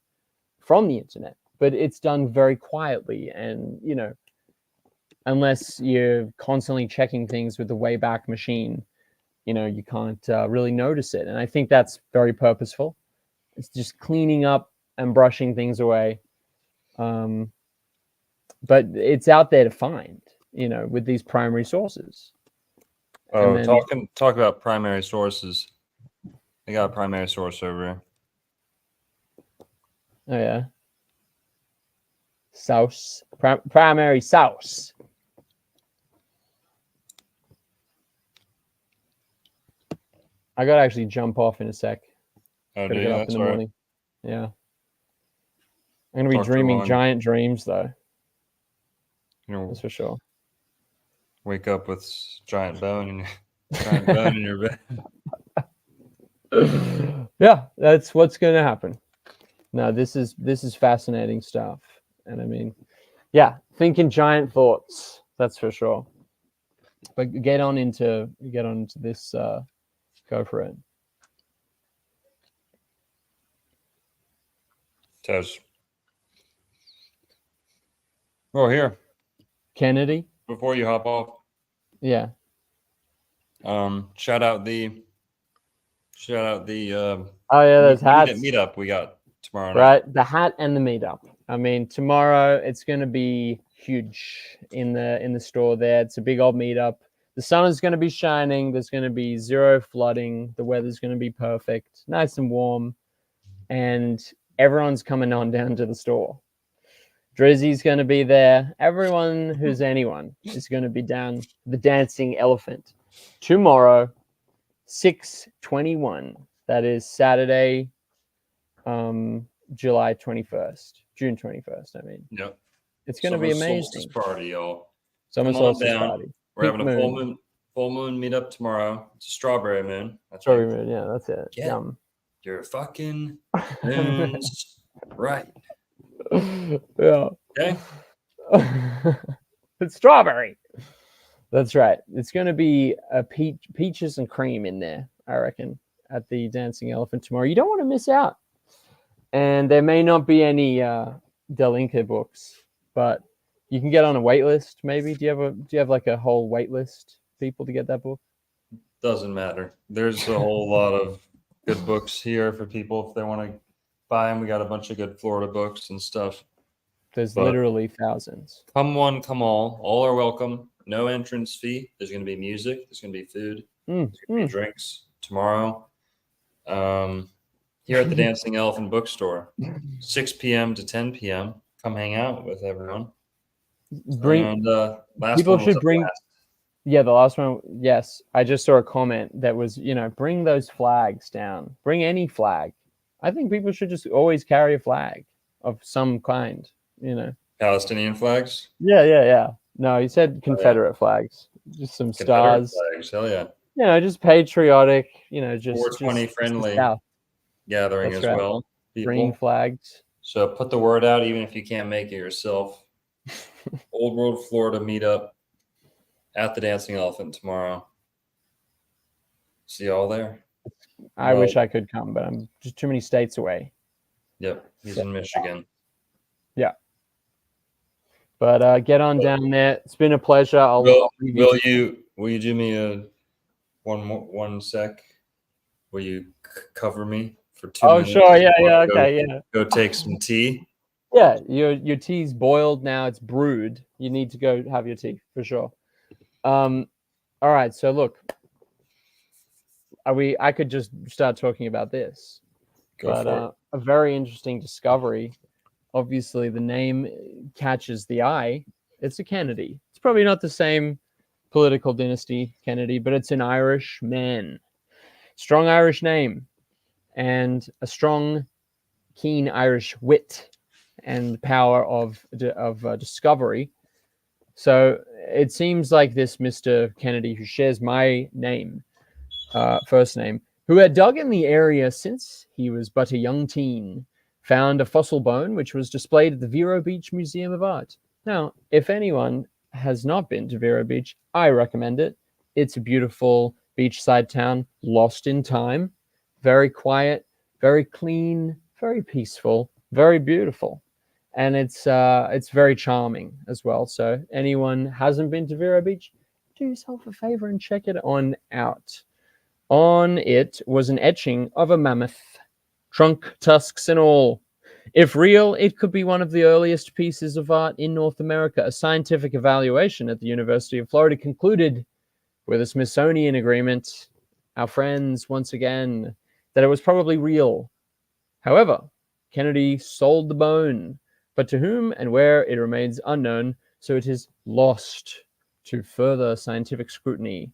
[SPEAKER 7] from the internet, but it's done very quietly. And unless you're constantly checking things with the Wayback Machine, you can't really notice it. And I think that's very purposeful. It's just cleaning up and brushing things away. But it's out there to find, with these primary sources.
[SPEAKER 6] Oh, talk about primary sources. I got a primary source over here.
[SPEAKER 7] Oh yeah. Sauce. Primary sauce. I gotta actually jump off in a sec.
[SPEAKER 6] Oh,
[SPEAKER 7] Gotta get up in the morning. Yeah. I'm gonna be
[SPEAKER 6] Talk to
[SPEAKER 7] dreaming
[SPEAKER 6] Ron.
[SPEAKER 7] giant dreams though. That's for sure.
[SPEAKER 6] Wake up with giant bone in your bed.
[SPEAKER 7] Yeah, that's what's gonna happen. No, this is fascinating stuff. And I mean, yeah, thinking giant thoughts, that's for sure. But get on into this, go for it.
[SPEAKER 6] Tez. Oh, here.
[SPEAKER 7] Kennedy?
[SPEAKER 6] Before you hop off.
[SPEAKER 7] Yeah.
[SPEAKER 6] Shout out the
[SPEAKER 7] oh yeah, those hats.
[SPEAKER 6] Meetup we got tomorrow night.
[SPEAKER 7] Right, the hat and the meetup. I mean, tomorrow it's going to be huge in the store there. It's a big old meetup. The sun is going to be shining. There's going to be zero flooding. The weather's going to be perfect, nice and warm, and everyone's coming on down to the store. Drizzy's going to be there. Everyone who's anyone is going to be down. The dancing elephant. tomorrow, 6/21. That is Saturday, July 21st, June 21st. I mean,
[SPEAKER 6] Yep.
[SPEAKER 7] it's going to be
[SPEAKER 6] Summer
[SPEAKER 7] amazing.
[SPEAKER 6] solstice party, y'all.
[SPEAKER 7] Summer
[SPEAKER 6] Come on
[SPEAKER 7] solstice
[SPEAKER 6] down.
[SPEAKER 7] party.
[SPEAKER 6] We're
[SPEAKER 7] Pink
[SPEAKER 6] having a full moon meetup tomorrow. It's a strawberry moon. That's
[SPEAKER 7] Strawberry
[SPEAKER 6] right.
[SPEAKER 7] moon. Yeah, that's it.
[SPEAKER 6] Get
[SPEAKER 7] Yum.
[SPEAKER 6] your fucking moons right.
[SPEAKER 7] Yeah.
[SPEAKER 6] Okay.
[SPEAKER 7] It's strawberry. That's right. It's going to be a peaches and cream in there, I reckon, at the Dancing Elephant tomorrow. You don't want to miss out. And there may not be any Del Inca books, but you can get on a wait list. Maybe do you have like a whole wait list people to get that book?
[SPEAKER 6] Doesn't matter. There's a whole lot of good books here for people if they want to buy them. We got a bunch of good Florida books and stuff.
[SPEAKER 7] There's
[SPEAKER 6] But
[SPEAKER 7] literally thousands.
[SPEAKER 6] come one, come all. All are welcome. No entrance fee. There's going to be music. There's going to be food. There's going to be drinks tomorrow. Here at the Dancing Elephant Bookstore, 6 p.m. to 10 p.m. Come hang out with everyone. And last
[SPEAKER 7] People
[SPEAKER 6] one was
[SPEAKER 7] should
[SPEAKER 6] a
[SPEAKER 7] bring.
[SPEAKER 6] blast.
[SPEAKER 7] Yeah, the last one. Yes, I just saw a comment that was, bring those flags down. Bring any flag. I think people should just always carry a flag of some kind.
[SPEAKER 6] Palestinian flags.
[SPEAKER 7] Yeah. No, he said Confederate flags. Just some
[SPEAKER 6] Confederate
[SPEAKER 7] stars.
[SPEAKER 6] flags. Hell yeah.
[SPEAKER 7] Just patriotic. Just
[SPEAKER 6] 420
[SPEAKER 7] just
[SPEAKER 6] friendly
[SPEAKER 7] South.
[SPEAKER 6] gathering
[SPEAKER 7] That's
[SPEAKER 6] as
[SPEAKER 7] right.
[SPEAKER 6] well. People.
[SPEAKER 7] Green flags.
[SPEAKER 6] So put the word out, even if you can't make it yourself. Old World Florida meetup at the Dancing Elephant tomorrow. See y'all there.
[SPEAKER 7] I wish I could come, but I'm just too many states away.
[SPEAKER 6] Yep, he's in Michigan.
[SPEAKER 7] Yeah. But get on down there. It's been a pleasure.
[SPEAKER 6] Will you do me a one sec? Will you cover me for 2 minutes?
[SPEAKER 7] Oh, sure. Yeah. Okay. Yeah.
[SPEAKER 6] Go take some tea.
[SPEAKER 7] Yeah. Your tea's boiled now. It's brewed. You need to go have your tea for sure. All right. So look, I could just start talking about this, but a very interesting discovery. Obviously, the name catches the eye. It's a Kennedy. It's probably not the same political dynasty Kennedy, but it's an Irish man. Strong Irish name and a strong, keen Irish wit and power of discovery. So it seems like this Mr. Kennedy, who shares my name, first name, who had dug in the area since he was but a young teen, found a fossil bone which was displayed at the Vero Beach Museum of Art. Now, if anyone has not been to Vero Beach, I recommend it. It's a beautiful beachside town, lost in time, very quiet, very clean, very peaceful, very beautiful. And it's very charming as well. So anyone hasn't been to Vero Beach, do yourself a favor and check it on out. On it was an etching of a mammoth, trunk, tusks, and all. If real, it could be one of the earliest pieces of art in North America. A scientific evaluation at the University of Florida concluded with a Smithsonian agreement, our friends once again, that it was probably real. However, Kennedy sold the bone, but to whom and where it remains unknown, so it is lost to further scientific scrutiny.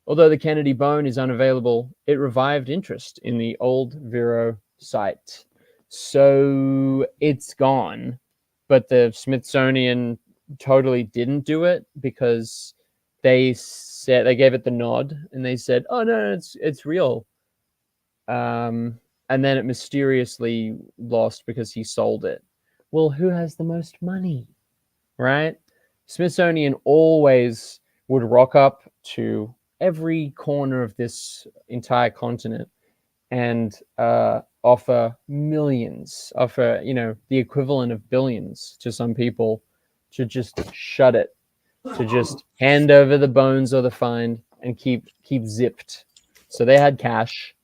[SPEAKER 7] Although the Kennedy bone is unavailable, it revived interest in the old Vero site. So it's gone, but the Smithsonian totally didn't do it because they gave it the nod and they said, "Oh no, it's real." And then it mysteriously lost because he sold it. Well, who has the most money, right? Smithsonian always would rock up to every corner of this entire continent and offer millions, the equivalent of billions to some people to just shut it, to just hand over the bones or the find and keep zipped. So they had cash.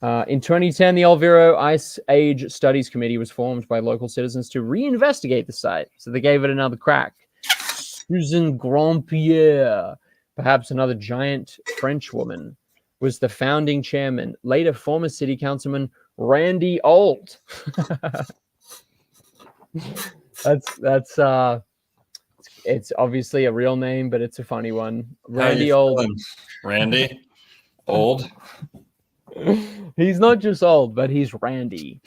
[SPEAKER 7] In 2010, the El Vero Ice Age Studies Committee was formed by local citizens to reinvestigate the site. So they gave it another crack. Susan Grandpierre, perhaps another giant French woman, was the founding chairman, later former city councilman Randy Old. That's It's obviously a real name, but it's a funny one.
[SPEAKER 6] How you
[SPEAKER 7] Randy Old.
[SPEAKER 6] feeling, Randy? Old?
[SPEAKER 7] He's not just old, but he's Randy.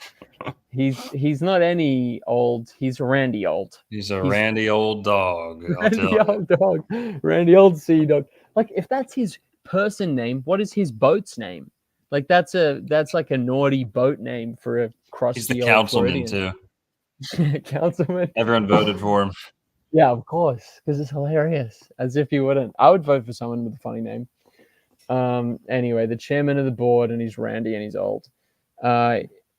[SPEAKER 7] He's not any old. He's Randy Old.
[SPEAKER 6] He's a
[SPEAKER 7] He's
[SPEAKER 6] randy old dog. I'll tell
[SPEAKER 7] Randy
[SPEAKER 6] you.
[SPEAKER 7] Old Dog. Randy Old Sea Dog. Like, if that's his person name, what is his boat's name? Like, that's like a naughty boat name for a crusty
[SPEAKER 6] He's the
[SPEAKER 7] old
[SPEAKER 6] councilman
[SPEAKER 7] Floridian.
[SPEAKER 6] too.
[SPEAKER 7] Councilman.
[SPEAKER 6] Everyone voted for him.
[SPEAKER 7] Yeah, of course, because it's hilarious. As if you wouldn't. I would vote for someone with a funny name. Anyway, the chairman of the board, and he's Randy, and he's old.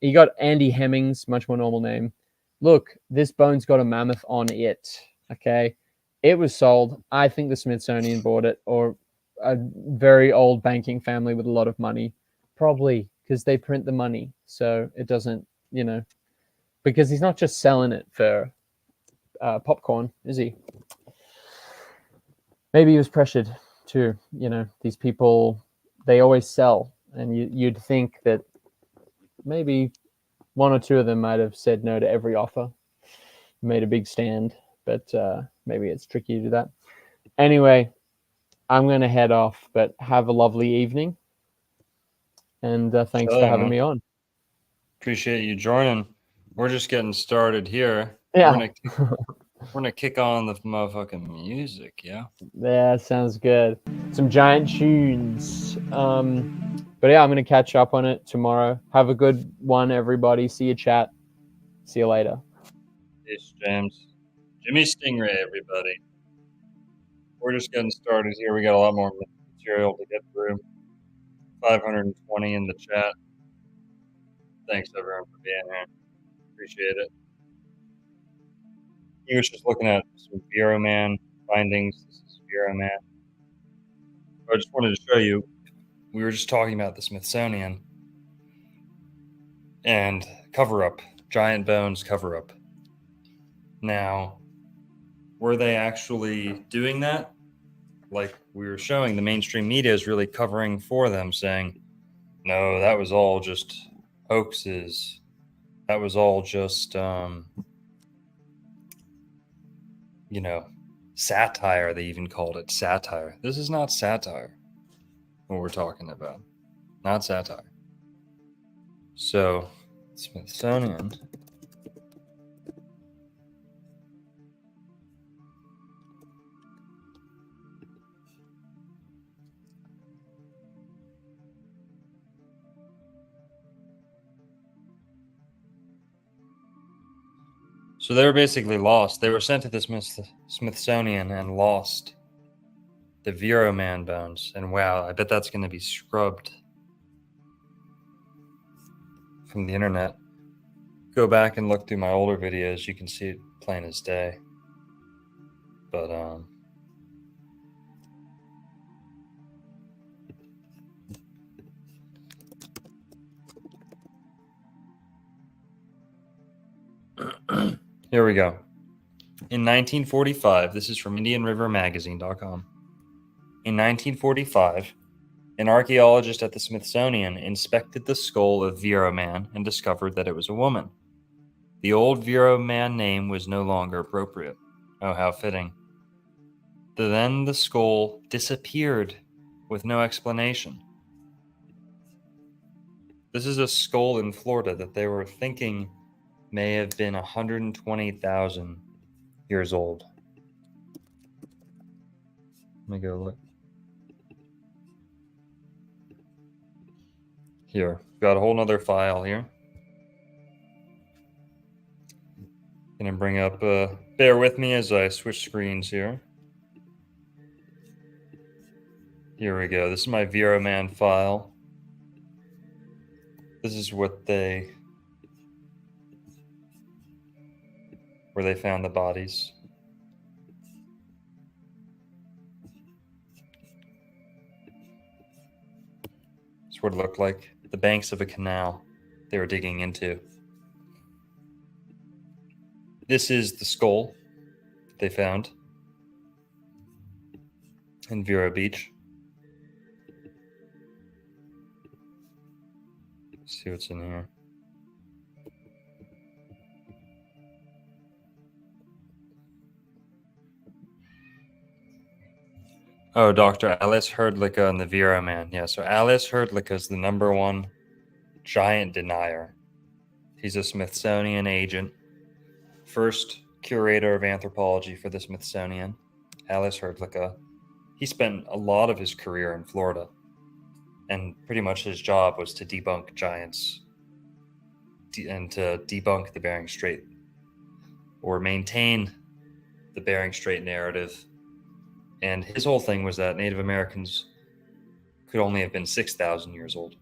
[SPEAKER 7] He got Andy Hemmings, much more normal name. Look, this bone's got a mammoth on it. Okay, it was sold. I think the Smithsonian bought it, or a very old banking family with a lot of money, probably because they print the money, so it doesn't, because he's not just selling it for popcorn, is he? Maybe he was pressured to, these people, they always sell, and you'd think that maybe one or two of them might have said no to every offer, made a big stand, but maybe it's tricky to do that. Anyway, I'm going to head off, but have a lovely evening, and thanks for having me on.
[SPEAKER 6] Appreciate you joining. We're just getting started here.
[SPEAKER 7] Yeah.
[SPEAKER 6] We're gonna kick on the motherfucking music, yeah?
[SPEAKER 7] Yeah, sounds good. Some giant tunes. But yeah, I'm going to catch up on it tomorrow. Have a good one, everybody. See you, chat. See you later.
[SPEAKER 6] Peace, James. Jimmy Stingray, everybody. We're just getting started here. We got a lot more material to get through. 520 in the chat. Thanks, everyone, for being here. Appreciate it. He was just looking at some Bureau Man findings. This is Bureau Man. I just wanted to show you. We were just talking about the Smithsonian and cover-up, giant bones cover-up. Now, were they actually doing that? Like we were showing, the mainstream media is really covering for them, saying, no, that was all just hoaxes. That was all just, satire. They even called it satire. This is not satire, what we're talking about. Not satire. So, Smithsonian. So they were basically lost. They were sent to the Smithsonian and lost the Vero Man bones. And wow, I bet that's going to be scrubbed from the internet. Go back and look through my older videos. You can see it plain as day. But, here we go. In 1945, this is from IndianRiverMagazine.com. In 1945, an archaeologist at the Smithsonian inspected the skull of Vero Man and discovered that it was a woman. The old Vero Man name was no longer appropriate. Oh, how fitting. Then the skull disappeared with no explanation. This is a skull in Florida that they were thinking may have been 120,000 years old. Let me go look. Here, got a whole nother file here. Gonna bring up, bear with me as I switch screens here. Here we go. This is my Vero Man file. This is where they found the bodies. This is what it looked like. The banks of a canal they were digging into. This is the skull they found in Vero Beach. Let's see what's in here. Oh, Dr. Alice Herdlicka and the Vero Man. Yeah, so Alice Herdlicka is the number one giant denier. He's a Smithsonian agent, first curator of anthropology for the Smithsonian, Alice Herdlicka. He spent a lot of his career in Florida, and pretty much his job was to debunk giants and to debunk the Bering Strait or maintain the Bering Strait narrative. And his whole thing was that Native Americans could only have been 6,000 years old,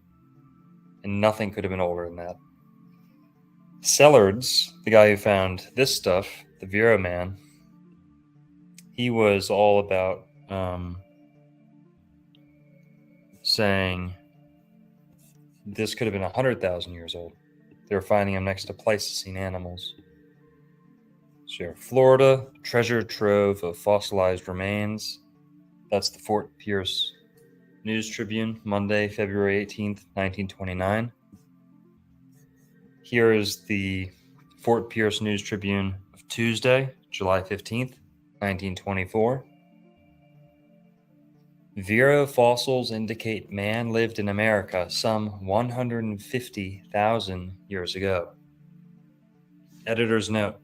[SPEAKER 6] and nothing could have been older than that. Sellards, the guy who found this stuff, the Vero Man, he was all about saying this could have been 100,000 years old. They were finding them next to Pleistocene animals. So you have Florida, treasure trove of fossilized remains. That's the Fort Pierce News Tribune, Monday, February 18th, 1929. Here is the Fort Pierce News Tribune of Tuesday, July 15th, 1924. Vero fossils indicate man lived in America some 150,000 years ago. Editor's note: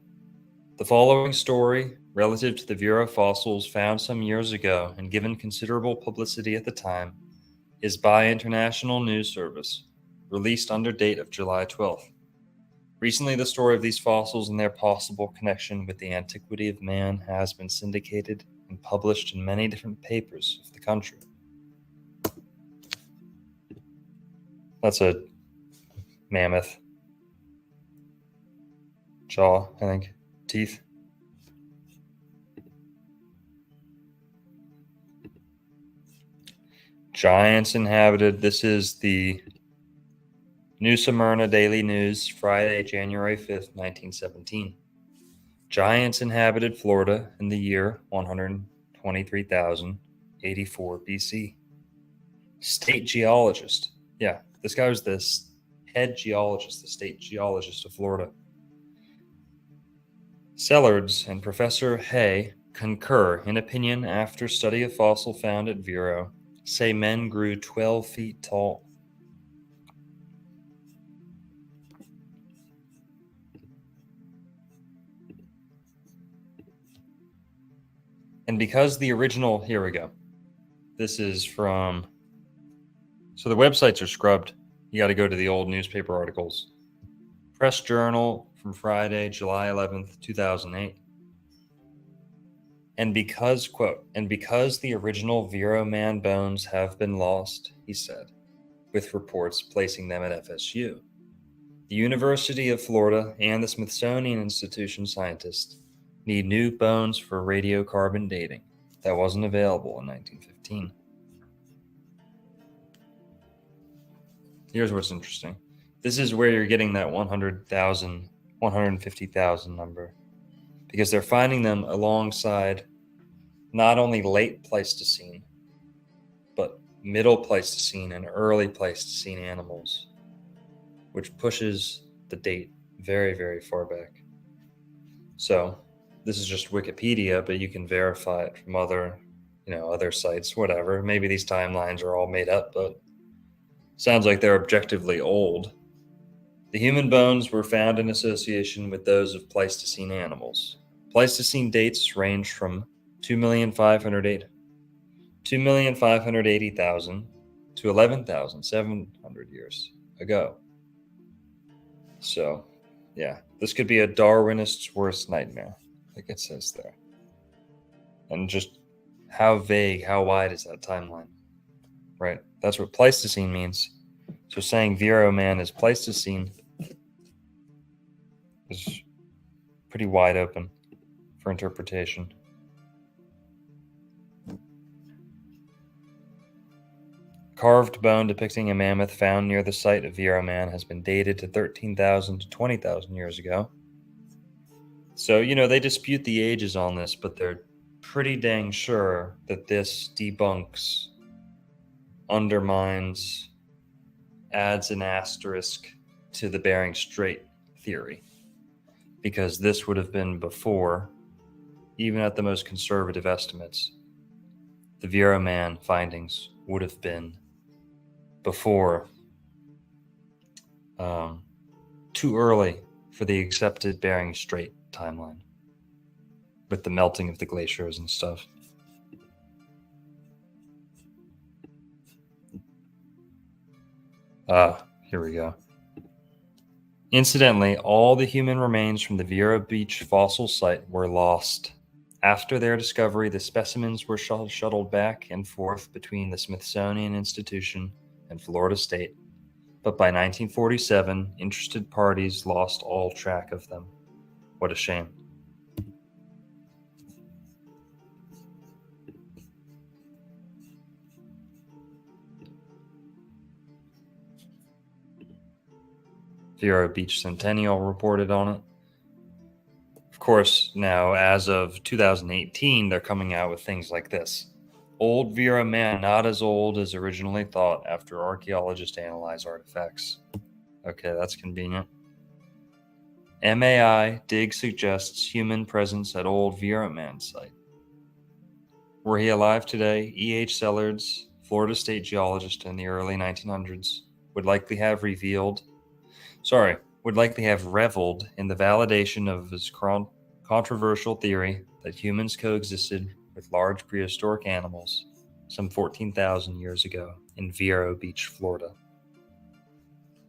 [SPEAKER 6] the following story, relative to the Vero fossils found some years ago and given considerable publicity at the time, is by International News Service, released under date of July 12th. Recently, the story of these fossils and their possible connection with the antiquity of man has been syndicated and published in many different papers of the country. That's a mammoth jaw, I think. Teeth. Giants inhabited. This is the New Smyrna Daily News, Friday, January 5th, 1917. Giants inhabited Florida in the year 123,084 BC. State geologist. Yeah, this guy was the head geologist, the state geologist of Florida. Sellards and Professor Hay concur in opinion after study of fossil found at Vero, say men grew 12 feet tall. And because the original, here we go. This is from, so the websites are scrubbed. You got to go to the old newspaper articles. Press Journal from Friday, July 11th, 2008. And because, quote, and because the original Vero Man bones have been lost, he said, with reports placing them at FSU, the University of Florida and the Smithsonian Institution scientists need new bones for radiocarbon dating that wasn't available in 1915. Here's what's interesting. This is where you're getting that 100,000, 150,000 number, because they're finding them alongside not only late Pleistocene, but middle Pleistocene and early Pleistocene animals, which pushes the date very, very far back. So this is just Wikipedia, but you can verify it from other sites, whatever. Maybe these timelines are all made up, but sounds like they're objectively old. The human bones were found in association with those of Pleistocene animals. Pleistocene dates range from 2,580,000 to 11,700 years ago. So, yeah, this could be a Darwinist's worst nightmare, like it says there. And just how vague, how wide is that timeline? Right? That's what Pleistocene means. So saying Vero Man is Pleistocene is pretty wide open for interpretation. Carved bone depicting a mammoth found near the site of Vero Man has been dated to 13,000 to 20,000 years ago. So, they dispute the ages on this, but they're pretty dang sure that this debunks, undermines, adds an asterisk to the Bering Strait theory, because this would have been before, even at the most conservative estimates, the Vero Man findings would have been before too early for the accepted Bering Strait timeline with the melting of the glaciers and stuff. Here we go. Incidentally, all the human remains from the Vero Beach fossil site were lost. After their discovery, the specimens were shuttled back and forth between the Smithsonian Institution and Florida State, but by 1947, interested parties lost all track of them. What a shame. Vero Beach Centennial reported on it. Of course, now, as of 2018, they're coming out with things like this. Old Vero Man not as old as originally thought after archaeologists analyze artifacts. Okay, that's convenient. MAI dig suggests human presence at old Vero Man site. Were he alive today, E.H. Sellards, Florida State geologist in the early 1900s, would likely have reveled in the validation of his controversial theory that humans coexisted with large prehistoric animals some 14,000 years ago in Vero Beach, Florida.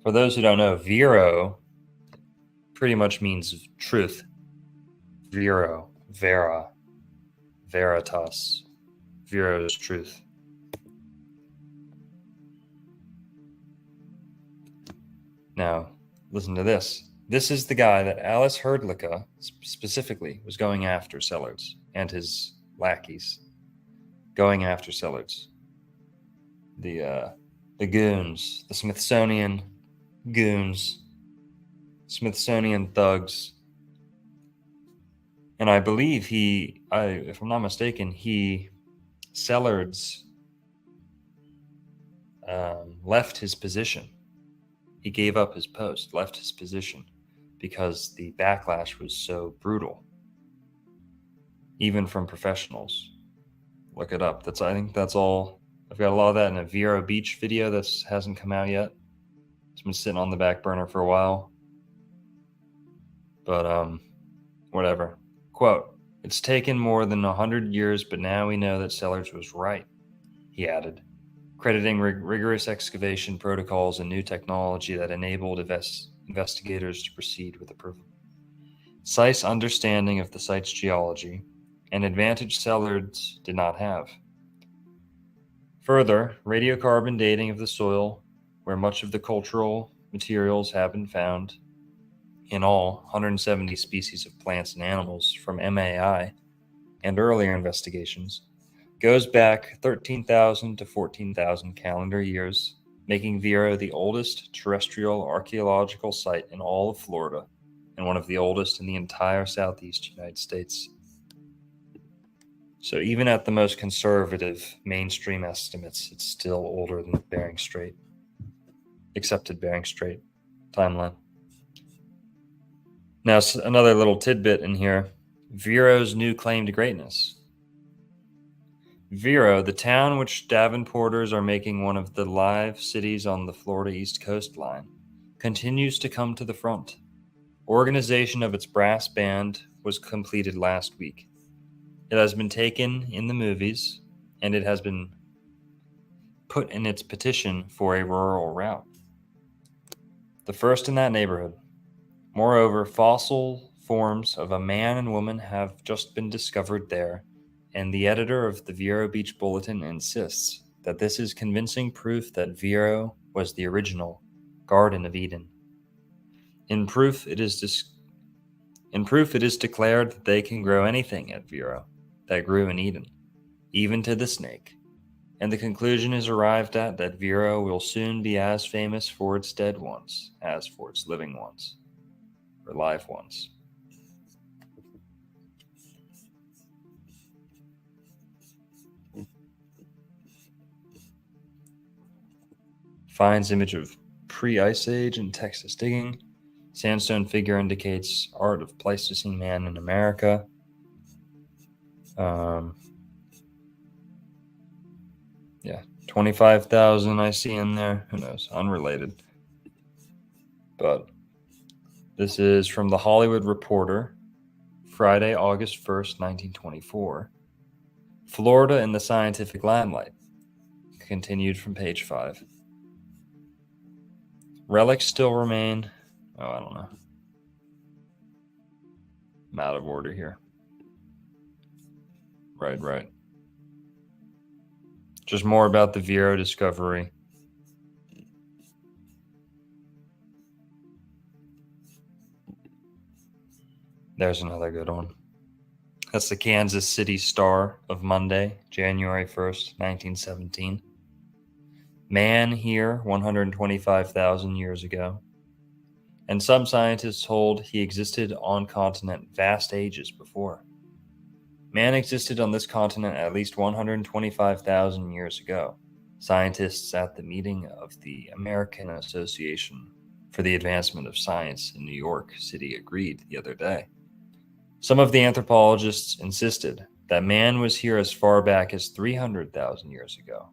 [SPEAKER 6] For those who don't know, Vero pretty much means truth. Vero, vera, veritas. Vero is truth. Now, listen to this. This is the guy that Alice Herdlicka specifically was going after Sellards and his lackeys. Going after Sellards. The goons, the Smithsonian goons, Smithsonian thugs. And I believe if I'm not mistaken, Sellards left his position. He gave up his post, left his position, because the backlash was so brutal, even from professionals. Look it up. I think that's all. I've got a lot of that in a Vero Beach video that hasn't come out yet. It's been sitting on the back burner for a while. But whatever. Quote, "It's taken more than 100 years, but now we know that Sellards was right," he added, crediting rigorous excavation protocols and new technology that enabled investigators to proceed with a precise understanding of the site's geology, an advantage Sellards did not have. Further, radiocarbon dating of the soil, where much of the cultural materials have been found, in all 170 species of plants and animals from MAI and earlier investigations, goes back 13,000 to 14,000 calendar years, making Vero the oldest terrestrial archaeological site in all of Florida and one of the oldest in the entire southeast United States. So even at the most conservative mainstream estimates, it's still older than the Bering Strait, accepted Bering Strait timeline. Now, another little tidbit in here, Vero's new claim to greatness. Vero, the town which Davenporters are making one of the live cities on the Florida East Coast line, continues to come to the front. Organization of its brass band was completed last week. It has been taken in the movies, and it has been put in its petition for a rural route. The first in that neighborhood. Moreover, fossil forms of a man and woman have just been discovered there, and the editor of the Vero Beach Bulletin insists that this is convincing proof that Vero was the original Garden of Eden. In proof, it is declared that they can grow anything at Vero that grew in Eden, even to the snake, and the conclusion is arrived at that Vero will soon be as famous for its dead ones as for its living ones, or live ones. Finds image of pre-Ice Age in Texas digging. Sandstone figure indicates art of Pleistocene man in America. Yeah, 25,000 I see in there. Who knows? Unrelated. But this is from the Hollywood Reporter, Friday, August 1st, 1924. Florida in the scientific limelight. Continued from page 5. Relics still remain. Oh, I don't know. I'm out of order here. Right. Just more about the Vero discovery. There's another good one. That's the Kansas City Star of Monday, January 1st, 1917. Man here 125,000 years ago. And some scientists hold he existed on continent vast ages before. Man existed on this continent at least 125,000 years ago. Scientists at the meeting of the American Association for the Advancement of Science in New York City agreed the other day. Some of the anthropologists insisted that man was here as far back as 300,000 years ago.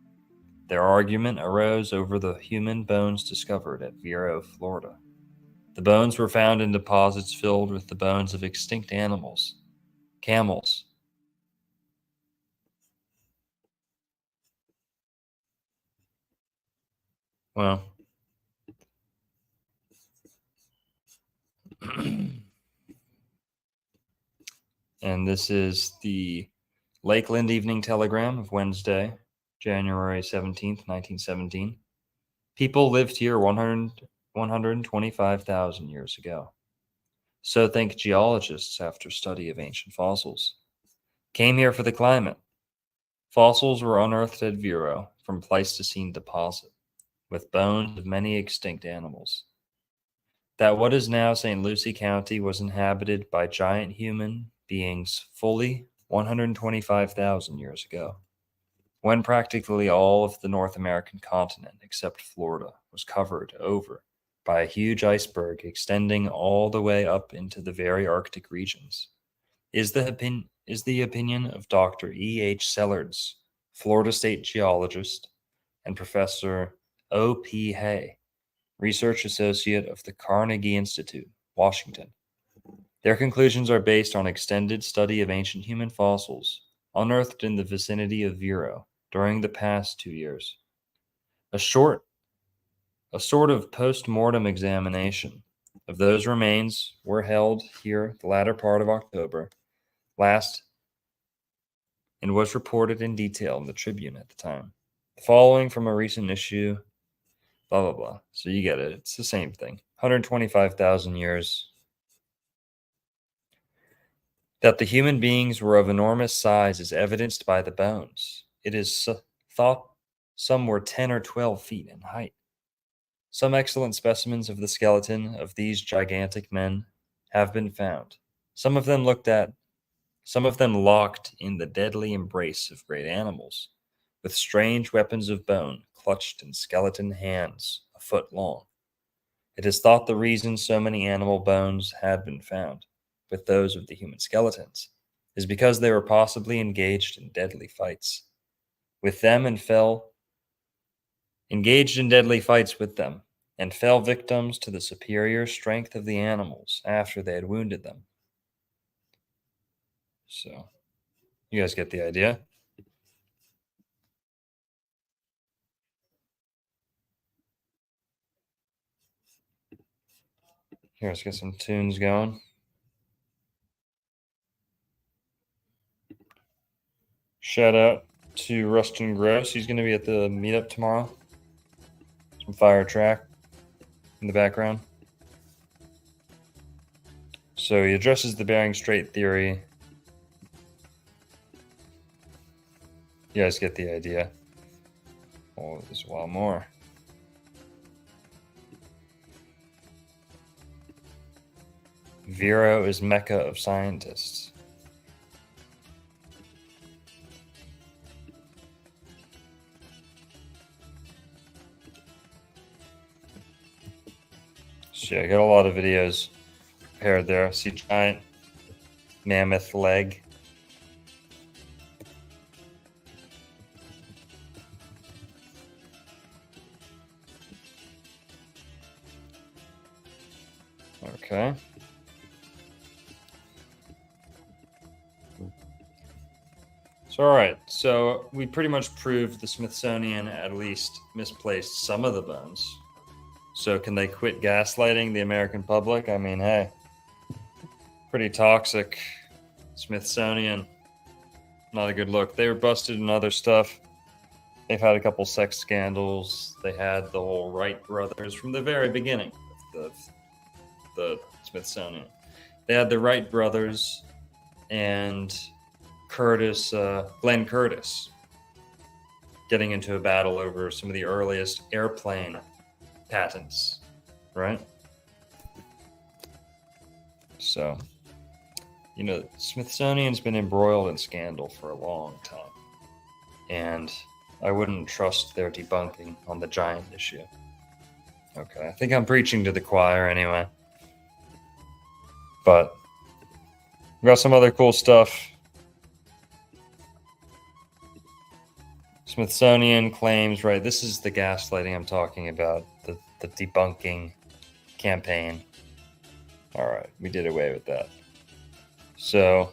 [SPEAKER 6] Their argument arose over the human bones discovered at Vero, Florida. The bones were found in deposits filled with the bones of extinct animals, camels. Well, and this is the Lakeland Evening Telegram of Wednesday, January 17th, 1917. People lived here 125,000 years ago. So think geologists after study of ancient fossils. Came here for the climate. Fossils were unearthed at Vero from Pleistocene deposit, with bones of many extinct animals. That what is now St. Lucie County was inhabited by giant human beings fully 125,000 years ago, when practically all of the North American continent, except Florida, was covered over by a huge iceberg extending all the way up into the very Arctic regions, is the opinion of Dr. E.H. Sellards, Florida State geologist, and Professor O.P. Hay, research associate of the Carnegie Institute, Washington. Their conclusions are based on extended study of ancient human fossils unearthed in the vicinity of Vero during the past 2 years. A sort of post-mortem examination of those remains were held here the latter part of October last and was reported in detail in the Tribune at the time. The following from a recent issue, blah, blah, blah. So you get it. It's the same thing. 125,000 years. That the human beings were of enormous size is evidenced by the bones. It is thought some were 10 or 12 feet in height. Some excellent specimens of the skeleton of these gigantic men have been found. Some of them looked locked in the deadly embrace of great animals, with strange weapons of bone clutched in skeleton hands a foot long. It is thought the reason so many animal bones had been found, with those of the human skeletons, is because they were possibly engaged in deadly fights with them and fell victims to the superior strength of the animals after they had wounded them. So, you guys get the idea? Here, let's get some tunes going. Shout out to Rustin Gross. He's going to be at the meetup tomorrow. Some fire track in the background. So he addresses the Bering Strait theory. You guys get the idea. Oh, there's a lot more. Vero is Mecca of scientists. So yeah, I got a lot of videos prepared there. See giant mammoth leg. Okay. So, all right. So we pretty much proved the Smithsonian at least misplaced some of the bones. So can they quit gaslighting the American public? I mean, hey, pretty toxic. Smithsonian, not a good look. They were busted in other stuff. They've had a couple sex scandals. They had the whole Wright brothers from the very beginning of the Smithsonian. They had the Wright brothers and Glenn Curtis getting into a battle over some of the earliest airplane patents, right? So, you know, Smithsonian's been embroiled in scandal for a long time. And I wouldn't trust their debunking on the giant issue. Okay, I think I'm preaching to the choir anyway. But we got some other cool stuff. Smithsonian claims, right, this is the gaslighting I'm talking about, the debunking campaign. All right, we did away with that. So,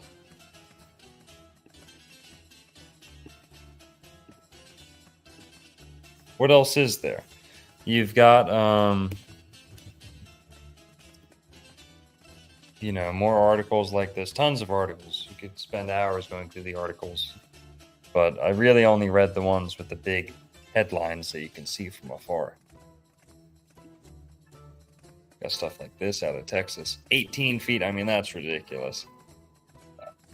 [SPEAKER 6] what else is there? You've got, you know, more articles like this, tons of articles. You could spend hours going through the articles. But I really only read the ones with the big headlines that you can see from afar. Got stuff like this out of Texas. 18 feet, I mean, that's ridiculous.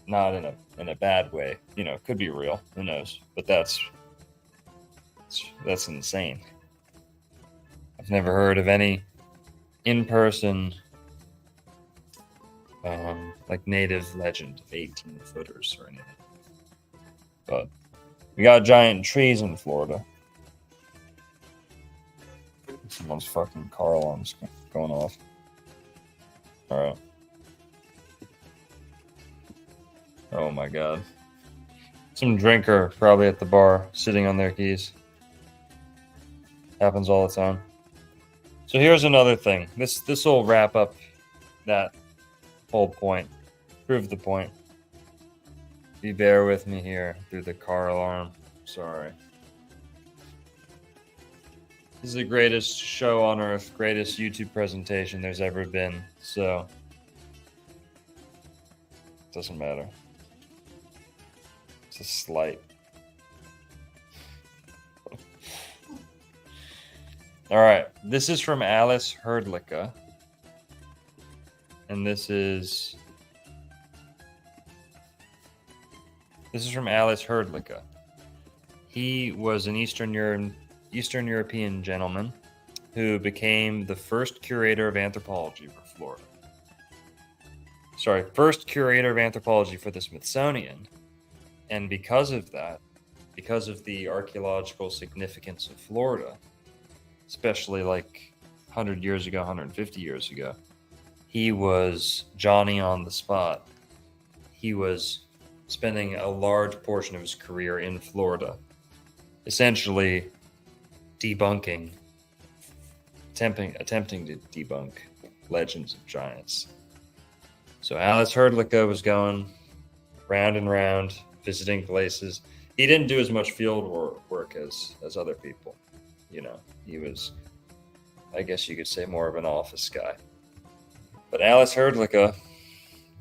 [SPEAKER 6] Not in a bad way. You know, could be real. Who knows? But that's insane. I've never heard of any in-person like native legend of 18 footers or anything. But we got giant trees in Florida. Someone's fucking car alarm's going off. All right. Oh my god. Some drinker probably at the bar sitting on their keys. Happens all the time. So here's another thing. This will wrap up that whole point. Prove the point. Be bear with me here through the car alarm. Sorry. This is the greatest show on earth, greatest YouTube presentation there's ever been. So, doesn't matter. It's a slight. All right, this is from Alice Herdlicka, and this is from Alice Herdlicka. He was an Eastern European gentleman who became the first curator of anthropology for Florida. Sorry, first curator of anthropology for the Smithsonian. And because of that, because of the archaeological significance of Florida, especially like 100 years ago, 150 years ago, he was Johnny on the spot. He was spending a large portion of his career in Florida, essentially attempting to debunk legends of giants. So Alice Herdlicka was going round and round, visiting places. He didn't do as much field work as other people. You know, he was, I guess you could say, more of an office guy. But Alice Herdlicka,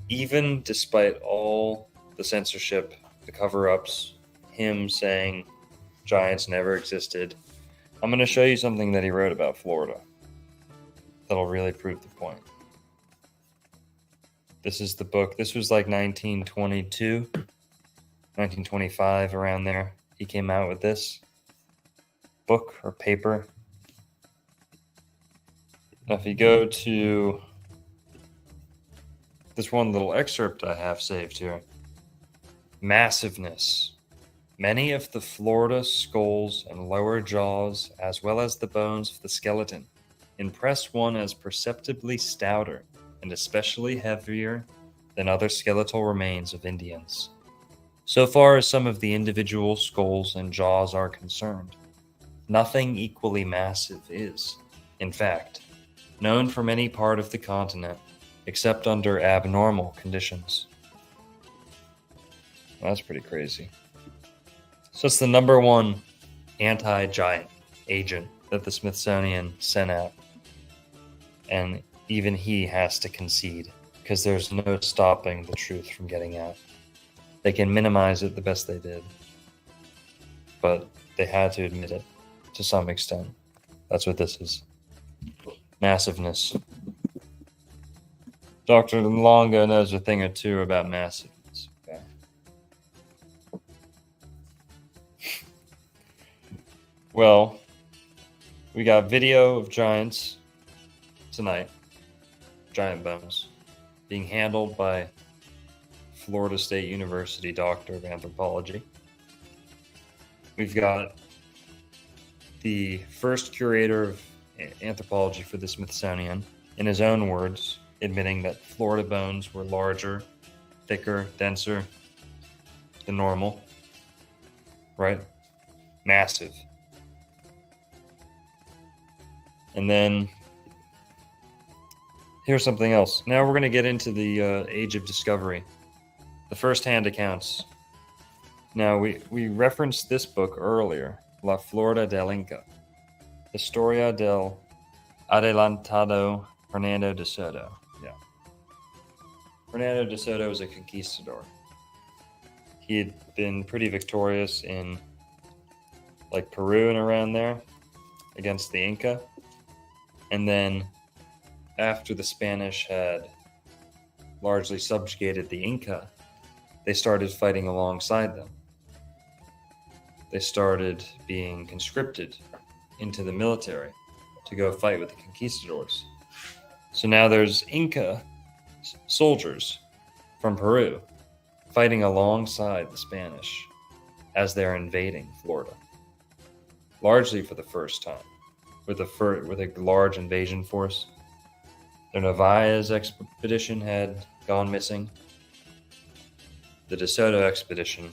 [SPEAKER 6] even despite all the censorship, the cover-ups, him saying giants never existed, I'm going to show you something that he wrote about Florida that'll really prove the point. This is the book. This was like 1922, 1925, around there. He came out with this book or paper. Now, if you go to this one little excerpt I have saved here. Massiveness. Many of the Florida skulls and lower jaws, as well as the bones of the skeleton, impress one as perceptibly stouter and especially heavier than other skeletal remains of Indians. So far as some of the individual skulls and jaws are concerned, nothing equally massive is, in fact, known from any part of the continent except under abnormal conditions. That's pretty crazy. So it's the number one anti-giant agent that the Smithsonian sent out. And even he has to concede because there's no stopping the truth from getting out. They can minimize it the best they did, but they had to admit it to some extent. That's what this is. Massiveness. Dr. Longo knows a thing or two about massiveness. Okay. Well, we got video of giants tonight, giant bones, being handled by Florida State University doctor of anthropology. We've got the first curator of anthropology for the Smithsonian, in his own words, admitting that Florida bones were larger, thicker, denser than normal. Right? Massive. And then here's something else. Now we're going to get into the age of discovery, the first-hand accounts. Now we referenced this book earlier, La Florida del Inca, Historia del Adelantado Hernando de Soto. Yeah. Hernando de Soto was a conquistador. He had been pretty victorious in like Peru and around there against the Inca. And then after the Spanish had largely subjugated the Inca, they started fighting alongside them. They started being conscripted into the military to go fight with the conquistadors. So now there's Inca soldiers from Peru fighting alongside the Spanish as they're invading Florida, largely for the first time, with a large invasion force. The Narvaez expedition had gone missing. The De Soto expedition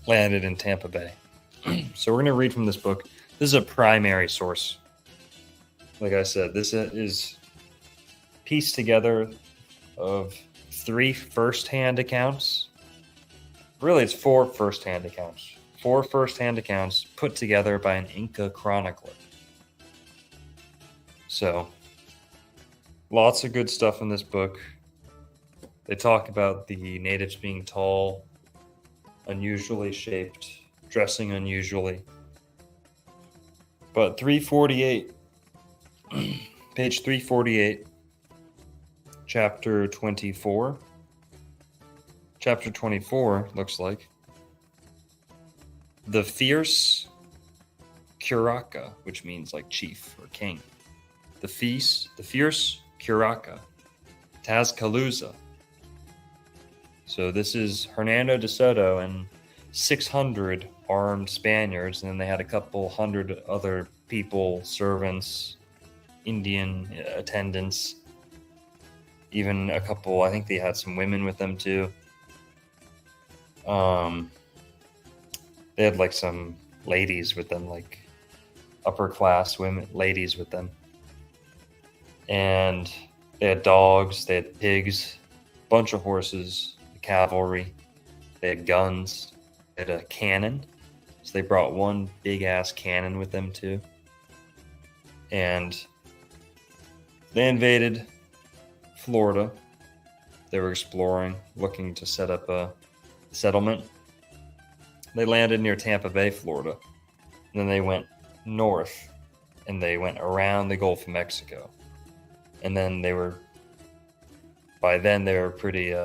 [SPEAKER 6] landed in Tampa Bay. So we're going to read from this book. This is a primary source. Like I said, this is pieced together of 3 first-hand accounts. Really, it's 4 first-hand accounts. 4 first-hand accounts put together by an Inca chronicler. So, lots of good stuff in this book. They talk about the natives being tall, unusually shaped, dressing unusually. But 348, page 348, chapter 24. Chapter 24 looks like the fierce Curaca, which means like chief or king. The fierce Curaca, Calusa. So this is Hernando de Soto and 600 armed Spaniards, and then they had a couple hundred other people, servants, Indian attendants, even a couple, I think they had some women with them too. They had like some ladies with them, like upper class women, ladies with them. And they had dogs, they had pigs, a bunch of horses, cavalry, they had guns, they had a cannon. So they brought one big ass cannon with them too. And they invaded Florida. They were exploring, looking to set up a settlement. They landed near Tampa Bay, Florida. And then they went north and they went around the Gulf of Mexico. And then by then they were pretty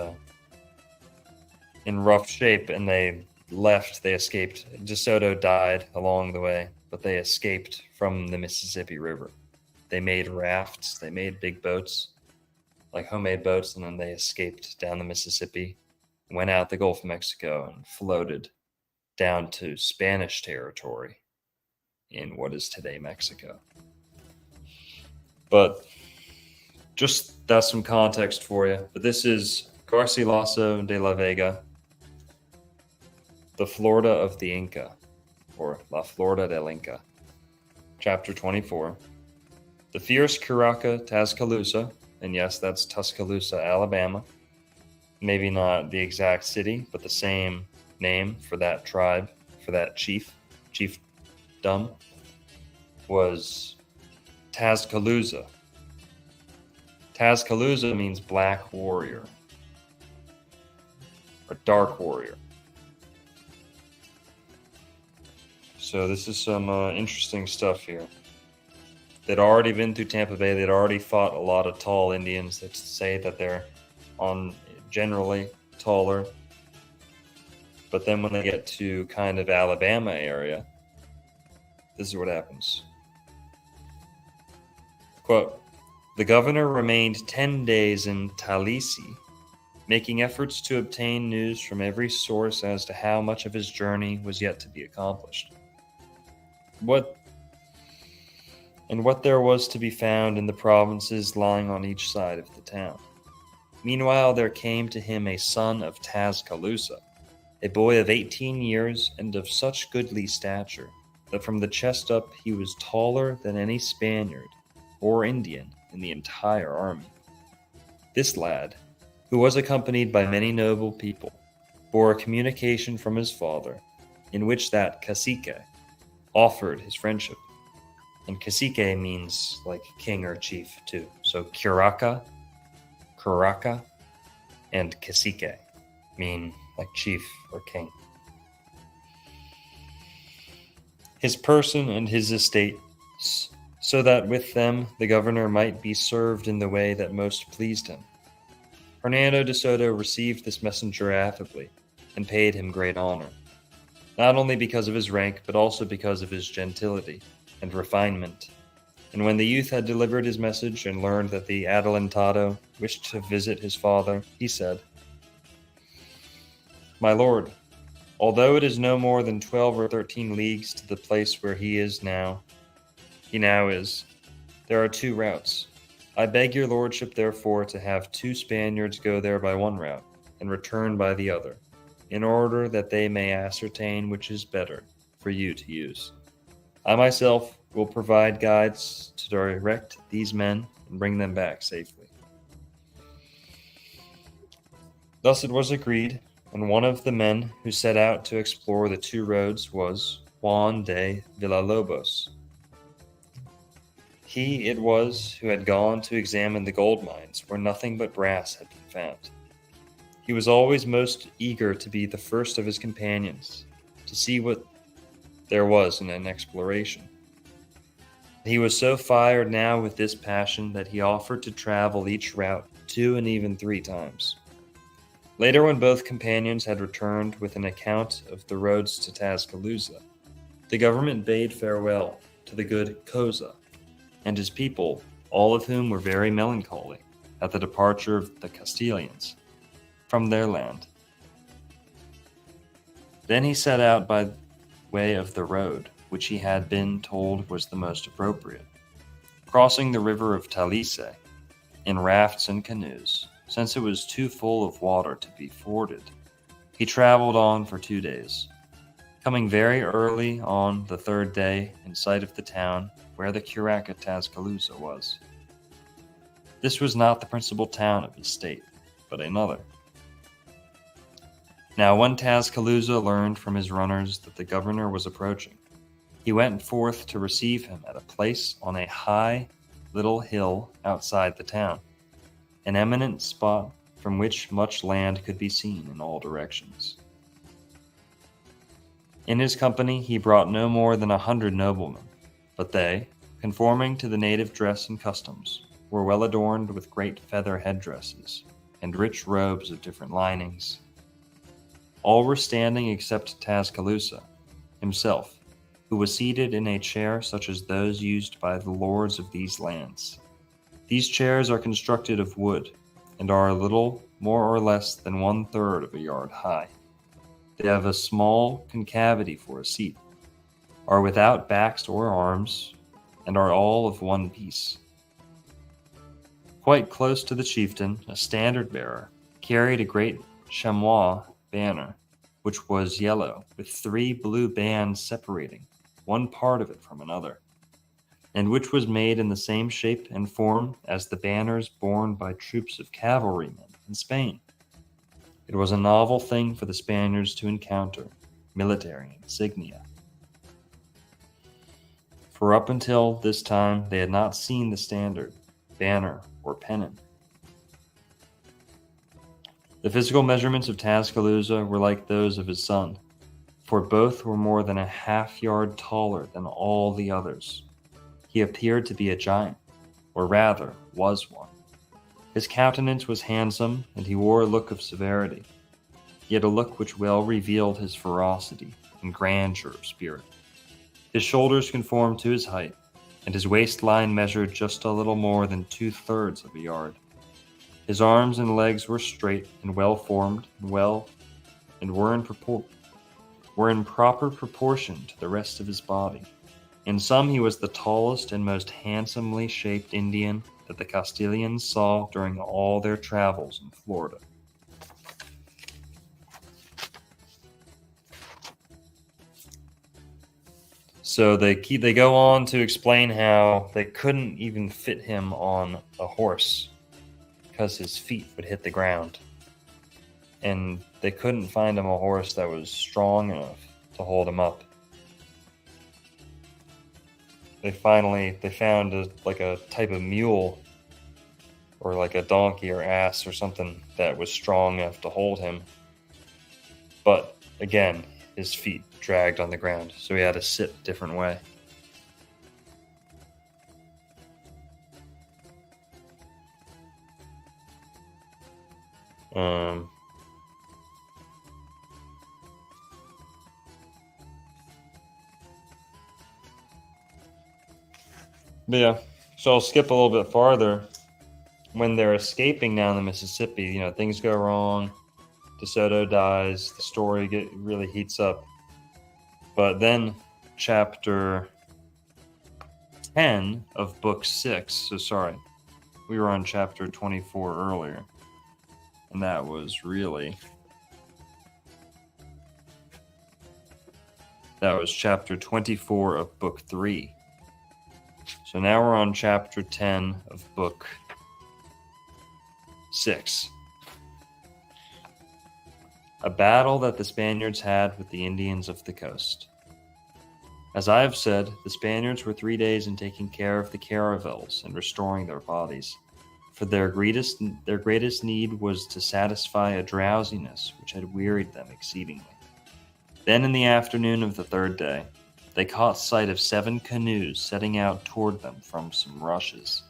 [SPEAKER 6] in rough shape, and they left. They escaped. De Soto died along the way, but they escaped from the Mississippi River. They made rafts. They made big boats, like homemade boats, and then they escaped down the Mississippi, went out the Gulf of Mexico, and floated down to Spanish territory in what is today Mexico. But just that's some context for you. But this is Garcilaso de la Vega, the Florida of the Inca, or La Florida del Inca, chapter 24. The fierce Curaca Calusa, And yes, that's Tuscaloosa, Alabama. Maybe not the exact city, but the same name for that tribe, for that chiefdom, was Tascaloosa. Tascaloosa means black warrior or dark warrior. So this is some interesting stuff here. They'd already been through Tampa Bay. They'd already fought a lot of tall Indians that say that they're generally taller. But then when they get to kind of Alabama area, this is what happens. Quote, "The governor remained 10 days in Talisi, making efforts to obtain news from every source as to how much of his journey was yet to be accomplished. What there was to be found in the provinces lying on each side of the town. Meanwhile, there came to him a son of Tascaloosa, a boy of 18 years and of such goodly stature that from the chest up he was taller than any Spaniard or Indian in the entire army. This lad, who was accompanied by many noble people, bore a communication from his father, in which that cacique offered his friendship." And cacique means like king or chief too. So curaca, and cacique mean like chief or king. "His person and his estates, so that with them the governor might be served in the way that most pleased him. Hernando de Soto received this messenger affably, and paid him great honor, not only because of his rank, but also because of his gentility and refinement. And when the youth had delivered his message and learned that the adelantado wished to visit his father, he said, 'My lord, although it is no more than 12 or 13 leagues to the place where he now is, there are 2 routes. I beg your lordship, therefore, to have 2 Spaniards go there by one route, and return by the other, in order that they may ascertain which is better for you to use. I myself will provide guides to direct these men and bring them back safely.' Thus it was agreed, and one of the men who set out to explore the 2 roads was Juan de Villalobos. He it was who had gone to examine the gold mines where nothing but brass had been found. He was always most eager to be the first of his companions, to see what there was in an exploration. He was so fired now with this passion that he offered to travel each route 2 and even 3 times. Later, when both companions had returned with an account of the roads to Tascaloosa, the government bade farewell to the good Cosa and his people, all of whom were very melancholy at the departure of the Castilians from their land. Then he set out by way of the road which he had been told was the most appropriate, crossing the river of Talise in rafts and canoes, since it was too full of water to be forded. He traveled on for 2 days, coming very early on the 3rd day in sight of the town where the curaca Tascaloosa was. This was not the principal town of his state, but another. Now when Tascaloosa learned from his runners that the governor was approaching, he went forth to receive him at a place on a high little hill outside the town, an eminent spot from which much land could be seen in all directions. In his company he brought no more than 100 noblemen, but they, conforming to the native dress and customs, were well adorned with great feather headdresses and rich robes of different linings. All were standing except Tascaloosa himself, who was seated in a chair such as those used by the lords of these lands. These chairs are constructed of wood, and are a little more or less than 1/3 of a yard high. They have a small concavity for a seat, are without backs or arms, and are all of one piece. Quite close to the chieftain, a standard-bearer carried a great chamois banner, which was yellow, with 3 blue bands separating one part of it from another. and which was made in the same shape and form as the banners borne by troops of cavalrymen in Spain. It was a novel thing for the Spaniards to encounter military insignia. For up until this time, they had not seen the standard, banner, or pennon. The physical measurements of Tuscaloosa were like those of his son, for both were more than a half-yard taller than all the others. He appeared to be a giant, or rather, was one. His countenance was handsome, and he wore a look of severity, yet a look which well revealed his ferocity and grandeur of spirit. His shoulders conformed to his height, and his waistline measured just a little more than 2/3 of a yard. His arms and legs were straight and well formed, and were in proper proportion to the rest of his body. In sum, he was the tallest and most handsomely shaped Indian that the Castilians saw during all their travels in Florida. So they go on to explain how they couldn't even fit him on a horse because his feet would hit the ground. And they couldn't find him a horse that was strong enough to hold him up. They found a type of mule or like a donkey or ass or something that was strong enough to hold him. But again, his feet dragged on the ground, so he had to sit a different way. But yeah, so I'll skip a little bit farther. When they're escaping down the Mississippi, things go wrong. DeSoto dies. The story really heats up. But then chapter 10 of book 6, so sorry, we were on chapter 24 earlier. And that was chapter 24 of book 3. So now we're on chapter 10 of book 6. A battle that the Spaniards had with the Indians of the coast. As I have said, the Spaniards were 3 days in taking care of the caravels and restoring their bodies, for their greatest need was to satisfy a drowsiness which had wearied them exceedingly. Then in the afternoon of the 3rd day, they caught sight of 7 canoes setting out toward them from some rushes.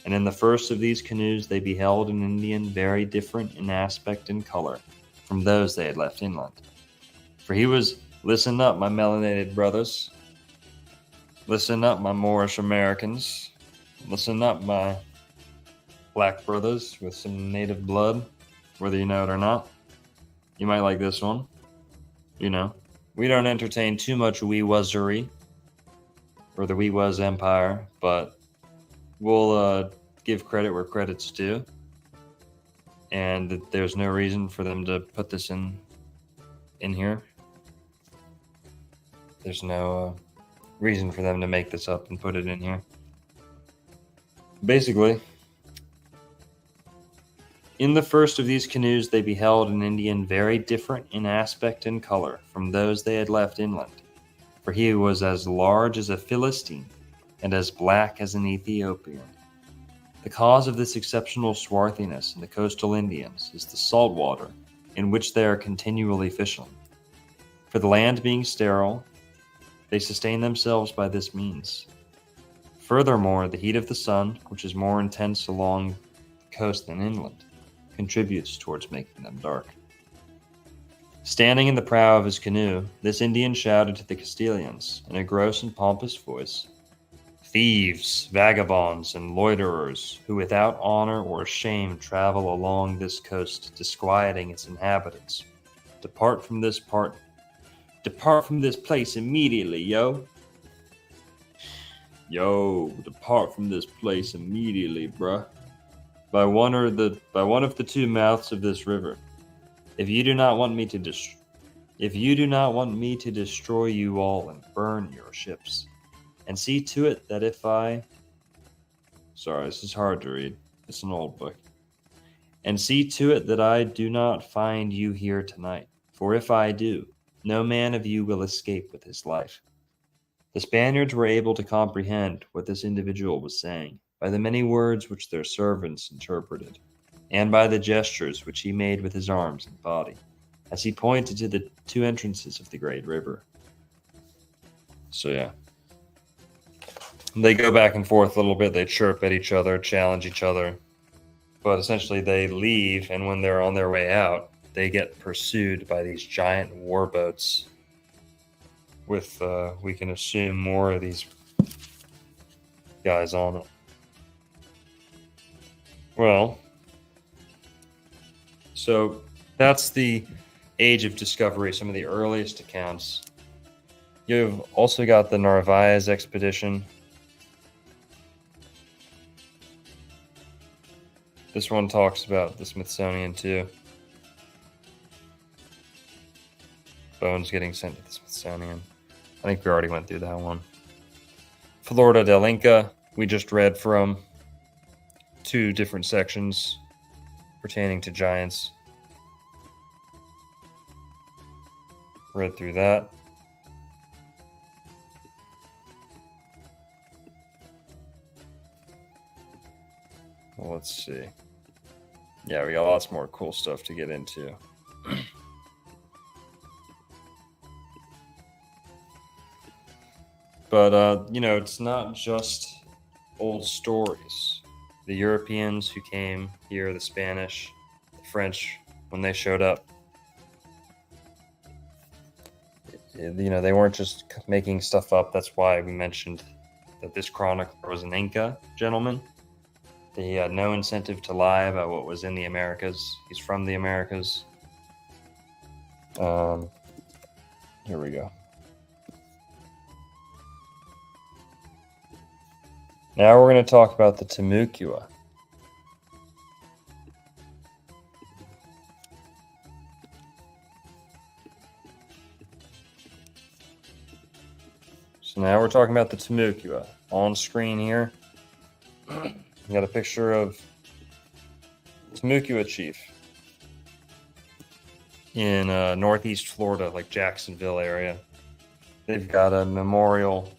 [SPEAKER 6] And in the first of these canoes they beheld an Indian very different in aspect and color from those they had left inland. For he was, listen up, my melanated brothers. Listen up, my Moorish Americans. Listen up, my black brothers with some native blood, whether you know it or not. You might like this one. We don't entertain too much wee-wuzzery or the wee-wuz empire, but we'll give credit where credit's due. And there's no reason for them to put this in here. There's no reason for them to make this up and put it in here. Basically, in the first of these canoes they beheld an Indian very different in aspect and color from those they had left inland, for he was as large as a Philistine and as black as an Ethiopian. The cause of this exceptional swarthiness in the coastal Indians is the salt water in which they are continually fishing. For the land being sterile, they sustain themselves by this means. Furthermore, the heat of the sun, which is more intense along the coast than inland, contributes towards making them dark. Standing in the prow of his canoe, this Indian shouted to the Castilians in a gross and pompous voice, "Thieves, vagabonds, and loiterers, who without honor or shame travel along this coast, disquieting its inhabitants, depart from this place immediately, yo. Yo, depart from this place immediately, bruh. By one of the 2 mouths of this river. If you do not want me to destroy you all and burn your ships, And see to it that if I... Sorry, this is hard to read. It's an old book. And see to it that I do not find you here tonight. For if I do, no man of you will escape with his life. The Spaniards were able to comprehend what this individual was saying by the many words which their servants interpreted, and by the gestures which he made with his arms and body, as he pointed to the two entrances of the great river. So yeah. They go back and forth a little bit, they chirp at each other, challenge each other, but essentially they leave, and when they're on their way out, they get pursued by these giant warboats with, we can assume, more of these guys on it. Well, so that's the Age of Discovery, some of the earliest accounts. You've also got the Narvaez expedition. This one talks about the Smithsonian too. Bones getting sent to the Smithsonian. I think we already went through that one. Florida del Inca, we just read from 2 different sections pertaining to giants. Read through that. Well, let's see. Yeah, we got lots more cool stuff to get into. But, it's not just old stories. The Europeans who came here, the Spanish, the French, when they showed up, they weren't just making stuff up. That's why we mentioned that this chronicler was an Inca gentleman. He had no incentive to lie about what was in the Americas. He's from the Americas. Here we go. Now we're going to talk about the Timucua. So now we're talking about the Timucua. On screen here, we got a picture of Timucua chief in northeast Florida, like Jacksonville area. They've got a memorial,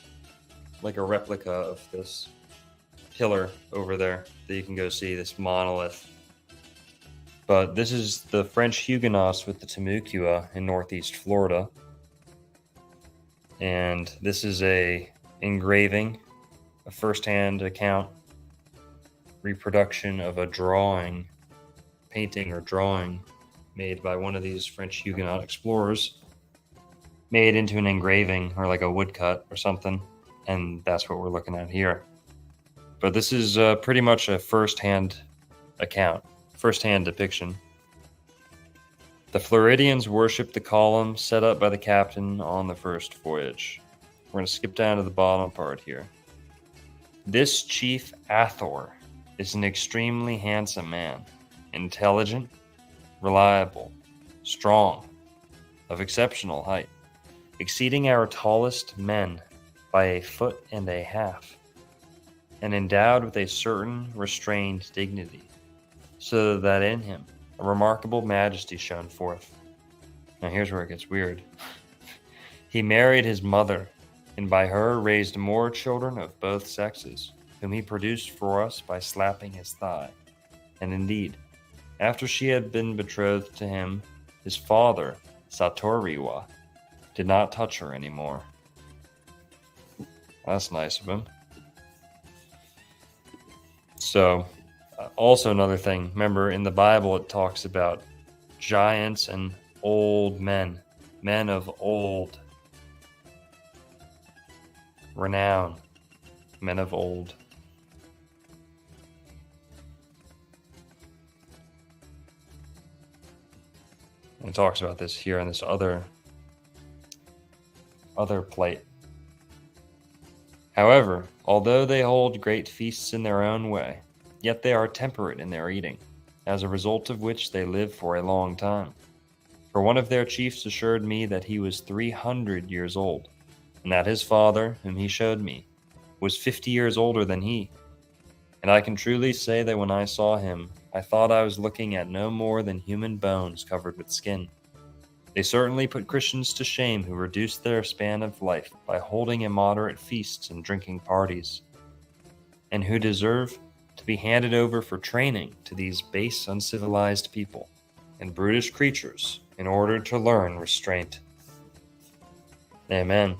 [SPEAKER 6] like a replica of this pillar over there that you can go see, this monolith. But this is the French Huguenots with the Timucua in northeast Florida. And this is a engraving, a first-hand account, reproduction of a drawing, painting or drawing made by one of these French Huguenot explorers, made into an engraving or like a woodcut or something. And that's what we're looking at here. But this is pretty much a first-hand account, first-hand depiction. The Floridians worshipped the column set up by the captain on the first voyage. We're going to skip down to the bottom part here. This Chief Athor is an extremely handsome man, intelligent, reliable, strong, of exceptional height, exceeding our tallest men by 1.5 foot, and endowed with a certain restrained dignity, so that in him a remarkable majesty shone forth. Now here's where it gets weird. He married his mother, and by her raised more children of both sexes, whom he produced for us by slapping his thigh. And indeed, after she had been betrothed to him, his father, Satoriwa, did not touch her anymore. That's nice of him. So, also another thing, remember in the Bible it talks about giants and old men, men of old renown, men of old. And it talks about this here in this other plate. However, although they hold great feasts in their own way, yet they are temperate in their eating, as a result of which they live for a long time. For one of their chiefs assured me that he was 300 years old, and that his father, whom he showed me, was 50 years older than he. And I can truly say that when I saw him, I thought I was looking at no more than human bones covered with skin. They certainly put Christians to shame who reduced their span of life by holding immoderate feasts and drinking parties, and who deserve to be handed over for training to these base, uncivilized people and brutish creatures in order to learn restraint. Amen.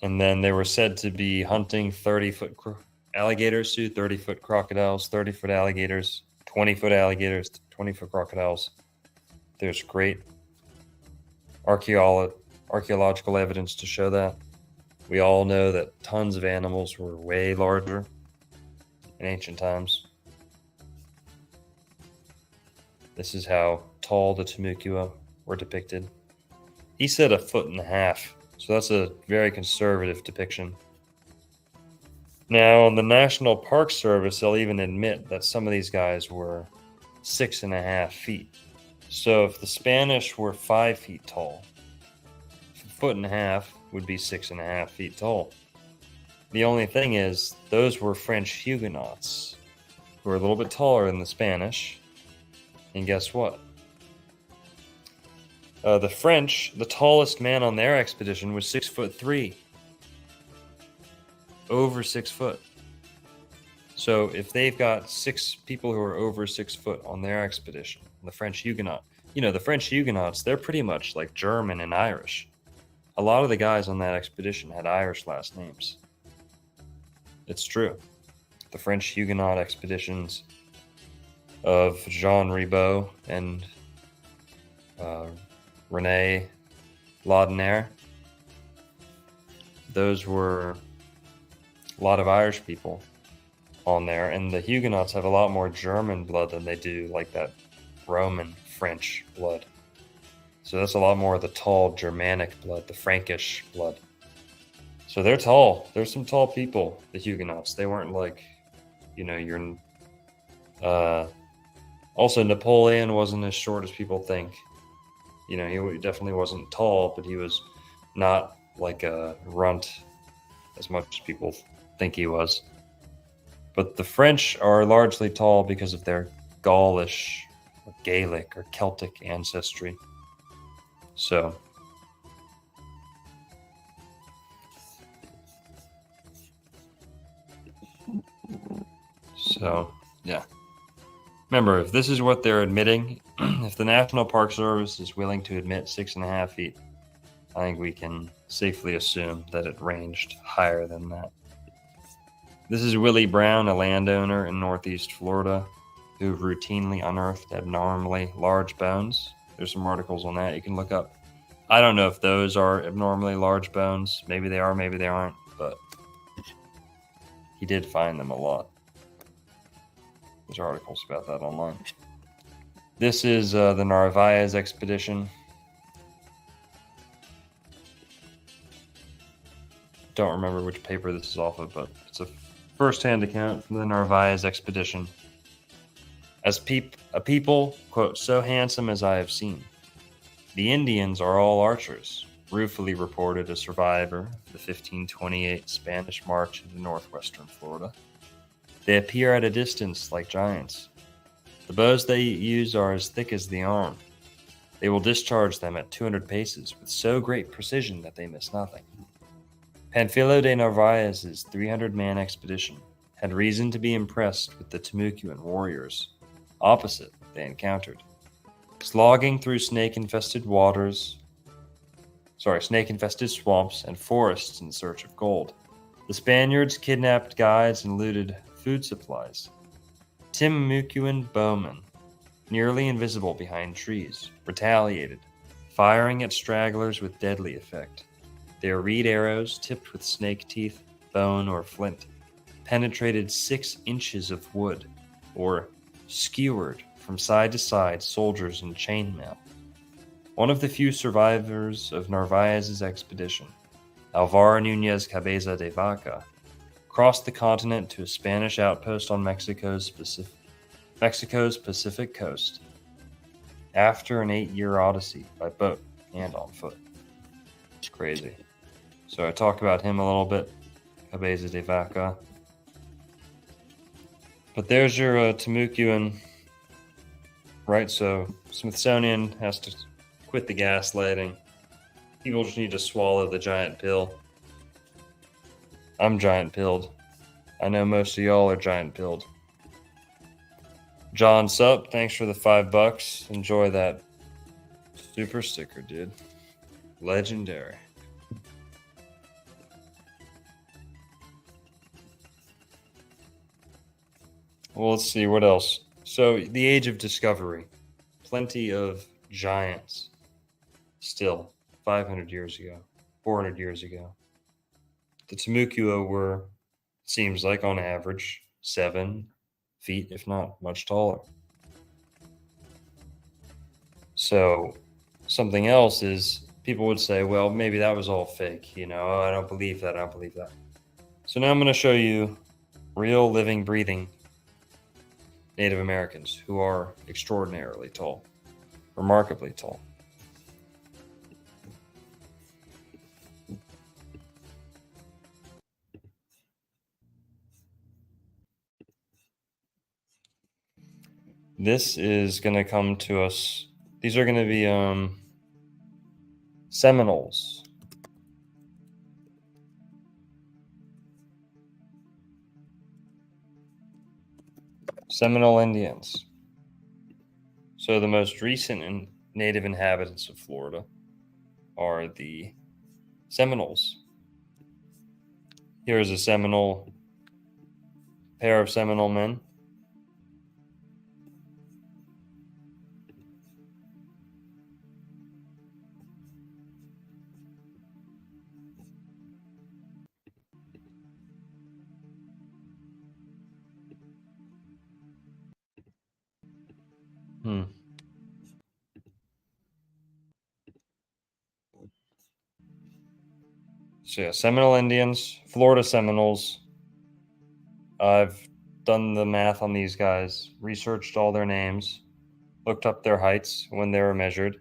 [SPEAKER 6] And then they were said to be hunting 30-foot alligators, 30-foot crocodiles, 30-foot alligators, 20-foot alligators, 20-foot crocodiles. There's great archaeological evidence to show that. We all know that tons of animals were way larger in ancient times. This is how tall the Timucua were depicted. He said 1.5 feet, so that's a very conservative depiction. Now, the National Park Service, they'll even admit that some of these guys were 6.5 feet. So if the Spanish were 5 feet tall, 1.5 feet would be 6.5 feet tall. The only thing is, those were French Huguenots, who were a little bit taller than the Spanish. And guess what? The French, the tallest man on their expedition was 6'3". Over 6 foot. So if they've got 6 people who are over 6 foot on their expedition, the French Huguenot, the French Huguenots, they're pretty much like German and Irish. A lot of the guys on that expedition had Irish last names. It's true. The French Huguenot expeditions of Jean Ribault and René Laudonnière, those were a lot of Irish people on there, and the Huguenots have a lot more German blood than they do like that Roman French blood. So that's a lot more of the tall Germanic blood, the Frankish blood. So they're tall. There's some tall people, the Huguenots. They weren't like, your... Also, Napoleon wasn't as short as people think. He definitely wasn't tall, but he was not like a runt as much as people think he was. But the French are largely tall because of their Gaulish or Gaelic or Celtic ancestry. So yeah. Remember, if this is what they're admitting, if the National Park Service is willing to admit 6.5 feet, I think we can safely assume that it ranged higher than that. This is Willie Brown, a landowner in Northeast Florida, who routinely unearthed abnormally large bones. There's some articles on that you can look up. I don't know if those are abnormally large bones. Maybe they are, maybe they aren't, but he did find them a lot. There's articles about that online. This is the Narvaez expedition. Don't remember which paper this is off of, but it's a first-hand account from the Narvaez expedition. As a people, quote, so handsome as I have seen. The Indians are all archers, ruefully reported a survivor of the 1528 Spanish march into northwestern Florida. They appear at a distance like giants. The bows they use are as thick as the arm. They will discharge them at 200 paces with so great precision that they miss nothing. Panfilo de Narvaez's 300-man expedition had reason to be impressed with the Timucuan warriors. Opposite, they encountered. Slogging through snake-infested swamps and forests in search of gold. The Spaniards kidnapped guides and looted food supplies. Timucuan bowmen, nearly invisible behind trees, retaliated, firing at stragglers with deadly effect. Their reed arrows, tipped with snake teeth, bone, or flint, penetrated 6 inches of wood, or skewered from side to side soldiers in chainmail. One of the few survivors of Narvaez's expedition, Alvaro Núñez Cabeza de Vaca, crossed the continent to a Spanish outpost on Mexico's Pacific coast after an 8-year odyssey by boat and on foot. crazy. So I talked about him a little bit, Cabeza de Vaca. But there's your Timucuan, right? So Smithsonian has to quit the gaslighting. People just need to swallow the giant pill. I'm giant pilled. I know most of y'all are giant pilled. John Sup, thanks for the $5. Enjoy that super sticker, dude. Legendary. Well, let's see what else. So, the age of discovery. Plenty of giants still 500 years ago, 400 years ago. The Timucua were, seems like on average, 7 feet, if not much taller. So, something else is people would say, well, maybe that was all fake. You know, I don't believe that. I don't believe that. So, now I'm going to show you real, living, breathing Native Americans who are extraordinarily tall, remarkably tall. This is going to come to us. These are going to be Seminoles. Seminole Indians. So the most recent native inhabitants of Florida are the Seminoles. Here's a Seminole, pair of Seminole men. So yeah, Seminole Indians, Florida Seminoles. I've done the math on these guys, researched all their names, looked up their heights when they were measured,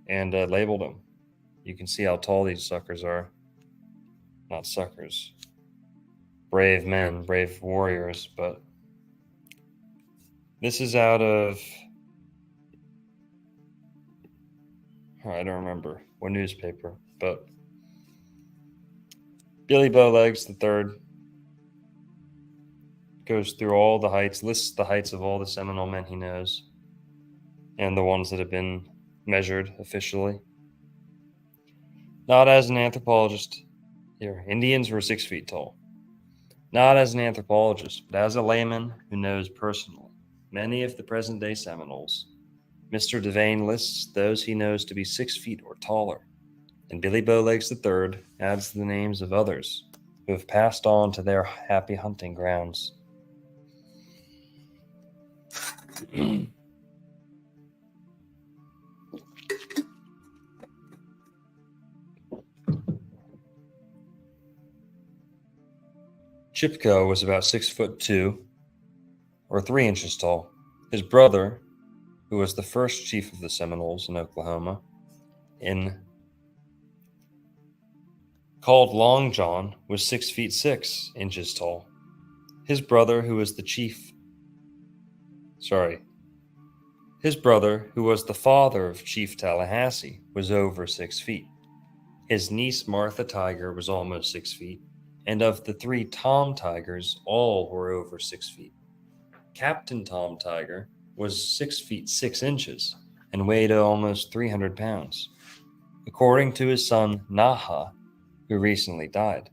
[SPEAKER 6] and labeled them. You can see how tall these suckers are. Not suckers. Brave men, brave warriors, but this is out of, I don't remember what newspaper, but Billy Bowlegs III goes through all the heights, lists the heights of all the Seminole men he knows, and the ones that have been measured officially. Not as an anthropologist. Here, Indians were 6 feet tall. Not as an anthropologist, but as a layman who knows personally many of the present-day Seminoles. Mr. Devane lists those he knows to be 6 feet or taller, and Billy Bowlegs III adds the names of others who have passed on to their happy hunting grounds. Chipko was about 6'2" or 3 inches tall. His brother, who was the first chief of the Seminoles in Oklahoma, called Long John, was 6'6" tall. His brother, who was the father of Chief Tallahassee, was over 6 feet. His niece Martha Tiger was almost 6 feet, and of the 3 Tom Tigers, all were over 6 feet. Captain Tom Tiger was 6 feet 6 inches and weighed almost 300 pounds, according to his son Naha, who recently died.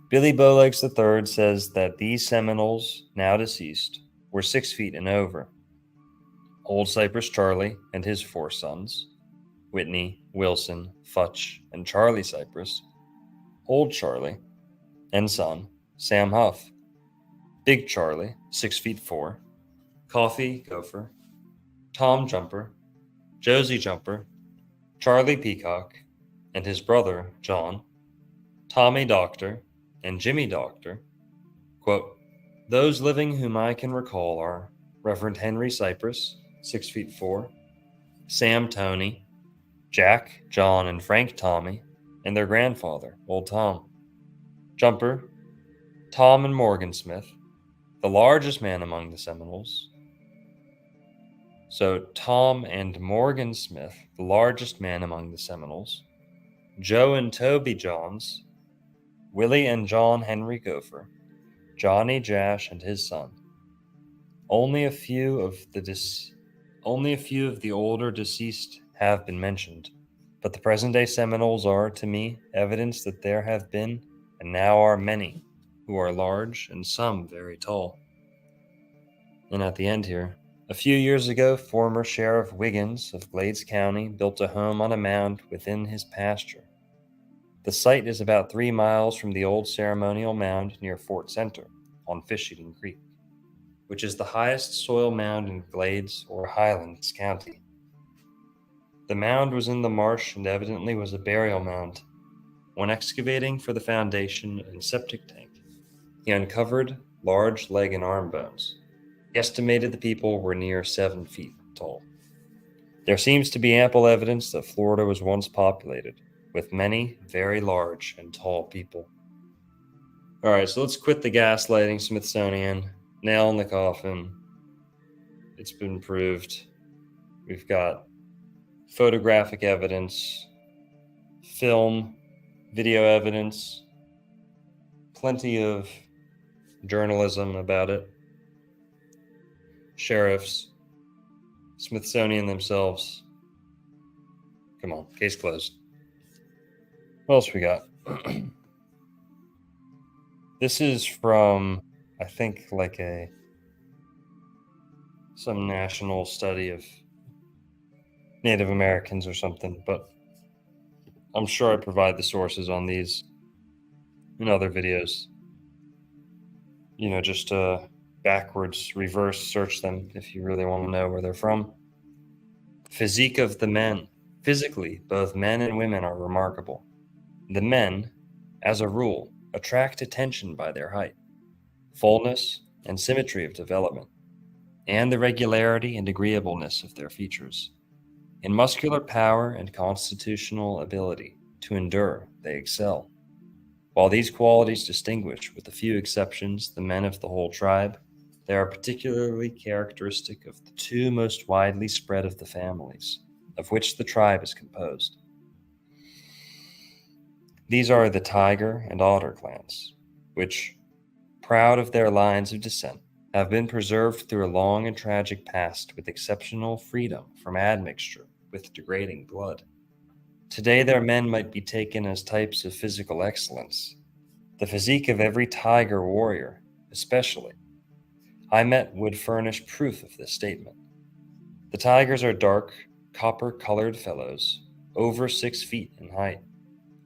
[SPEAKER 6] Billy Bowlegs III says that these Seminoles, now deceased, were 6 feet and over. Old Cypress Charlie and his 4 sons, Whitney, Wilson, Futch, and Charlie Cypress, Old Charlie, and son, Sam Huff, Big Charlie, 6 feet 4, Coffee Gopher, Tom Jumper, Josie Jumper, Charlie Peacock, and his brother, John, Tommy Doctor, and Jimmy Doctor. Quote, those living whom I can recall are Reverend Henry Cypress, 6 feet 4, Sam Toney, Jack, John, and Frank Tommy, and their grandfather, Old Tom. Jumper, Tom and Morgan Smith, the largest man among the Seminoles. So Tom and Morgan Smith, the largest man among the Seminoles. Joe and Toby Johns, Willie and John Henry Gopher, Johnny Jash and his son. Only a few of the older deceased have been mentioned, but the present-day Seminoles are, to me, evidence that there have been and now are many who are large and some very tall. And at the end here, a few years ago, former Sheriff Wiggins of Glades County built a home on a mound within his pasture. The site is about 3 miles from the old ceremonial mound near Fort Center on Fish Eating Creek, which is the highest soil mound in Glades or Highlands County. The mound was in the marsh and evidently was a burial mound. When excavating for the foundation and septic tank, he uncovered large leg and arm bones. He estimated the people were near 7 feet tall. There seems to be ample evidence that Florida was once populated with many very large and tall people. All right, so let's quit the gaslighting, Smithsonian. Nail in the coffin. It's been proved. We've got photographic evidence, film, video evidence, plenty of journalism about it. Sheriffs, Smithsonian themselves. Come on, case closed. What else we got? This is from, I think, like some national study of Native Americans or something, but I'm sure I provide the sources on these in other videos. Just backwards, reverse search them if you really want to know where they're from. Physique of the men. Physically, both men and women are remarkable. The men, as a rule, attract attention by their height, fullness, and symmetry of development, and the regularity and agreeableness of their features. In muscular power and constitutional ability to endure, they excel. While these qualities distinguish, with a few exceptions, the men of the whole tribe, they are particularly characteristic of the 2 most widely spread of the families, of which the tribe is composed. These are the Tiger and Otter clans, which, proud of their lines of descent, have been preserved through a long and tragic past with exceptional freedom from admixture with degrading blood. Today their men might be taken as types of physical excellence. The physique of every Tiger warrior, especially, I met would furnish proof of this statement. The Tigers are dark, copper-colored fellows, over 6 feet in height,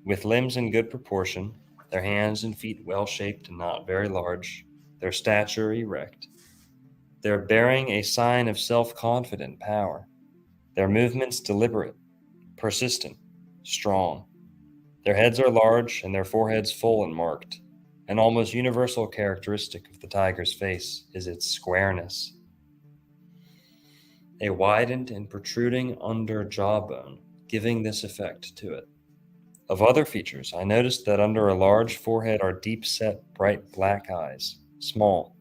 [SPEAKER 6] with limbs in good proportion, their hands and feet well-shaped and not very large, their stature erect. Their bearing a sign of self-confident power, their movements deliberate, persistent, strong. Their heads are large and their foreheads full and marked. An almost universal characteristic of the tiger's face is its squareness. A widened and protruding under jawbone, giving this effect to it. Of other features, I noticed that under a large forehead are deep-set, bright black eyes, small,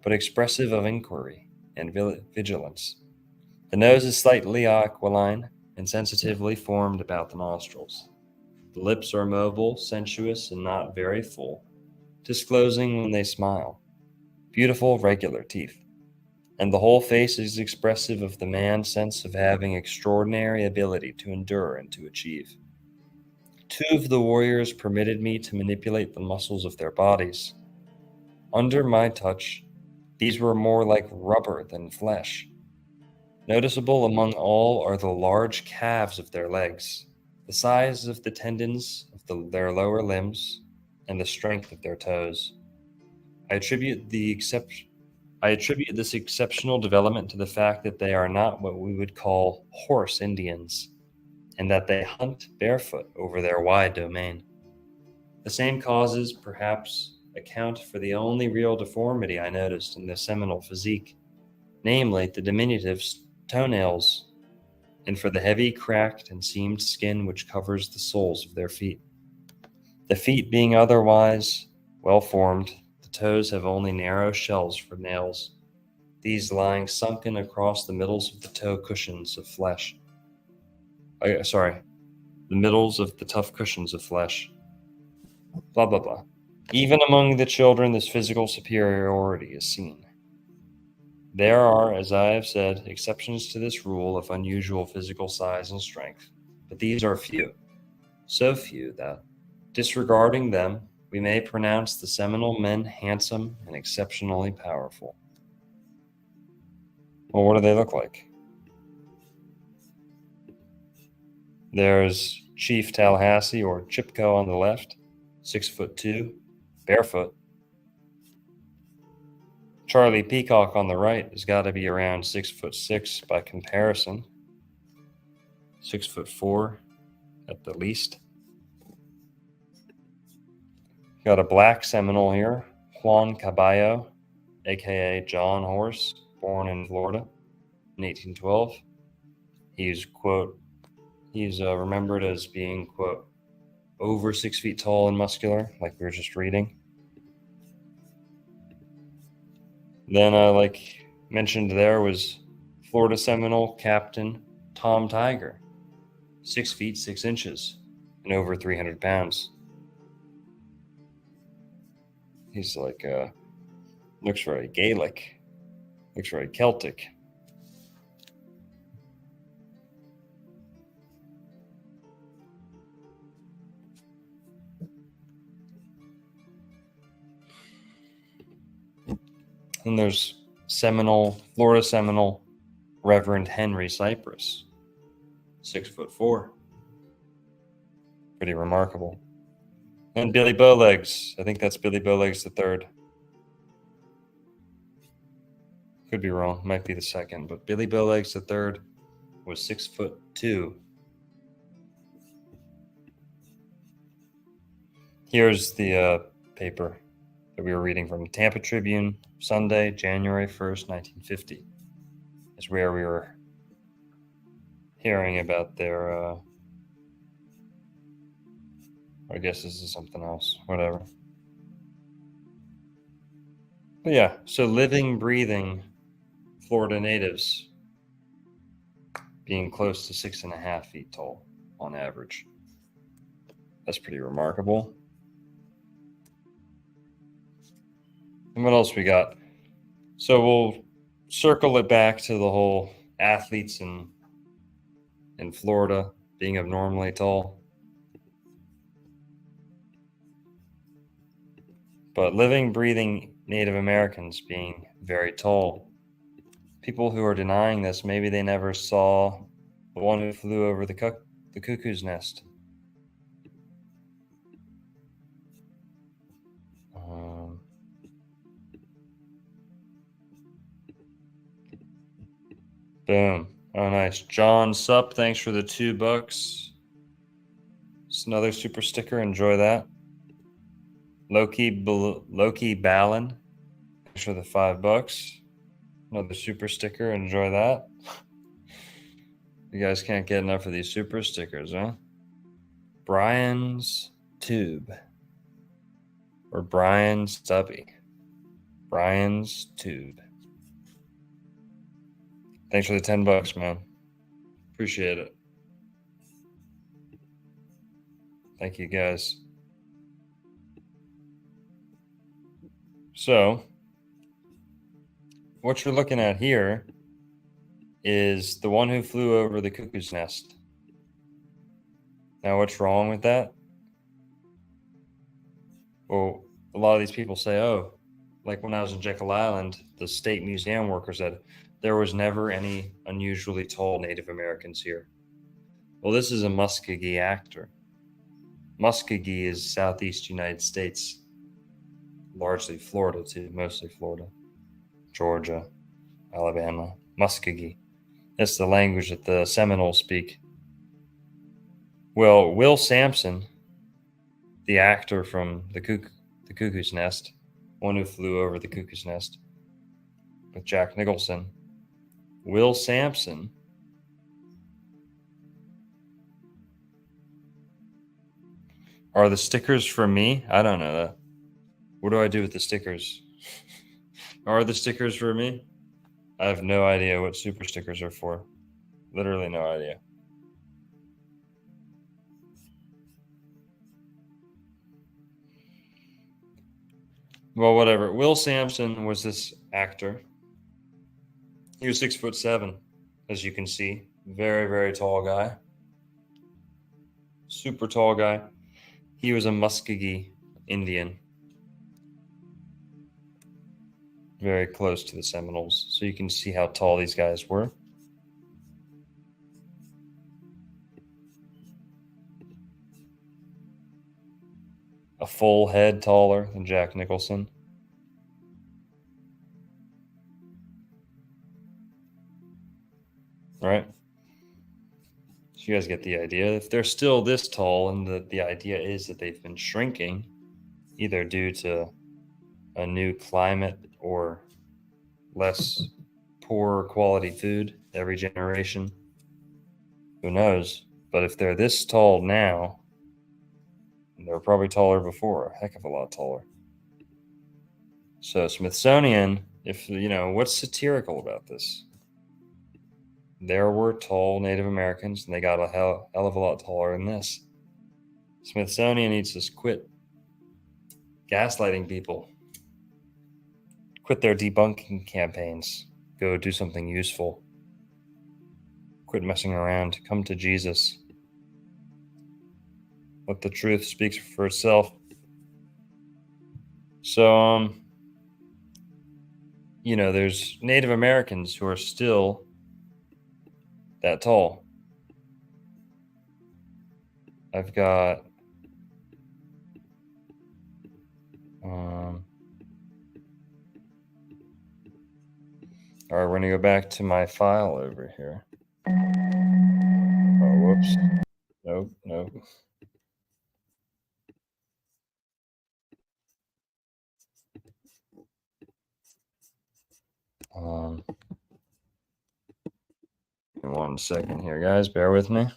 [SPEAKER 6] but expressive of inquiry and vigilance. The nose is slightly aquiline and sensitively formed about the nostrils. The lips are mobile, sensuous, and not very full, disclosing when they smile. Beautiful, regular teeth. And the whole face is expressive of the man's sense of having extraordinary ability to endure and to achieve. 2 of the warriors permitted me to manipulate the muscles of their bodies. Under my touch, these were more like rubber than flesh. Noticeable among all are the large calves of their legs, the size of the tendons of their lower limbs, and the strength of their toes. I attribute this exceptional development to the fact that they are not what we would call horse Indians, and that they hunt barefoot over their wide domain. The same causes, perhaps, account for the only real deformity I noticed in the Seminole physique, namely the diminutive toenails and for the heavy, cracked, and seamed skin which covers the soles of their feet. The feet being otherwise well formed, the toes have only narrow shells for nails, these lying sunken across the middles of the toe cushions of flesh. The middles of the tough cushions of flesh. Blah, blah, blah. Even among the children, this physical superiority is seen. There are, as I have said, exceptions to this rule of unusual physical size and strength, but these are few. So few that, disregarding them, we may pronounce the Seminole men handsome and exceptionally powerful. Well, what do they look like? There's Chief Tallahassee or Chipko on the left, 6'2", barefoot. Charlie Peacock on the right has got to be around 6'6" by comparison. 6'4" at the least. Got a black Seminole here, Juan Caballo, aka John Horse, born in Florida in 1812. He's, quote, remembered as being, quote, over 6 feet tall and muscular, like we were just reading. Then, like mentioned there, was Florida Seminole Captain Tom Tiger, 6 feet 6 inches and over 300 pounds. He's like, looks very Gaelic, looks very Celtic. And there's Florida Seminole, Reverend Henry Cypress, 6'4". Pretty remarkable. And Billy Bowlegs, I think that's Billy Bowlegs the third. Could be wrong, might be the second, but Billy Bowlegs the third was 6'2". Here's the paper that we were reading from Tampa Tribune, Sunday, January 1st, 1950. Is where we were hearing about their, I guess this is something else, whatever. But yeah, so living, breathing Florida natives being close to 6.5 feet tall on average. That's pretty remarkable. And what else we got? So we'll circle it back to the whole athletes in Florida being abnormally tall. But living, breathing Native Americans being very tall. People who are denying this, maybe they never saw the one who flew over the cuckoo's nest. Boom. Oh, nice. John Sup, thanks for the $2. It's another super sticker. Enjoy that. Loki Ballin, thanks for the $5. Another super sticker. Enjoy that. You guys can't get enough of these super stickers, huh? Brian's Tube. Or Brian Stubby. Brian's Tube. Thanks for the $10, man. Appreciate it. Thank you, guys. So, what you're looking at here is the one who flew over the cuckoo's nest. Now, what's wrong with that? Well, a lot of these people say, oh, like when I was in Jekyll Island, the state museum worker said, there was never any unusually tall Native Americans here. Well, this is a Muskogee actor. Muskogee is southeast United States, largely Florida too, mostly Florida, Georgia, Alabama, Muskogee. That's the language that the Seminoles speak. Well, Will Sampson, the actor from the Cuckoo's Nest, one who flew over the Cuckoo's Nest with Jack Nicholson, Will Sampson Are the stickers for me? I don't know that. What do I do with the stickers? Are the stickers for me? I have no idea what super stickers are for. Literally no idea. Well, whatever. Will Sampson was this actor. He was 6'7", as you can see. Very, very tall guy. Super tall guy. He was a Muskogee Indian. Very close to the Seminoles. So you can see how tall these guys were. A full head taller than Jack Nicholson. Right? So you guys get the idea. If they're still this tall, and the idea is that they've been shrinking, either due to a new climate or less poor quality food every generation, who knows? But if they're this tall now, they were probably taller before, a heck of a lot taller. So Smithsonian, if you know, what's satirical about this? There were tall Native Americans, and they got a hell of a lot taller than this. Smithsonian needs to quit gaslighting people. Quit their debunking campaigns. Go do something useful. Quit messing around. Come to Jesus. Let the truth speak for itself. So, you know, there's Native Americans who are still that tall. I've got all right, we're gonna go back to my file over here. Oh, whoops. Nope. Give me 1 second here, guys. Bear with me.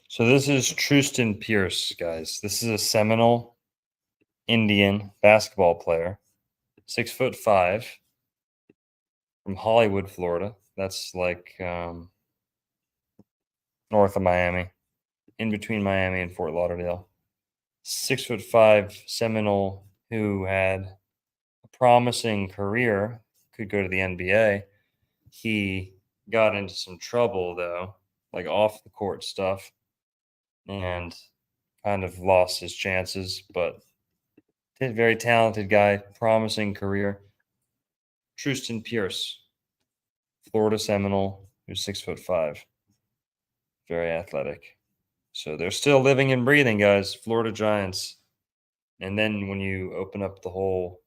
[SPEAKER 6] So this is Trustin Pierce, guys. This is a Seminole Indian basketball player, 6'5", from Hollywood, Florida. That's like north of Miami, in between Miami and Fort Lauderdale. 6'5" Seminole who had a promising career, could go to the NBA. He got into some trouble though, like off the court stuff, and kind of lost his chances, but very talented guy, promising career. Trustin Pierce, Florida Seminole, who's 6'5", very athletic. So they're still living and breathing, guys. Florida Giants. And then when you open up the whole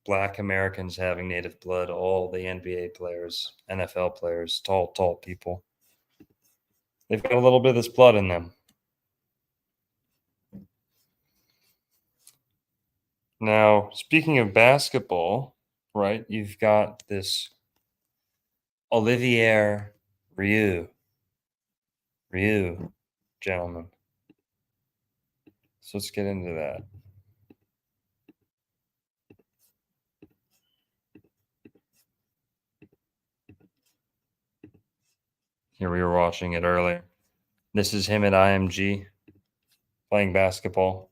[SPEAKER 6] Black Americans having native blood, all the NBA players, NFL players, tall people, they've got a little bit of this blood in them. Now, speaking of basketball, right, you've got this Olivier Rioux, gentlemen. So let's get into that. Here, we were watching it earlier. This is him at IMG playing basketball.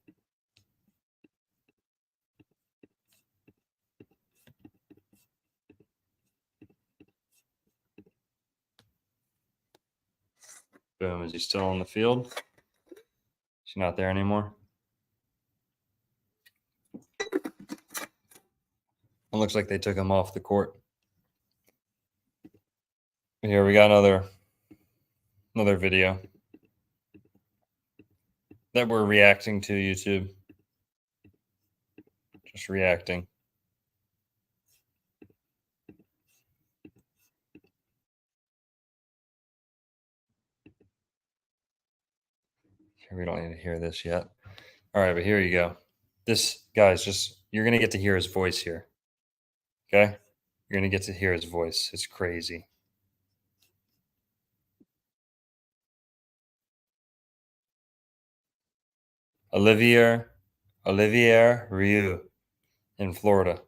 [SPEAKER 6] Boom. Is he still on the field? Is he not there anymore? It looks like they took him off the court. Here we got another video that we're reacting to, YouTube. Just reacting. Here, we don't need to hear this yet. All right, but here you go. This, guys, just you're gonna get to hear his voice here. Okay? You're gonna get to hear his voice. It's crazy. Olivier Rioux in Florida.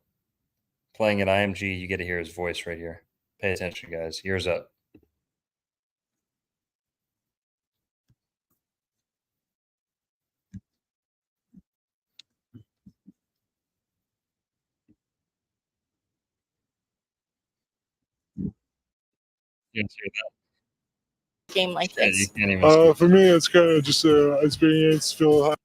[SPEAKER 6] Playing at IMG, you get to hear his voice right here. Pay attention, guys. Ears up. You guys hear that?
[SPEAKER 9] Game like
[SPEAKER 6] Yeah,
[SPEAKER 9] this?
[SPEAKER 6] you can't even
[SPEAKER 2] For me, it's kind of just an experience. Feel high.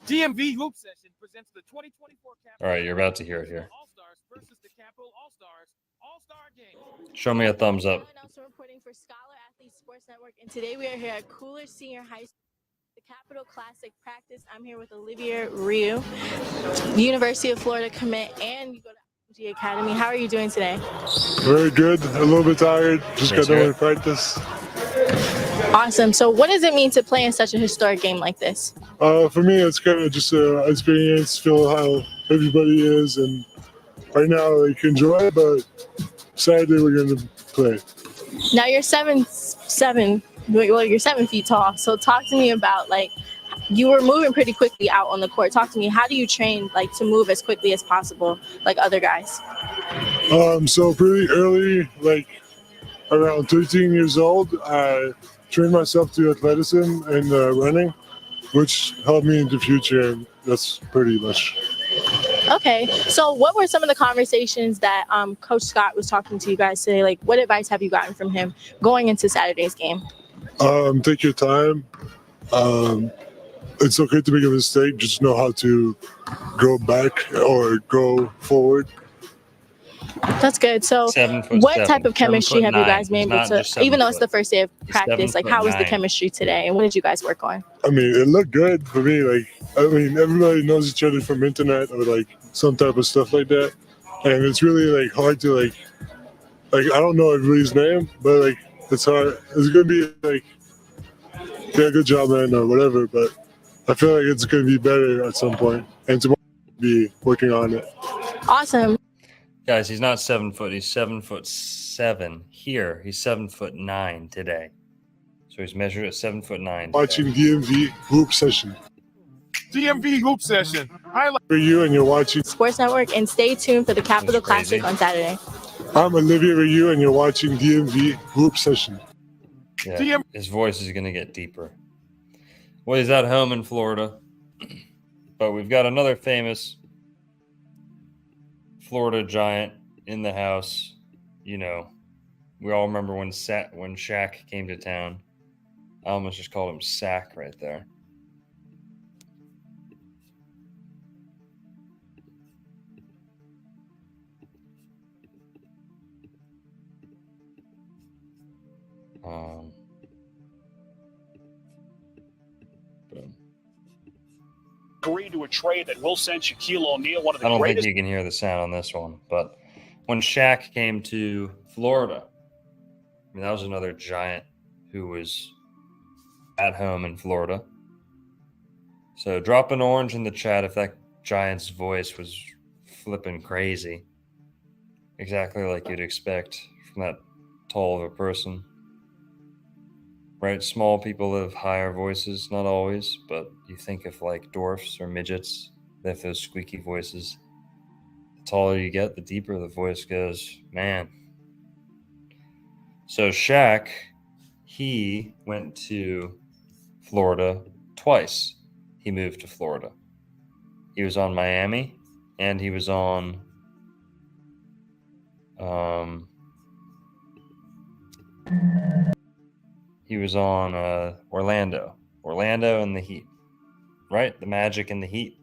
[SPEAKER 10] DMV Hoop Session presents the 2024
[SPEAKER 6] All right, you're about to hear it here.
[SPEAKER 10] All-Stars versus the Capital All-Stars All-Star Game.
[SPEAKER 6] Show me a thumbs up.
[SPEAKER 9] Also reporting for Scholar Athletes Sports Network, and today we are here at Cooler Senior High School, the Capital Classic practice. I'm here with Olivier Rioux, University of Florida commit, and you go to IMG Academy. How are you doing today?
[SPEAKER 2] Very good. A little bit tired. Just
[SPEAKER 6] Let's
[SPEAKER 2] got done
[SPEAKER 6] hear
[SPEAKER 2] with practice.
[SPEAKER 9] Awesome. So what does it mean to play in such a historic game like this?
[SPEAKER 2] For me, it's kind of just an experience. Feel how everybody is, and right now, like, enjoy it. But Saturday, we're going to play.
[SPEAKER 9] Now you're 7'7", well, you're 7 feet tall. So talk to me about, like, you were moving pretty quickly out on the court. Talk to me. How do you train, like, to move as quickly as possible, like other guys?
[SPEAKER 2] So pretty early, like around 13 years old, I trained myself to athleticism and running, which helped me in the future. And that's pretty much.
[SPEAKER 9] Okay. So what were some of the conversations that Coach Scott was talking to you guys today? Like, what advice have you gotten from him going into Saturday's game?
[SPEAKER 2] Take your time. It's okay to make a mistake. Just know how to go back or go forward.
[SPEAKER 9] That's good. So what type of chemistry have you guys been able to, even though it's the first day of practice, like how was the chemistry today and what did you guys work on?
[SPEAKER 2] I mean, it looked good for me. Like, I mean, everybody knows each other from internet or like some type of stuff like that. And it's really like hard to like I don't know everybody's name, but like it's hard. It's going to be like, yeah, good job, man, or whatever. But I feel like it's going to be better at some point. And tomorrow I'll be working on it.
[SPEAKER 9] Awesome.
[SPEAKER 6] Guys, he's not 7 foot. He's 7'7" here. He's 7'9" today. So he's measured at 7'9". today.
[SPEAKER 2] Watching DMV Hoop Session.
[SPEAKER 10] DMV Hoop Session.
[SPEAKER 2] For you, and you're watching
[SPEAKER 9] Sports Network, and stay tuned for the Capital
[SPEAKER 6] That's crazy.
[SPEAKER 9] Classic on Saturday.
[SPEAKER 2] I'm Olivier Rioux, and you're watching DMV Hoop Session.
[SPEAKER 6] Yeah, his voice is going to get deeper. Well, he's at home in Florida, but we've got another famous Florida giant in the house. You know, we all remember when Shaq came to town. I almost just called him Sack right there. Boom.
[SPEAKER 10] Agree to a trade that will send Shaquille O'Neal, one of the
[SPEAKER 6] I don't
[SPEAKER 10] greatest.
[SPEAKER 6] think you can hear the sound on this one, but when Shaq came to Florida, I mean, that was another giant who was at home in Florida. So drop an orange in the chat if that giant's voice was flipping crazy. Exactly like you'd expect from that tall of a person. Right? Small people have higher voices, not always, but you think of like dwarfs or midgets, they have those squeaky voices. The taller you get, the deeper the voice goes. Man. So Shaq, he went to Florida twice. He moved to Florida. He was on Miami and he was on Orlando. Orlando and the Heat. Right? The Magic and the Heat.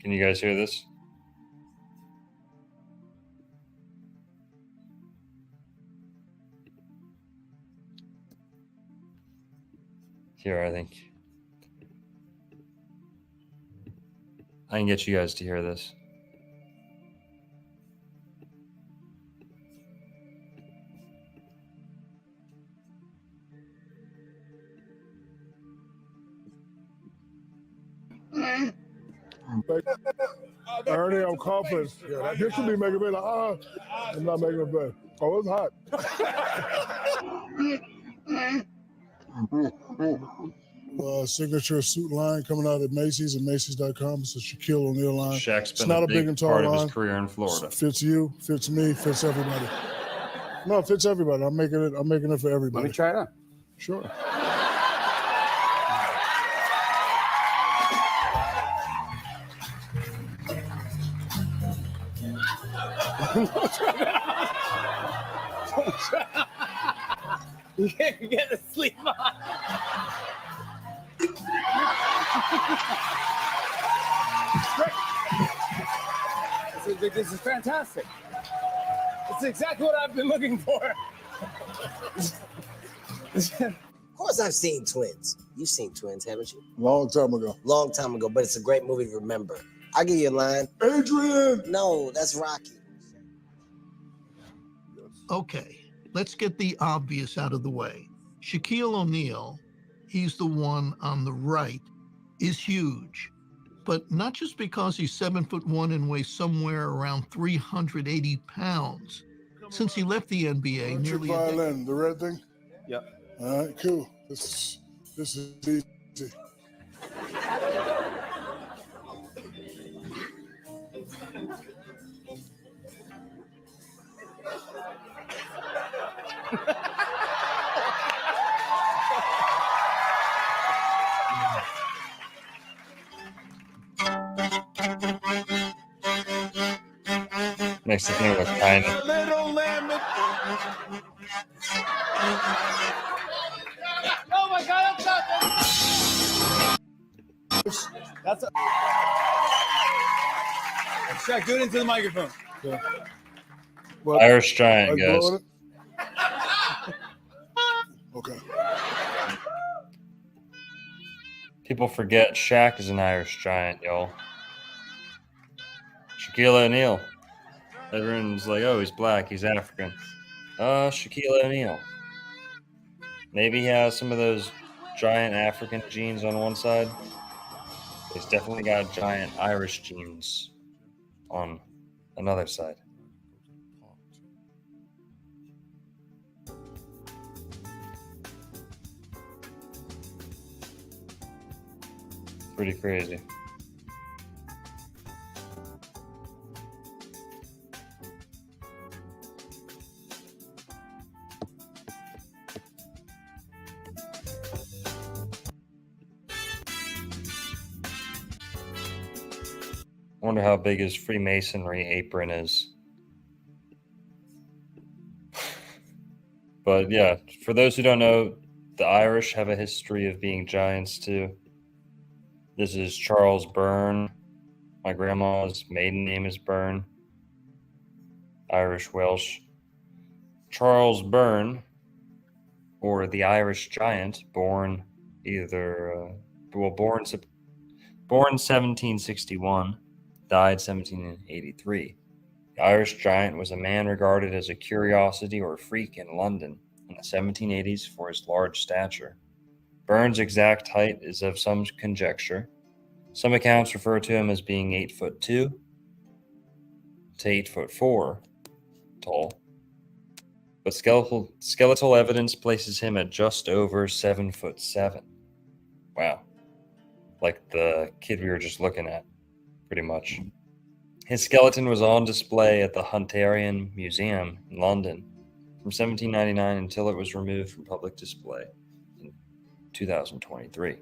[SPEAKER 6] Can you guys hear this? Here, I think I can get you guys to hear this.
[SPEAKER 2] Like, Ernie, I'm coughing. Yeah, this should be making me like, I'm not making it better. Oh, it's hot. Signature suit line coming out at Macy's and Macy's.com. It's a Shaquille O'Neal line.
[SPEAKER 6] Shaq's
[SPEAKER 2] It's
[SPEAKER 6] been
[SPEAKER 2] not
[SPEAKER 6] a
[SPEAKER 2] a big
[SPEAKER 6] big
[SPEAKER 2] and tall
[SPEAKER 6] part of
[SPEAKER 2] line.
[SPEAKER 6] his career in Florida.
[SPEAKER 2] Fits you, fits me, fits everybody. No, it fits everybody. I'm making it for everybody.
[SPEAKER 11] Let me try it on.
[SPEAKER 2] Sure.
[SPEAKER 11] You can't get to sleep on. This is fantastic. It's exactly what I've been looking for.
[SPEAKER 12] Of course I've seen Twins. You've seen Twins, haven't you?
[SPEAKER 2] Long time ago.
[SPEAKER 12] Long time ago, but it's a great movie to remember. I'll give you a line.
[SPEAKER 2] Adrian!
[SPEAKER 12] No, that's Rocky.
[SPEAKER 13] Okay, let's get the obvious out of the way. Shaquille O'Neal, he's the one on the right, is huge. But not just because he's 7'1" and weighs somewhere around 380 pounds. Since he left the NBA nearly a decade.
[SPEAKER 2] Violin, the red thing?
[SPEAKER 11] Yep.
[SPEAKER 2] All right, cool. This is easy.
[SPEAKER 6] Makes the thing look tiny.
[SPEAKER 11] Little lemon. Oh my God, that's a. Shaq, do it into the microphone.
[SPEAKER 2] Yeah.
[SPEAKER 6] Irish Giant, guys.
[SPEAKER 2] Okay.
[SPEAKER 6] People forget Shaq is an Irish Giant, y'all. Shaquille O'Neal. Everyone's like, oh, he's black, he's African. Shaquille O'Neal. Maybe he has some of those giant African genes on one side. He's definitely got giant Irish genes on another side. Pretty crazy. I wonder how big his Freemasonry apron is. But yeah, for those who don't know, the Irish have a history of being giants too. This is Charles Byrne. My grandma's maiden name is Byrne. Irish Welsh. Charles Byrne, or the Irish Giant, born 1761, died 1783. The Irish Giant was a man regarded as a curiosity or freak in London in the 1780s for his large stature. Byrne's exact height is of some conjecture. Some accounts refer to him as being 8'2" to 8'4" tall. But skeletal evidence places him at just over 7'7". Wow. Like the kid we were just looking at, pretty much. His skeleton was on display at the Hunterian Museum in London from 1799 until it was removed from public display in 2023.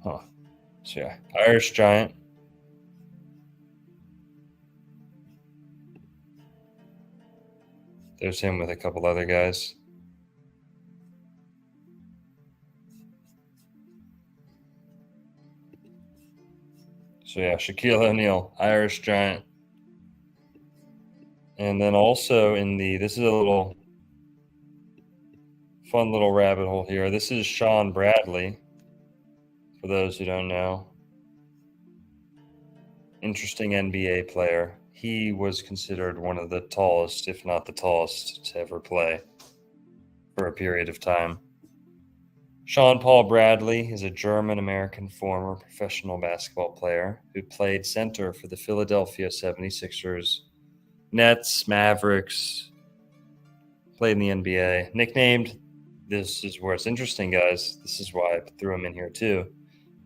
[SPEAKER 6] Huh. So yeah, Irish Giant. There's him with a couple other guys. So yeah, Shaquille O'Neal, Irish Giant. And then also this is a little fun little rabbit hole here. This is Sean Bradley, for those who don't know. Interesting NBA player. He was considered one of the tallest, if not the tallest, to ever play for a period of time. Sean Paul Bradley is a German-American former professional basketball player who played center for the Philadelphia 76ers, Nets, Mavericks, played in the NBA. Nicknamed, this is where it's interesting, guys. This is why I threw him in here too.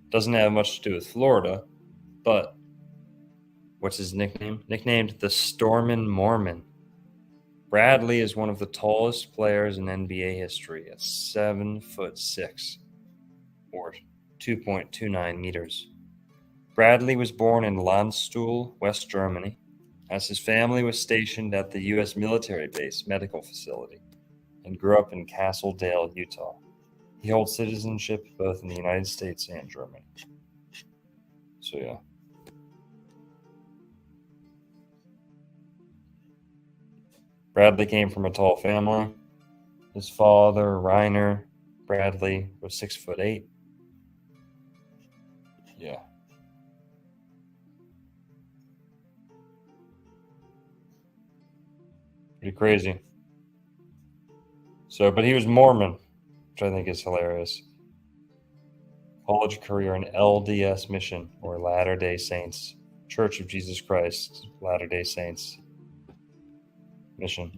[SPEAKER 6] Doesn't have much to do with Florida, but what's his nickname? Nicknamed the Stormin' Mormon. Bradley is one of the tallest players in NBA history at 7'6", or 2.29 meters. Bradley was born in Landstuhl, West Germany, as his family was stationed at the U.S. military base medical facility, and grew up in Castledale, Utah. He holds citizenship both in the United States and Germany. So yeah. Bradley came from a tall family. His father, Reiner Bradley, was 6'8". Yeah. Pretty crazy. So, but he was Mormon, which I think is hilarious. College career in LDS Mission, or Latter-day Saints, Church of Jesus Christ, Latter-day Saints Mission.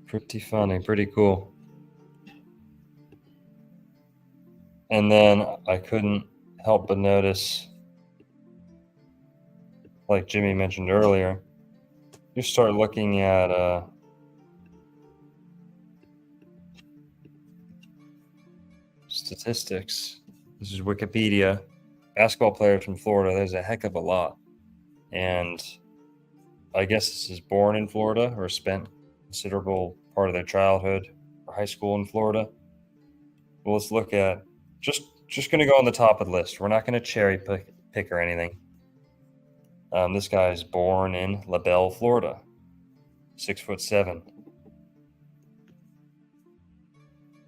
[SPEAKER 6] Pretty funny, pretty cool. And then I couldn't help but notice, like Jimmy mentioned earlier, you start looking at statistics. This is Wikipedia. Basketball players from Florida, there's a heck of a lot. And I guess this is born in Florida or spent considerable part of their childhood or high school in Florida. Well, let's look at just going to go on the top of the list. We're not going to cherry pick or anything. This guy is born in LaBelle, Florida, 6'7".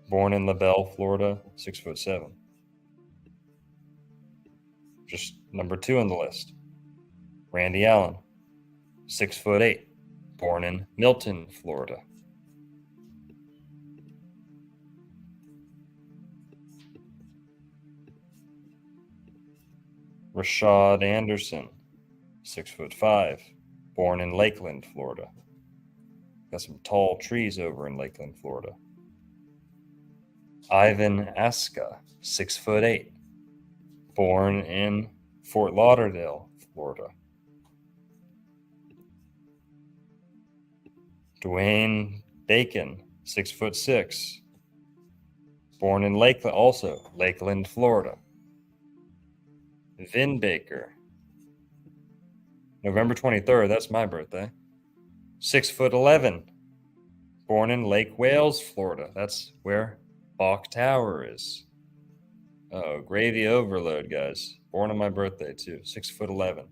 [SPEAKER 6] Born in LaBelle, Florida, 6'7". Just number 2 on the list. Randy Allen, 6'8", born in Milton, Florida. Rashad Anderson, 6'5", born in Lakeland, Florida. Got some tall trees over in Lakeland, Florida. Ivan Aska, 6'8", born in Fort Lauderdale, Florida. Dwayne Bacon, 6'6", born in Lakeland, also Lakeland, Florida. Vin Baker, November 23rd, that's my birthday. 6'11", born in Lake Wales, Florida. That's where Bok Tower is. Oh, gravy overload, guys. Born on my birthday, too. 6'11".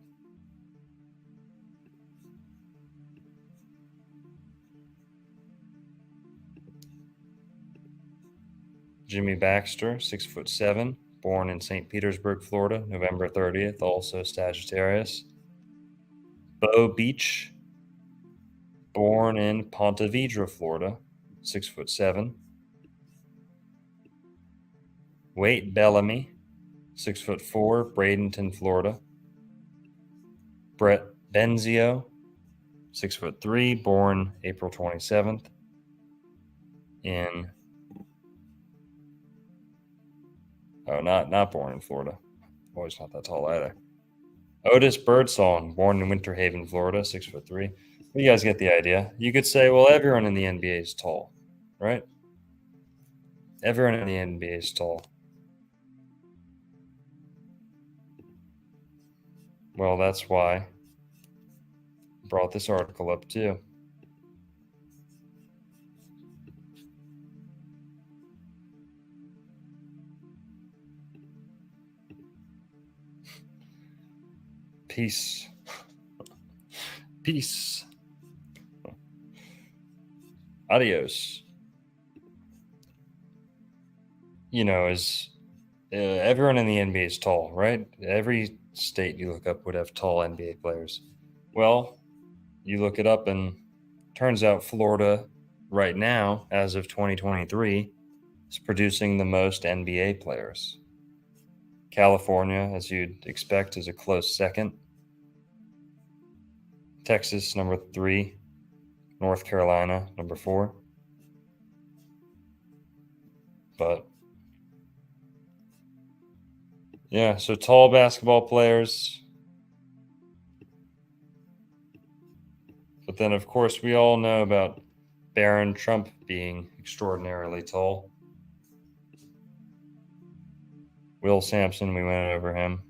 [SPEAKER 6] Jimmy Baxter, 6'7", born in St. Petersburg, Florida, November 30th, also Sagittarius. Bo Beach, born in Ponte Vedra, Florida, 6'7". Wade Bellamy, 6'4", Bradenton, Florida. Brett Benzio, 6'3", born April 27th in not born in Florida. Oh, he's not that tall either. Otis Birdsong, born in Winter Haven, Florida, 6'3". You guys get the idea. You could say, well, everyone in the NBA is tall, right? Everyone in the NBA is tall. Well, that's why I brought this article up too. Peace. Peace. Adios. You know, everyone in the NBA is tall, right? Every state you look up would have tall NBA players. Well, you look it up and turns out Florida right now, as of 2023, is producing the most NBA players. California, as you'd expect, is a close second. Texas, number 3. North Carolina, number 4. But yeah, so tall basketball players. But then, of course, we all know about Barron Trump being extraordinarily tall. Will Sampson, we went over him.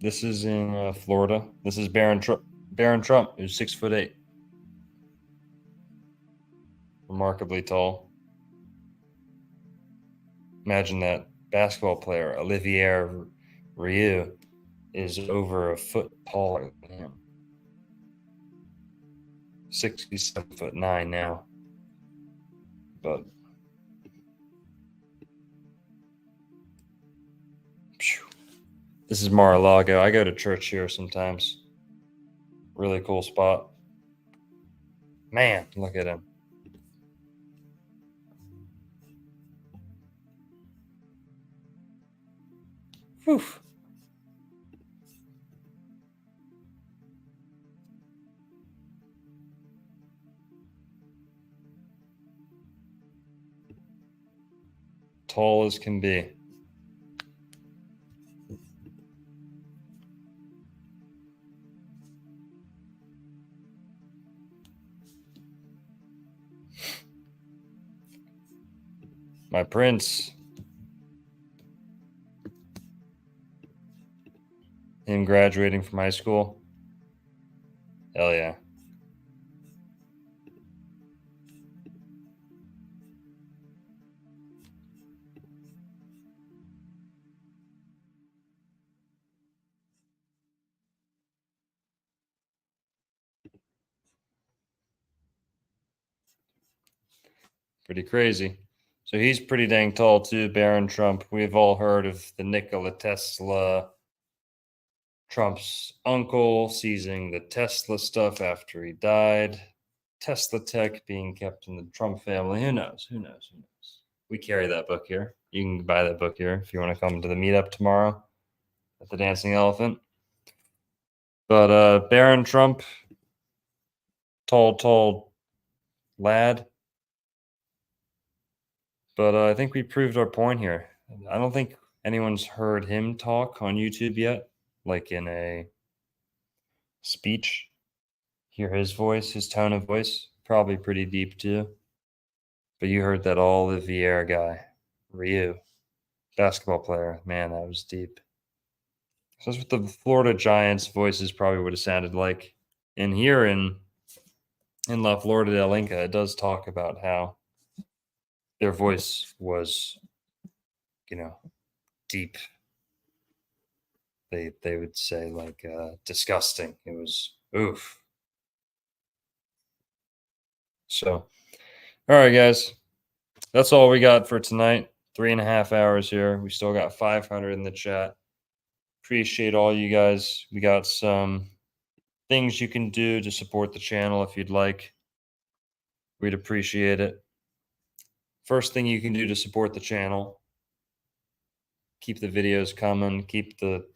[SPEAKER 6] This is in Florida. This is Barron Trump, who's 6'8". Remarkably tall. Imagine that basketball player, Olivier Rioux, is over a foot taller than him. 67'9" now. But this is Mar-a-Lago. I go to church here sometimes. Really cool spot. Man, look at him. Whew. Tall as can be. My prince. Him graduating from high school. Hell yeah. Pretty crazy. So he's pretty dang tall too, Barron Trump. We've all heard of the Nikola Tesla, Trump's uncle seizing the Tesla stuff after he died. Tesla tech being kept in the Trump family. Who knows? Who knows? Who knows? We carry that book here. You can buy that book here if you want to come to the meetup tomorrow at the Dancing Elephant. But Barron Trump, tall lad. But I think we proved our point here. I don't think anyone's heard him talk on YouTube yet, like in a speech. Hear his voice, his tone of voice, probably pretty deep too. But you heard that Olivier guy, Rioux, basketball player. Man, that was deep. So that's what the Florida Giants voices probably would have sounded like. And here in La Florida del Inca, it does talk about how their voice was, deep. They would say like disgusting. It was oof. So, all right, guys, that's all we got for tonight. 3.5 hours here. We still got 500 in the chat. Appreciate all you guys. We got some things you can do to support the channel if you'd like. We'd appreciate it. First thing you can do to support the channel, keep the videos coming, keep the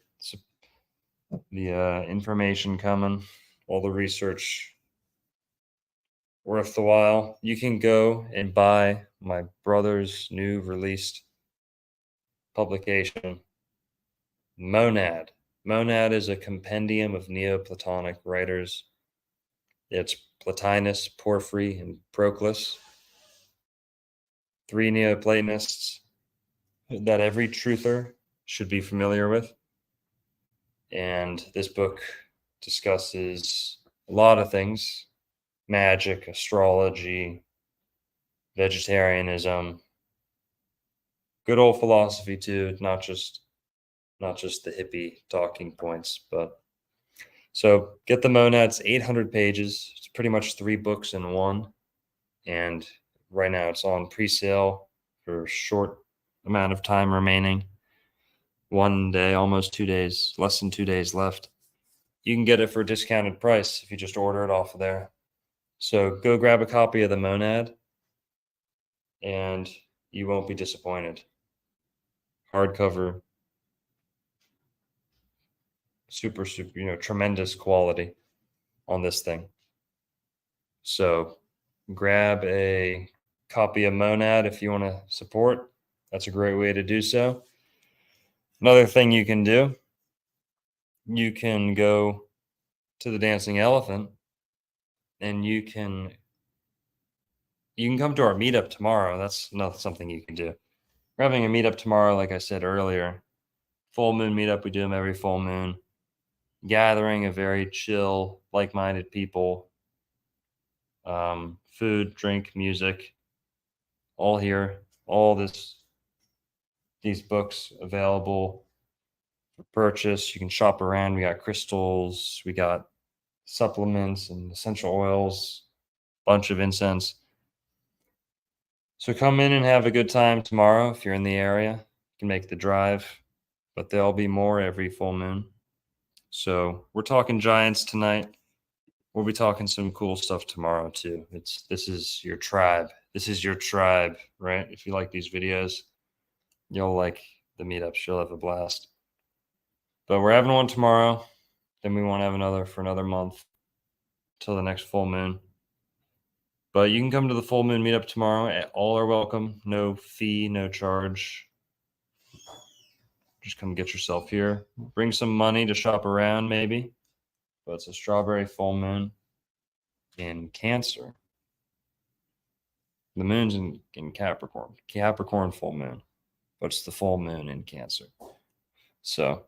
[SPEAKER 6] information coming, all the research worth the while. You can go and buy my brother's new released publication, Monad. Monad is a compendium of Neoplatonic writers. It's Plotinus, Porphyry, and Proclus. 3 Neoplatonists that every truther should be familiar with. And this book discusses a lot of things: magic, astrology, vegetarianism, good old philosophy too, not just the hippie talking points. But so get the Monads, 800 pages. It's pretty much 3 books in one. And right now it's on pre-sale for a short amount of time remaining. 1 day, almost 2 days, less than 2 days left. you can get it for a discounted price if you just order it off of there. So go grab a copy of the Monad, and you won't be disappointed. Hardcover, super, tremendous quality on this thing. So grab a copy of Monad if you want to support. That's a great way to do so. Another thing you can do, you can go to the Dancing Elephant, and you can come to our meetup tomorrow. That's not something you can do. We're having a meetup tomorrow, like I said earlier. Full moon meetup. We do them every full moon. Gathering of very chill, like-minded people. Food, drink, music, all here. All these books available for purchase. You can shop around. We got crystals. We got supplements and essential oils. Bunch of incense. So come in and have a good time tomorrow if you're in the area. You can make the drive, but there'll be more every full moon. So we're talking giants tonight. We'll be talking some cool stuff tomorrow too. This is your tribe. This is your tribe, right? If you like these videos, you'll like the meetups. You'll have a blast. But we're having one tomorrow. Then we won't have another for another month till the next full moon. But you can come to the full moon meetup tomorrow. All are welcome. No fee, no charge. Just come get yourself here. Bring some money to shop around, maybe. But it's a strawberry full moon in Cancer. The moon's in Capricorn. Capricorn full moon. But it's the full moon in Cancer. So,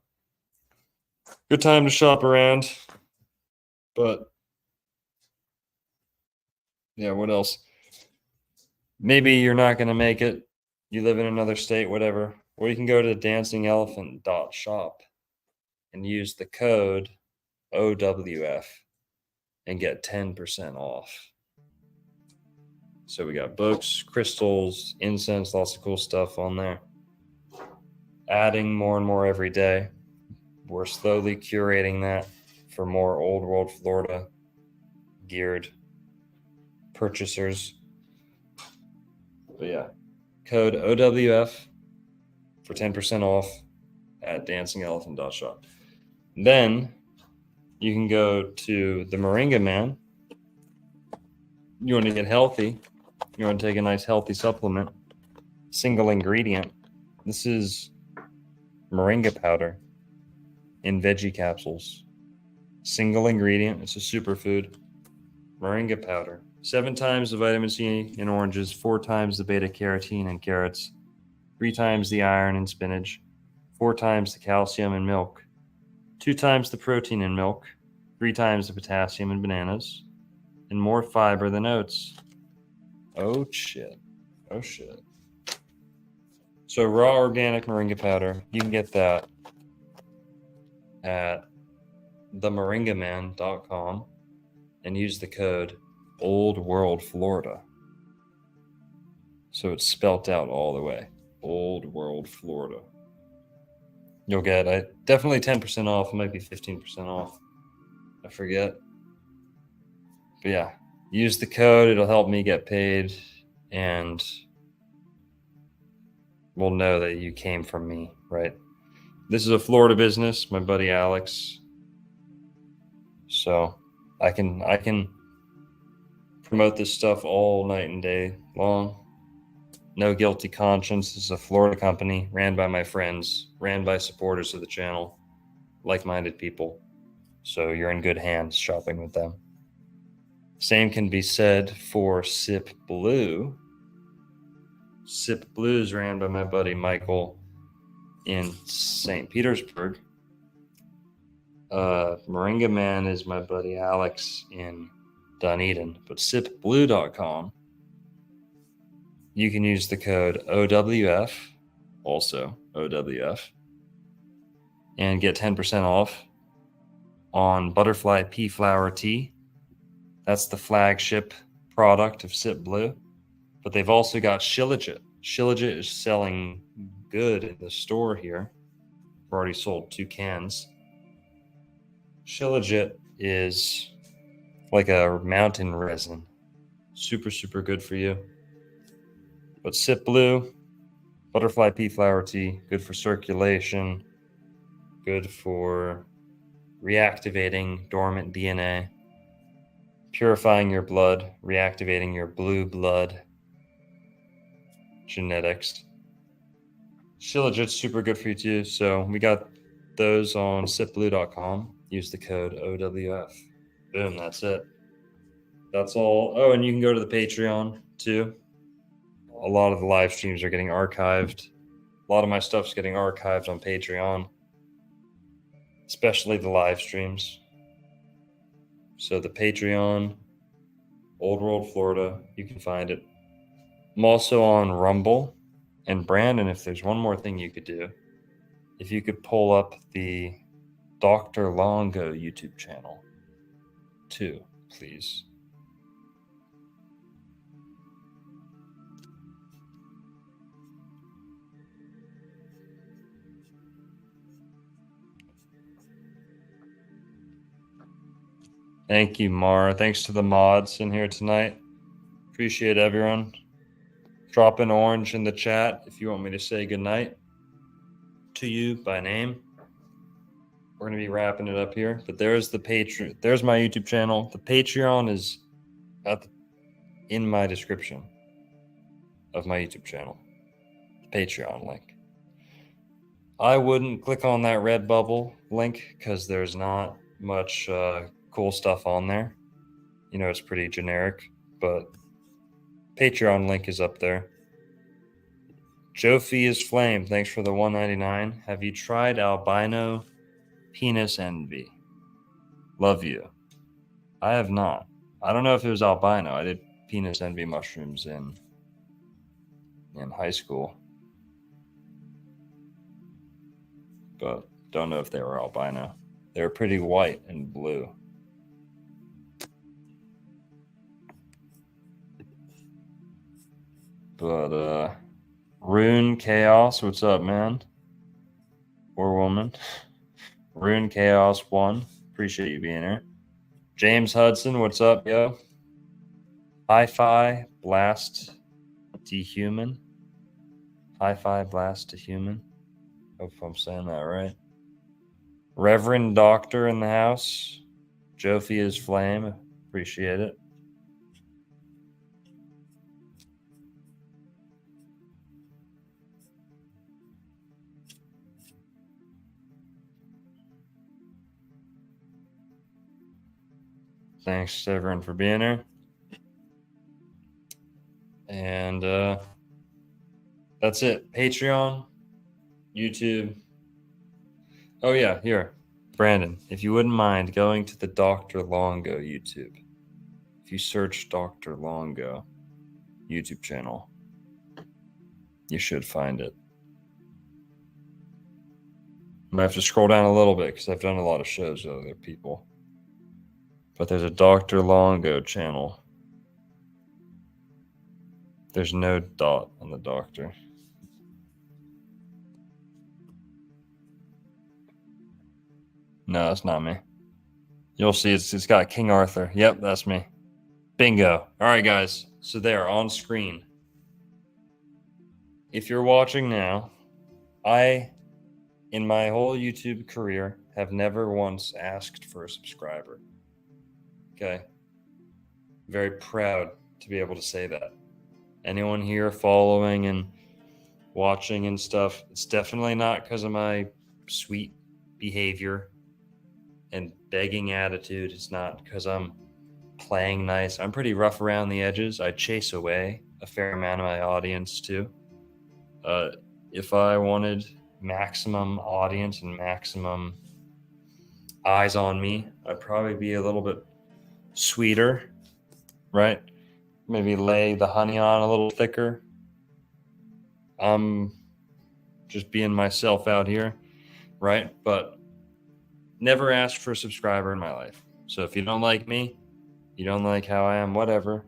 [SPEAKER 6] good time to shop around. But yeah, what else? Maybe you're not going to make it. You live in another state, whatever. Or you can go to dancingelephant.shop and use the code OWF and get 10% off. So we got books, crystals, incense, lots of cool stuff on there. Adding more and more every day. We're slowly curating that for more Old World Florida geared purchasers. But yeah, code OWF for 10% off at dancingelephant.shop. Then you can go to the Moringa Man. You want to get healthy. You want to take a nice healthy supplement. Single ingredient. This is moringa powder in veggie capsules. Single ingredient. It's a superfood. Moringa powder. 7 times the vitamin C in oranges, 4 times the beta carotene in carrots, 3 times the iron in spinach, 4 times the calcium in milk, 2 times the protein in milk, 3 times the potassium in bananas, and more fiber than oats. Oh shit. Oh shit. So raw organic moringa powder, you can get that at themoringaman.com and use the code Old World Florida. So it's spelt out all the way. Old World Florida. You'll get definitely 10% off. It might be 15% off. I forget. But yeah, use the code. It'll help me get paid. And we'll know that you came from me, right? This is a Florida business, my buddy Alex. So I can promote this stuff all night and day long. No guilty conscience. This is a Florida company ran by my friends, ran by supporters of the channel, like-minded people. So you're in good hands shopping with them. Same can be said for Sip Blue. Sip Blue is ran by my buddy Michael in St. Petersburg. Moringa Man is my buddy Alex in Dunedin. But sipblue.com, you can use the code OWF, also OWF, and get 10% off on Butterfly Pea Flower Tea. That's the flagship product of Sip Blue. But they've also got Shilajit. Shilajit is selling good in the store here. I've already sold 2 cans. Shilajit is like a mountain resin. Super, super good for you. But Sip Blue, butterfly pea flower tea, good for circulation, good for reactivating dormant DNA, purifying your blood, reactivating your blue blood genetics. Shilajit's super good for you too. So we got those on sipblue.com. Use the code OWF. Boom, that's it. That's all. Oh, and you can go to the Patreon too. A lot of the live streams are getting archived. A lot of my stuff's getting archived on Patreon, especially the live streams. So the Patreon, Old World Florida, you can find it. I'm also on Rumble. And Brandon, if there's one more thing you could do, if you could pull up the Dr. Longo YouTube channel too, please. Thank you, Mara. Thanks to the mods in here tonight. Appreciate everyone. Drop an orange in the chat if you want me to say goodnight to you by name. We're going to be wrapping it up here. But there's the Patreon. There's my YouTube channel. The Patreon is in my description of my YouTube channel. The Patreon link. I wouldn't click on that Redbubble link because there's not much cool stuff on there. You know, it's pretty generic, but Patreon link is up there. Jofi is Flame. Thanks for the $1.99. Have you tried albino penis envy? Love you. I have not. I don't know if it was albino. I did penis envy mushrooms in high school, but don't know if they were albino. They were pretty white and blue. But Rune Chaos, what's up, man? Or woman? Rune Chaos 1, appreciate you being here. James Hudson, what's up, yo? Hi-Fi Blast Dehuman. Hi-Fi Blast Dehuman. Hope I'm saying that right. Reverend Doctor in the house. Jofi is Flame, appreciate it. Thanks to everyone for being here. And that's it. Patreon, YouTube. Oh, yeah, here. Brandon, if you wouldn't mind going to the Dr. Longo YouTube. If you search Dr. Longo YouTube channel, you should find it. I'm going to have to scroll down a little bit because I've done a lot of shows with other people. But there's a Dr. Longo channel. There's no dot on the doctor. No, that's not me. You'll see it's got King Arthur. Yep, that's me. Bingo. All right, guys. So there, on screen. If you're watching now, I, in my whole YouTube career, have never once asked for a subscriber. Okay. Very proud to be able to say that. Anyone here following and watching and stuff, it's definitely not because of my sweet behavior and begging attitude. It's not because I'm playing nice. I'm pretty rough around the edges. I chase away a fair amount of my audience too. If I wanted maximum audience and maximum eyes on me, I'd probably be a little bit sweeter, right? Maybe lay the honey on a little thicker. I'm just being myself out here, right? But never asked for a subscriber in my life. So if you don't like me, you don't like how I am, whatever.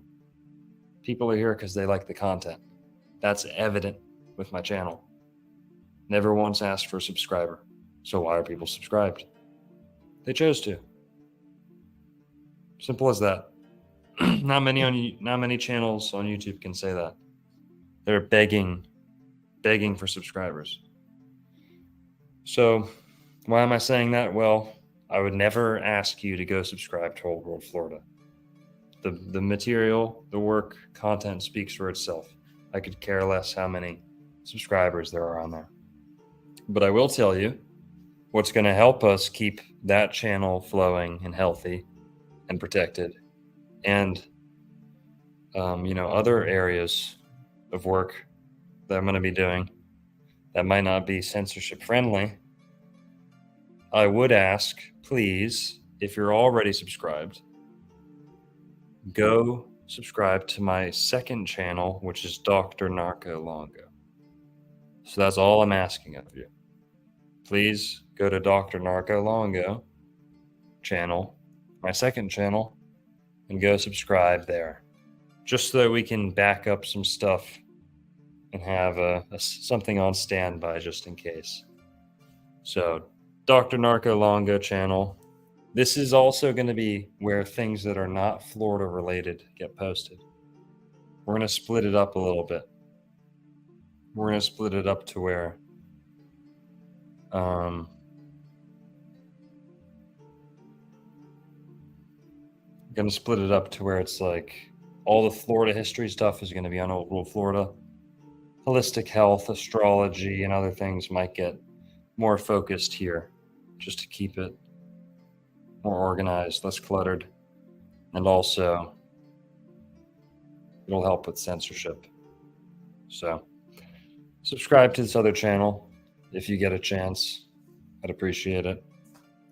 [SPEAKER 6] People are here because they like the content. That's evident with my channel. Never once asked for a subscriber. So why are people subscribed? They chose to. Simple as that. Not many channels on YouTube can say that. They're begging for subscribers. So why am I saying that? Well, I would never ask you to go subscribe to Old World Florida. The material, the work, content speaks for itself. I could care less how many subscribers there are on there. But I will tell you what's going to help us keep that channel flowing and healthy and protected, and other areas of work that I'm going to be doing that might not be censorship friendly. I would ask, please, if you're already subscribed, go subscribe to my second channel, which is Dr. Narco Longo. So that's all I'm asking of you. Please go to Dr. Narco Longo channel, my second channel, and go subscribe there, just so that we can back up some stuff and have something on standby just in case. So Dr. Narco Longo channel. This is also going to be where things that are not Florida related get posted. We're going to split it up a little bit. We're going to split it up to where it's like all the Florida history stuff is going to be on Old World Florida. Holistic health, astrology, and other things might get more focused here, just to keep it more organized, less cluttered, and also it'll help with censorship. So subscribe to this other channel if you get a chance. I'd appreciate it.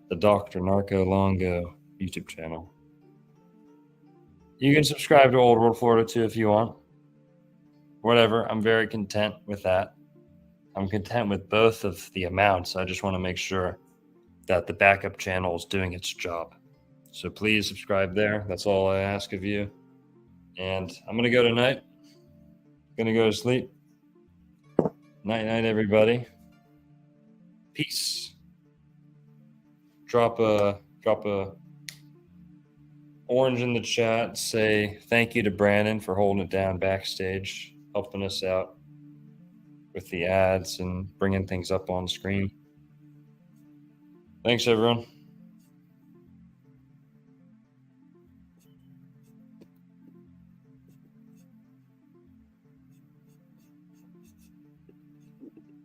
[SPEAKER 6] The Dr. Narco Longo YouTube channel. You can subscribe to Old World Florida too if you want. Whatever, I'm very content with that. I'm content with both of the amounts. I just want to make sure that the backup channel is doing its job. So please subscribe there. That's all I ask of you. And I'm going to go tonight. Going to go to sleep. Night, night, everybody. Peace. Drop a orange in the chat. Say thank you to Brandon for holding it down backstage, helping us out with the ads and bringing things up on screen. Thanks, everyone.